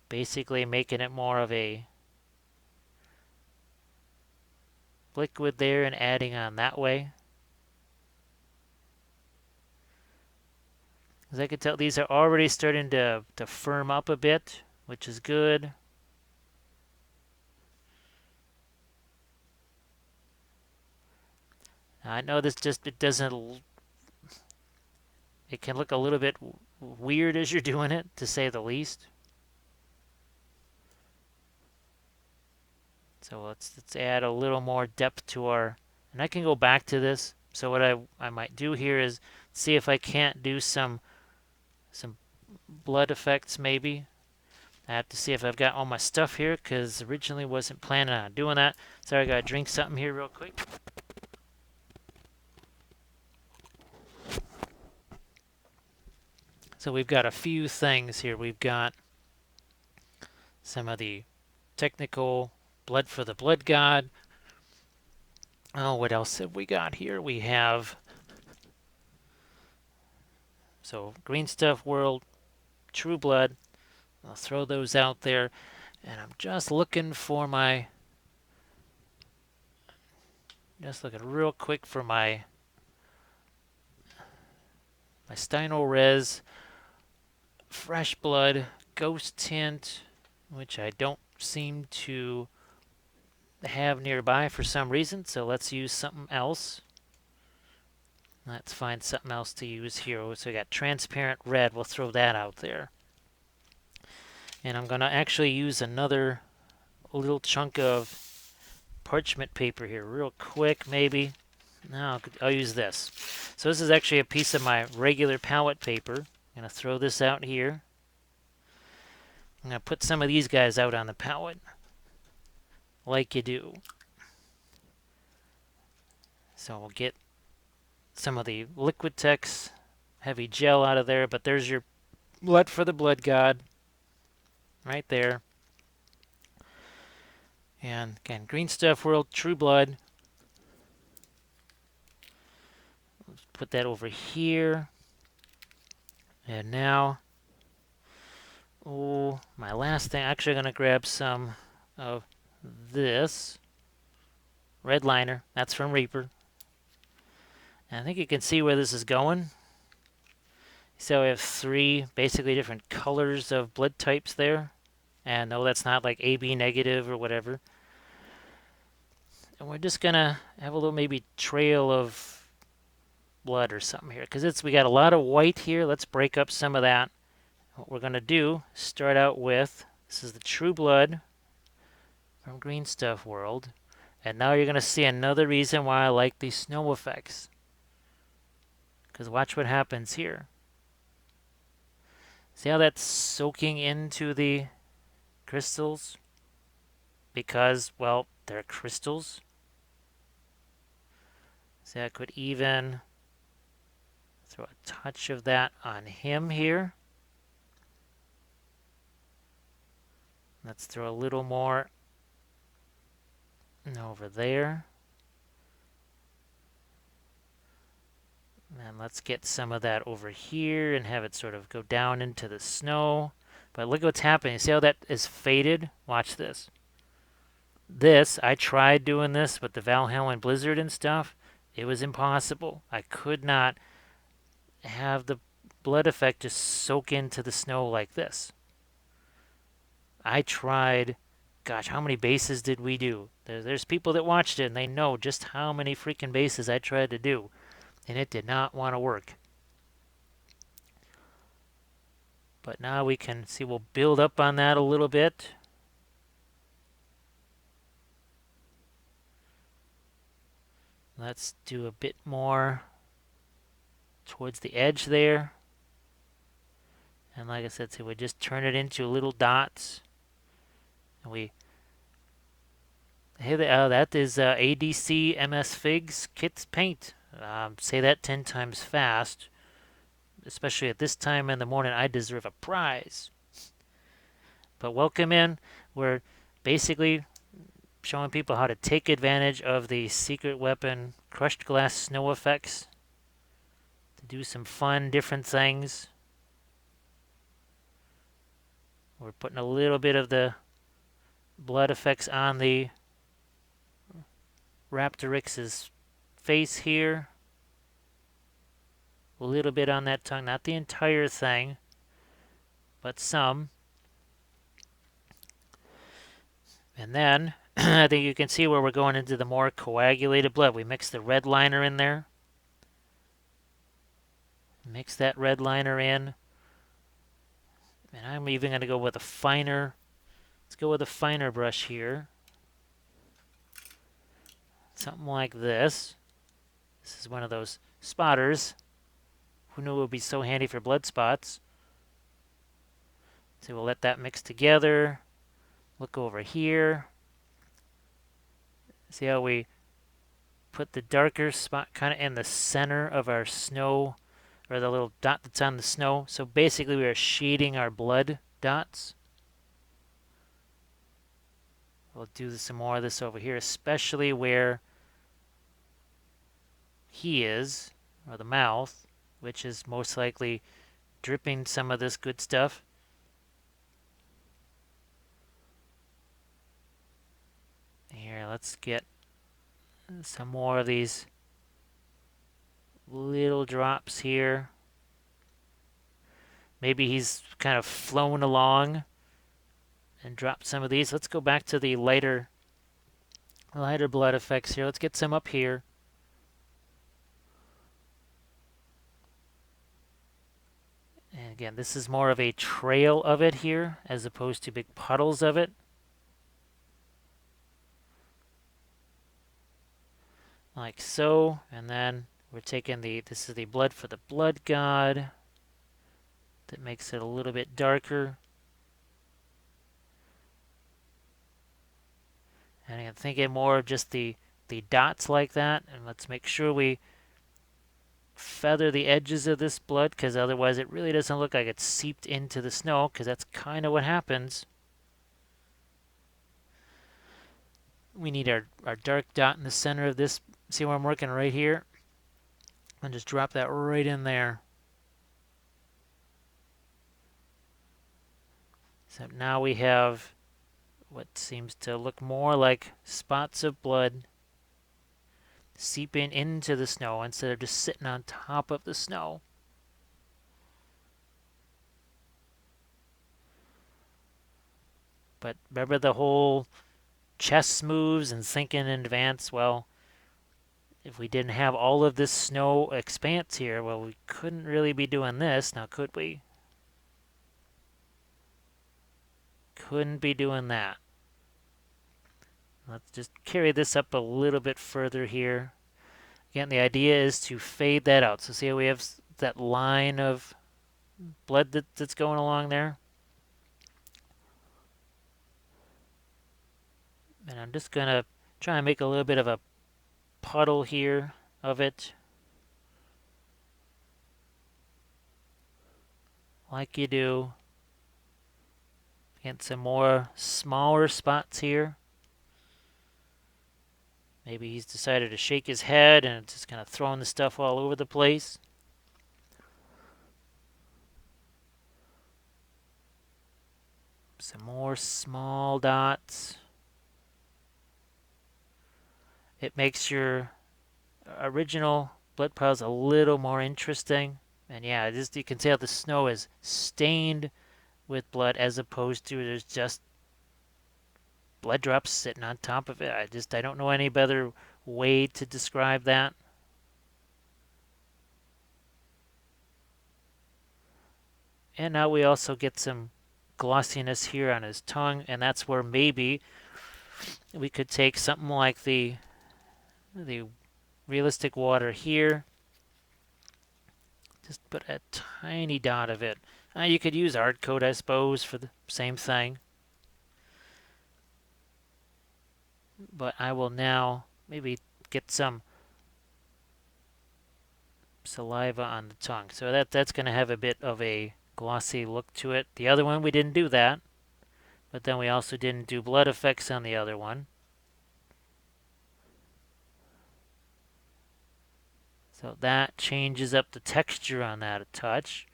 S1: basically making it more of a liquid there and adding on that way. As I can tell, these are already starting to firm up a bit, which is good. I know this just, it doesn't, it can look a little bit weird as you're doing it, to say the least. So let's add a little more depth to our, and I can go back to this. So what I might do here is see if I can't do some blood effects maybe. I have to see if I've got all my stuff here, because originally wasn't planning on doing that. Sorry, I gotta drink something here real quick. So we've got a few things here. We've got some of the technical blood for the blood god. Oh, what else have we got here? We have, so green stuff world, true blood. I'll throw those out there. And I'm just looking for my, just looking real quick for my Steino Res Fresh Blood Ghost Tint, which I don't seem to have nearby for some reason, so let's use something else. Let's find something else to use here. So we got transparent red, we'll throw that out there. And I'm going to actually use another little chunk of parchment paper here real quick, maybe. No, I'll use this. So this is actually a piece of my regular palette paper. I'm going to throw this out here. I'm going to put some of these guys out on the palette, like you do. So we'll get some of the liquid text heavy gel out of there, but there's your blood for the blood god right there. And again, green stuff world, true blood. Let's put that over here. And now, oh, my last thing, actually going to grab some of this red liner. That's from Reaper. And I think you can see where this is going. So we have three basically different colors of blood types there. And no, that's not like AB negative or whatever. And we're just going to have a little maybe trail of blood or something here. Because we got a lot of white here. Let's break up some of that. What we're going to do, start out with, this is the true blood from Green Stuff World. And now you're going to see another reason why I like these snow effects. Because watch what happens here. See how that's soaking into the crystals? Because, well, they're crystals. See, I could even throw a touch of that on him here. Let's throw a little more over there. And let's get some of that over here and have it sort of go down into the snow. But look what's happening. See how that is faded? Watch this. I tried doing this with the Valhalla Blizzard and stuff. It was impossible. I could not have the blood effect just soak into the snow like this. I tried, gosh, how many bases did we do? There's people that watched it and they know just how many freaking bases I tried to do. And it did not want to work. But now we can see, we'll build up on that a little bit. let's do a bit more towards the edge there. And like I said, so we just turn it into little dots. And we, hey, that is ADC MS Figs Kits Paint. Say that 10 times fast. Especially at this time in the morning, I deserve a prize. But welcome in. We're basically showing people how to take advantage of the secret weapon crushed glass snow effects to do some fun, different things. We're putting a little bit of the blood effects on the Raptoryx's face here. A little bit on that tongue, not the entire thing, but some. And then, I think you can see where we're going into the more coagulated blood. We mix the red liner in there. Mix that red liner in. And I'm even going to go with a finer, let's go with a finer brush here. Something like this. This is one of those spotters. Who knew it would be so handy for blood spots? So we'll let that mix together. Look over here. See how we put the darker spot kind of in the center of our snow, or the little dot that's on the snow. So basically we are shading our blood dots. We'll do some more of this over here, especially where he is, or the mouth, which is most likely dripping some of this good stuff. Here, let's get some more of these little drops here. Maybe he's kind of flown along and dropped some of these. Let's go back to the lighter blood effects here. Let's get some up here. And again, this is more of a trail of it here as opposed to big puddles of it. Like so. And then we're taking this is the blood for the blood god. That makes it a little bit darker. And I'm thinking more of just the dots like that. And let's make sure we feather the edges of this blood, because otherwise it really doesn't look like it's seeped into the snow, because that's kind of what happens. We need our dark dot in the center of this. See where I'm working right here? And just drop that right in there. So now we have what seems to look more like spots of blood seeping into the snow instead of just sitting on top of the snow. But remember the whole chess moves and thinking in advance? Well, if we didn't have all of this snow expanse here, well, we couldn't really be doing this, now could we? Couldn't be doing that. Let's just carry this up a little bit further here. Again, the idea is to fade that out. So see how we have that line of blood that's going along there? And I'm just going to try and make a little bit of a puddle here of it. Like you do. Get some more smaller spots here. Maybe he's decided to shake his head and it's just kind of throwing the stuff all over the place. Some more small dots. It makes your original blood piles a little more interesting. And yeah, just you can see how the snow is stained with blood as opposed to there's just blood drops sitting on top of it. I don't know any better way to describe that. And now we also get some glossiness here on his tongue, and that's where maybe we could take something like the realistic water here. Just put a tiny dot of it. You could use art code, I suppose, for the same thing. But I will now maybe get some saliva on the tongue. So that's going to have a bit of a glossy look to it. The other one, we didn't do that. But then we also didn't do blood effects on the other one. So that changes up the texture on that a touch.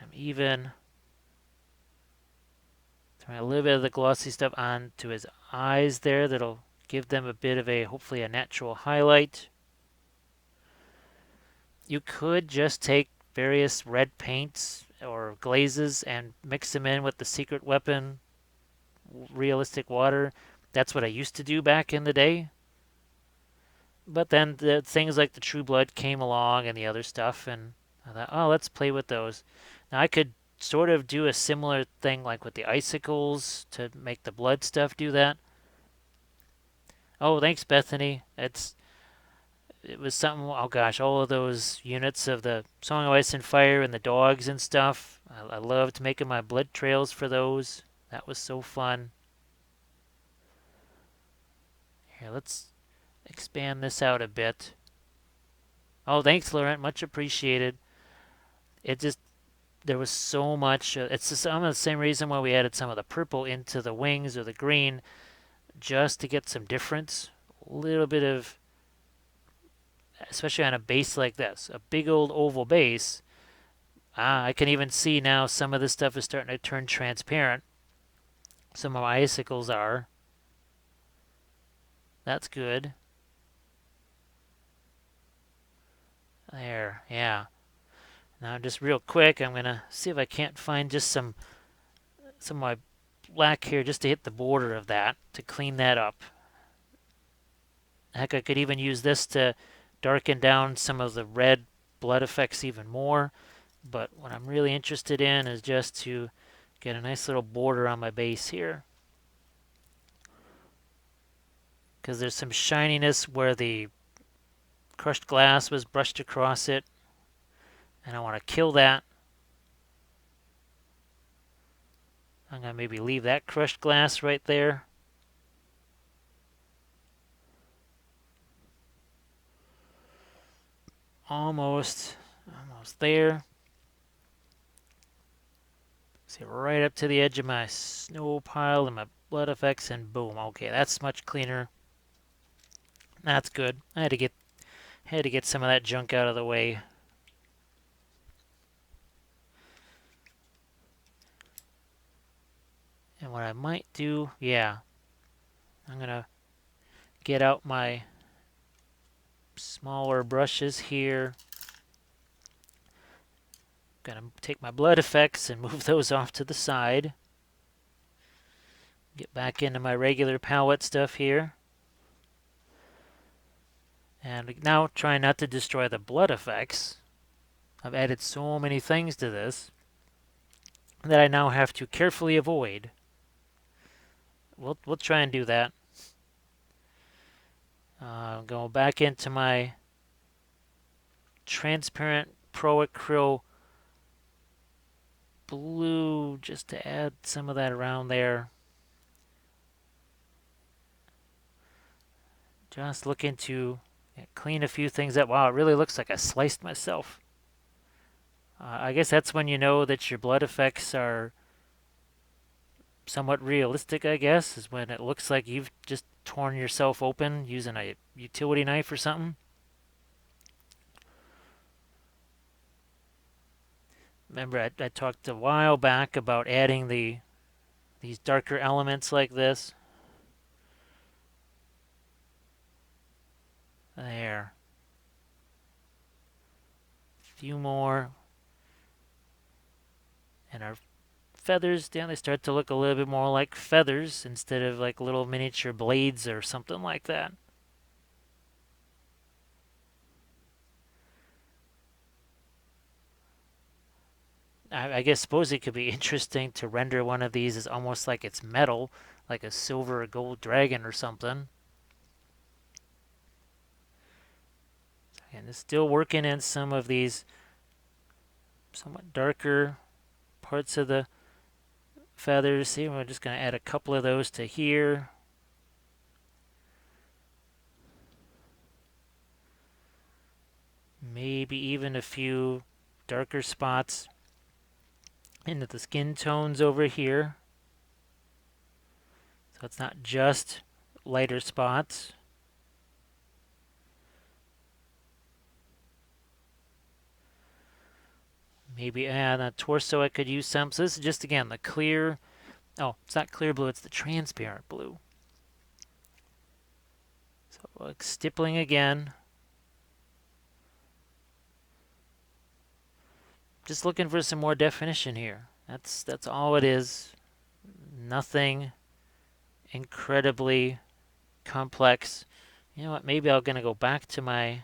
S1: I'm even throwing a little bit of the glossy stuff onto his eyes there. That'll give them a bit of a, hopefully a natural highlight. You could just take various red paints or glazes and mix them in with the secret weapon realistic water. That's what I used to do back in the day. But then the things like the True Blood came along and the other stuff, and I thought, oh, let's play with those. Now I could sort of do a similar thing like with the icicles to make the blood stuff do that. Oh, thanks, Bethany. It was something. Oh gosh, all of those units of the Song of Ice and Fire and the dogs and stuff. I loved making my blood trails for those. That was so fun. Here, let's expand this out a bit. Oh, thanks, Laurent. Much appreciated. It just there was so much. It's some of the same reason why we added some of the purple into the wings or the green, just to get some difference. A little bit of, especially on a base like this, a big old oval base. I can even see now some of this stuff is starting to turn transparent. Some of my icicles are. That's good. There, yeah. Now just real quick, I'm gonna see if I can't find just some of my black here just to hit the border of that to clean that up. Heck, I could even use this to darken down some of the red blood effects even more. But what I'm really interested in is just to get a nice little border on my base here. Because there's some shininess where the crushed glass was brushed across it. And I want to kill that. I'm going to maybe leave that crushed glass right there. Almost there. See, right up to the edge of my snow pile and my blood effects, and boom. Okay, that's much cleaner. That's good. I had to get some of that junk out of the way. And what I might do, yeah, I'm gonna get out my smaller brushes here. Gonna take my blood effects and move those off to the side. Get back into my regular palette stuff here. And now try not to destroy the blood effects. I've added so many things to this that I now have to carefully avoid. We'll try and do that. Go back into my transparent Pro Acryl blue just to add some of that around there. Just looking to clean a few things up. Wow, it really looks like I sliced myself. I guess that's when you know that your blood effects are somewhat realistic, I guess, is when it looks like you've just torn yourself open using a utility knife or something. Remember, I talked a while back about adding these darker elements like this. There. A few more. And our feathers down, they start to look a little bit more like feathers instead of like little miniature blades or something like that. I guess suppose it could be interesting to render one of these as almost like it's metal, like a silver or gold dragon or something. And it's still working in some of these somewhat darker parts of the feathers. See, we're just going to add a couple of those to here. Maybe even a few darker spots into the skin tones over here. So it's not just lighter spots. Maybe on the torso I could use some. So this is just, again, the clear. Oh, it's not clear blue, it's the transparent blue. So like stippling again. Just looking for some more definition here. That's all it is. Nothing incredibly complex. You know what? Maybe I'm gonna go back to my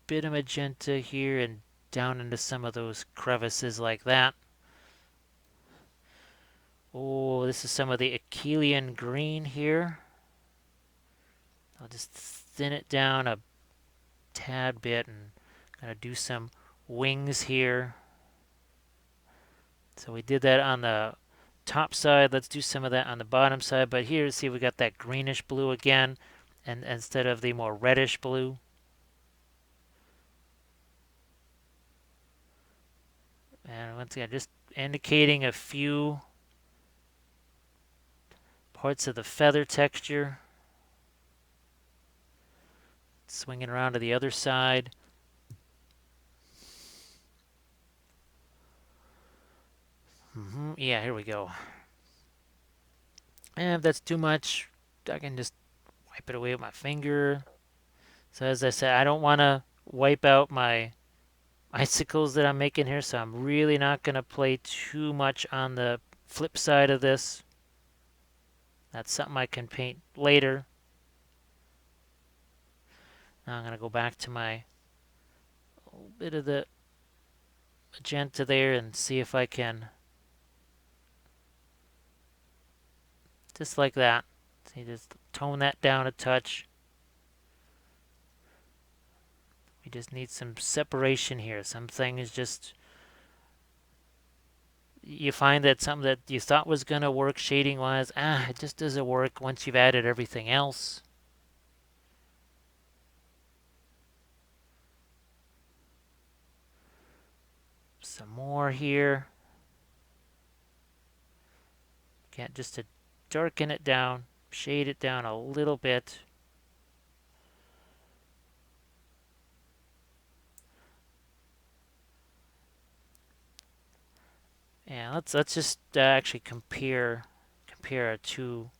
S1: bit of magenta here and down into some of those crevices like that. Oh, this is some of the Achillean green here. I'll just thin it down a tad bit and gonna do some wings here. So we did that on the top side. Let's do some of that on the bottom side. But here, see, we got that greenish blue again, and instead of the more reddish blue. And once again, just indicating a few parts of the feather texture. Swinging around to the other side. Yeah, here we go. And if that's too much, I can just wipe it away with my finger. So as I said, I don't want to wipe out my icicles that I'm making here, so I'm really not going to play too much on the flip side of this. That's something I can paint later. Now I'm going to go back to my little bit of the magenta there and see if I can, just like that. See, just tone that down a touch. We just need some separation here. Something is just, you find that something that you thought was going to work shading wise, it just doesn't work once you've added everything else. Some more here. Again, just to darken it down, shade it down a little bit. And let's just actually compare our two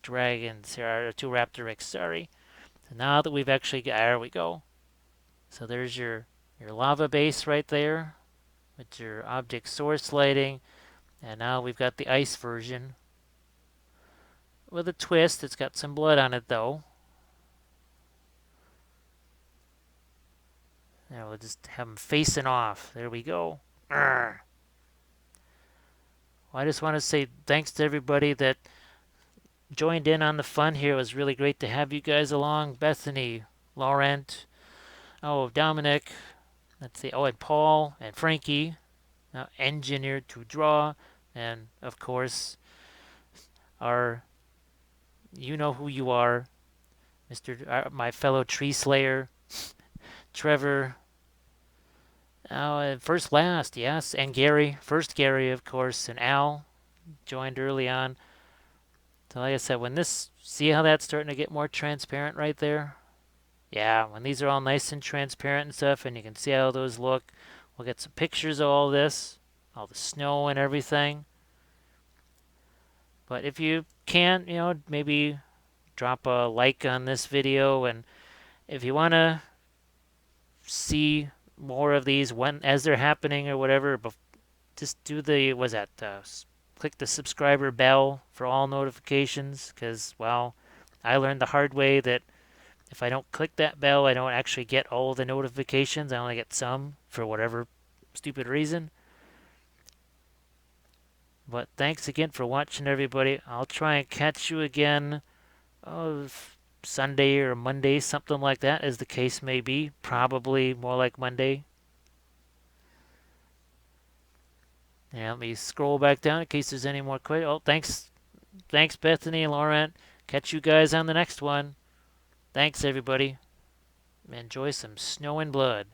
S1: dragons here, our two Raptoryx. Sorry. So now that we've actually there we go. So there's your lava base right there with your object source lighting, and now we've got the ice version with a twist. It's got some blood on it though. Now we'll just have them facing off. There we go. Well, I just want to say thanks to everybody that joined in on the fun here. It was really great to have you guys along. Bethany, Laurent, Dominic, let's see, and Paul and Frankie, engineered to draw, and of course, our, you know who you are, my fellow tree slayer, Trevor. First, last, yes, and Gary, first Gary, of course, and Al joined early on. So like I said, see how that's starting to get more transparent right there? Yeah, when these are all nice and transparent and stuff, and you can see how those look, we'll get some pictures of all this, all the snow and everything. But if you can, maybe drop a like on this video, and if you want to see more of these as they're happening or whatever, just do click the subscriber bell for all notifications, because, well, I learned the hard way that if I don't click that bell, I don't actually get all the notifications. I only get some for whatever stupid reason. But thanks again for watching, everybody. I'll try and catch you again Sunday or Monday, something like that, as the case may be. Probably more like Monday. Yeah, let me scroll back down in case there's any more questions. Oh, thanks, Bethany and Laurent. Catch you guys on the next one. Thanks, everybody. Enjoy some snow and blood.